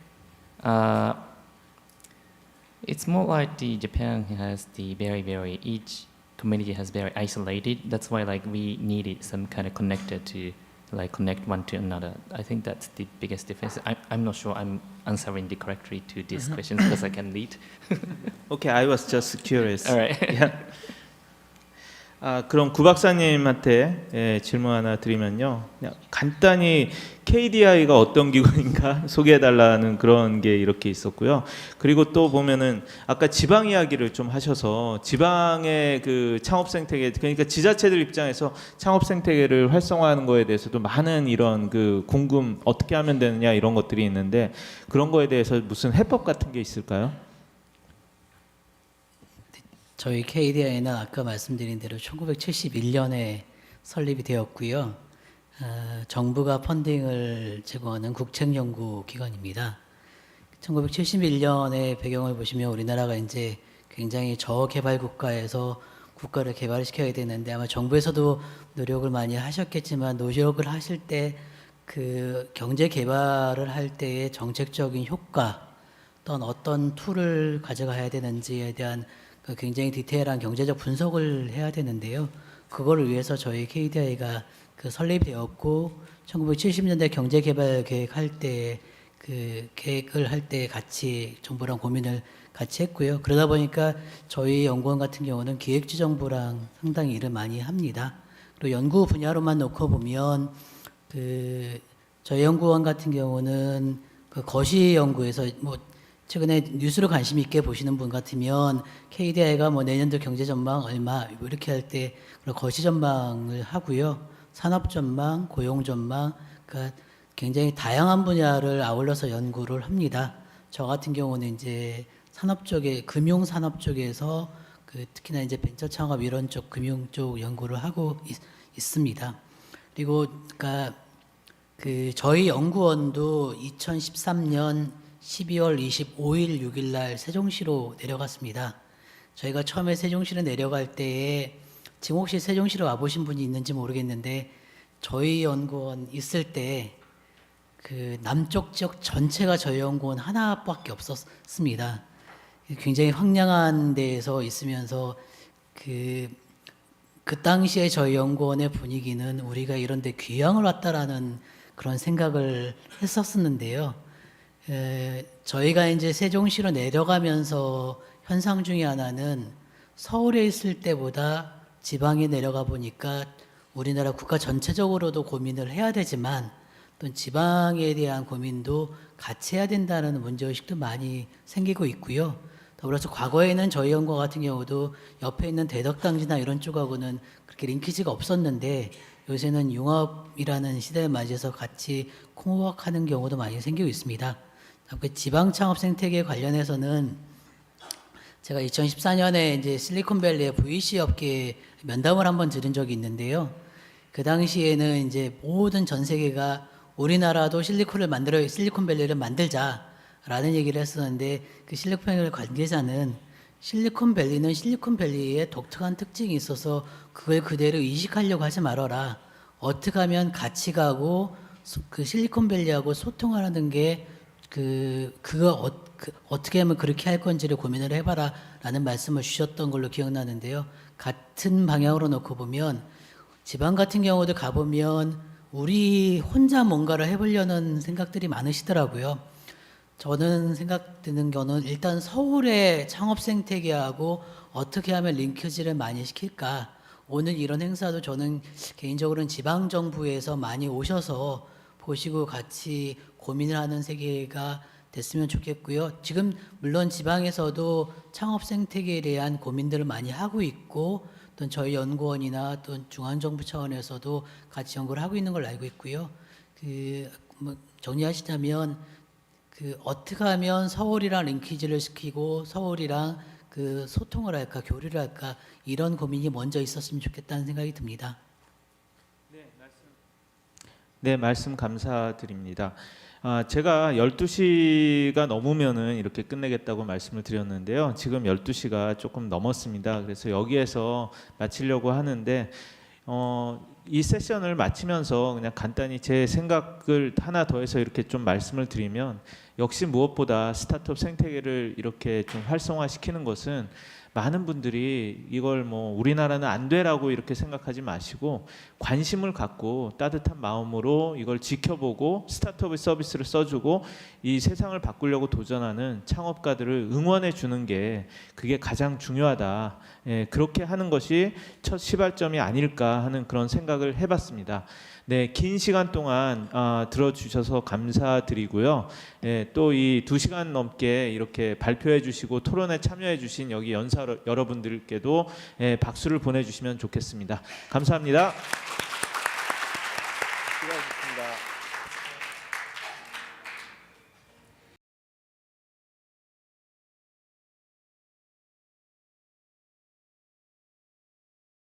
F: it's more like Japan has the very each community has very isolated. That's why like we needed some kind of connector to like connect one to another. I think that's the biggest difference. I'm not sure I'm answering the correctly to these questions because I can read.
A: Okay, I was just curious.
F: All right.
A: Yeah. 그럼 구 박사님한테 질문 하나 드리면요. 그냥 간단히 KDI가 어떤 기관인가 소개해달라는 그런 게 이렇게 있었고요. 그리고 또 보면은 아까 지방 이야기를 좀 하셔서 지방의 그 창업 생태계, 그러니까 지자체들 입장에서 창업 생태계를 활성화하는 거에 대해서도 많은 이런 그 궁금 어떻게 하면 되느냐 이런 것들이 있는데 그런 거에 대해서 무슨 해법 같은 게 있을까요?
C: 저희 KDI는 아까 말씀드린 대로 1971년에 설립이 되었고요. 정부가 펀딩을 제공하는 국책연구기관입니다. 1971년의 배경을 보시면 우리나라가 이제 굉장히 저개발 국가에서 국가를 개발시켜야 되는데 아마 정부에서도 노력을 많이 하셨겠지만 노력을 하실 때 그 경제 개발을 할 때의 정책적인 효과 또는 어떤 툴을 가져가야 되는지에 대한 그 굉장히 디테일한 경제적 분석을 해야 되는데요. 그거를 위해서 저희 KDI가 그 설립되었고 1970년대 경제개발 계획할 때 그 계획을 할 때 같이 정부랑 고민을 같이 했고요. 그러다 보니까 저희 연구원 같은 경우는 기획주정부랑 상당히 일을 많이 합니다. 그리고 연구 분야로만 놓고 보면 그 저희 연구원 같은 경우는 그 거시 연구에서 뭐 최근에 뉴스를 관심 있게 보시는 분 같으면 KDI가 뭐 내년도 경제 전망 얼마 뭐 이렇게 할 때 거시 전망을 하고요. 산업 전망, 고용 전망, 그러니까 굉장히 다양한 분야를 아울러서 연구를 합니다. 저 같은 경우는 이제 산업 쪽에 금융 산업 쪽에서 그 특히나 이제 벤처 창업 이런 쪽 금융 쪽 연구를 하고 있습니다. 그리고 그러니까 그 저희 연구원도 2013년 12월 25일, 6일 날 세종시로 내려갔습니다. 저희가 처음에 세종시로 내려갈 때에 지금 혹시 세종시로 와보신 분이 있는지 모르겠는데 저희 연구원 있을 때 그 남쪽 지역 전체가 저희 연구원 하나밖에 없었습니다. 굉장히 황량한 데에서 있으면서 그 당시에 저희 연구원의 분위기는 우리가 이런 데 귀향을 왔다라는 그런 생각을 했었는데요. 저희가 이제 세종시로 내려가면서 현상 중에 하나는 서울에 있을 때보다 지방에 내려가 보니까 우리나라 국가 전체적으로도 고민을 해야 되지만 또 지방에 대한 고민도 같이 해야 된다는 문제의식도 많이 생기고 있고요. 더불어서 과거에는 저희 연구원 같은 경우도 옆에 있는 대덕당지나 이런 쪽하고는 그렇게 링키지가 없었는데 요새는 융합이라는 시대에 맞이해서 같이 콩호학하는 경우도 많이 생기고 있습니다. 그 지방 창업 생태계 관련해서는 제가 2014년에 이제 실리콘밸리의 VC 업계 면담을 한번 들은 적이 있는데요. 그 당시에는 이제 모든 전 세계가 우리나라도 실리콘밸리를 만들자라는 얘기를 했었는데 그 실리콘밸리 관계자는 실리콘밸리는 실리콘밸리의 독특한 특징이 있어서 그걸 그대로 이식하려고 하지 말아라. 어떻게 하면 같이 가고 그 실리콘밸리하고 소통하는 게 어떻게 하면 그렇게 할 건지를 고민을 해봐라라는 말씀을 주셨던 걸로 기억나는데요. 같은 방향으로 놓고 보면 지방 같은 경우도 가보면 우리 혼자 뭔가를 해보려는 생각들이 많으시더라고요. 저는 생각 드는 거는 일단 서울의 창업 생태계하고 어떻게 하면 링크지를 많이 시킬까. 오늘 이런 행사도 저는 개인적으로는 지방 정부에서 많이 오셔서 보시고 같이 고민을 하는 세계가 됐으면 좋겠고요. 지금 물론 지방에서도 창업 생태계에 대한 고민들을 많이 하고 있고 또 저희 연구원이나 또 중앙정부 차원에서도 같이 연구를 하고 있는 걸로 알고 있고요. 정리하시자면 어떻게 하면 서울이랑 링키지를 시키고 서울이랑 소통을 할까, 교류를 할까 이런 고민이 먼저 있었으면 좋겠다는 생각이 듭니다.
I: 네, 말씀 감사드립니다. 제가 12시가 넘으면은 이렇게 끝내겠다고 말씀을 드렸는데요. 지금 12시가 조금 넘었습니다. 그래서 여기에서 마치려고 하는데 이 세션을 마치면서 그냥 간단히 제 생각을 하나 더해서 이렇게 좀 말씀을 드리면 역시 무엇보다 스타트업 생태계를 이렇게 좀 활성화시키는 것은 많은 분들이 이걸 뭐 우리나라는 안 돼라고 이렇게 생각하지 마시고 관심을 갖고 따뜻한 마음으로 이걸 지켜보고 스타트업의 서비스를 써주고 이 세상을 바꾸려고 도전하는 창업가들을 응원해 주는 게 그게 가장 중요하다. 그렇게 하는 것이 첫 시발점이 아닐까 하는 그런 생각을 해봤습니다. 네, 긴 시간 동안 들어주셔서 감사드리고요. 또 이 2시간 넘게 이렇게 발표해 주시고 토론에 참여해 주신 여기 연사 여러분들께도 박수를 보내주시면 좋겠습니다. 감사합니다.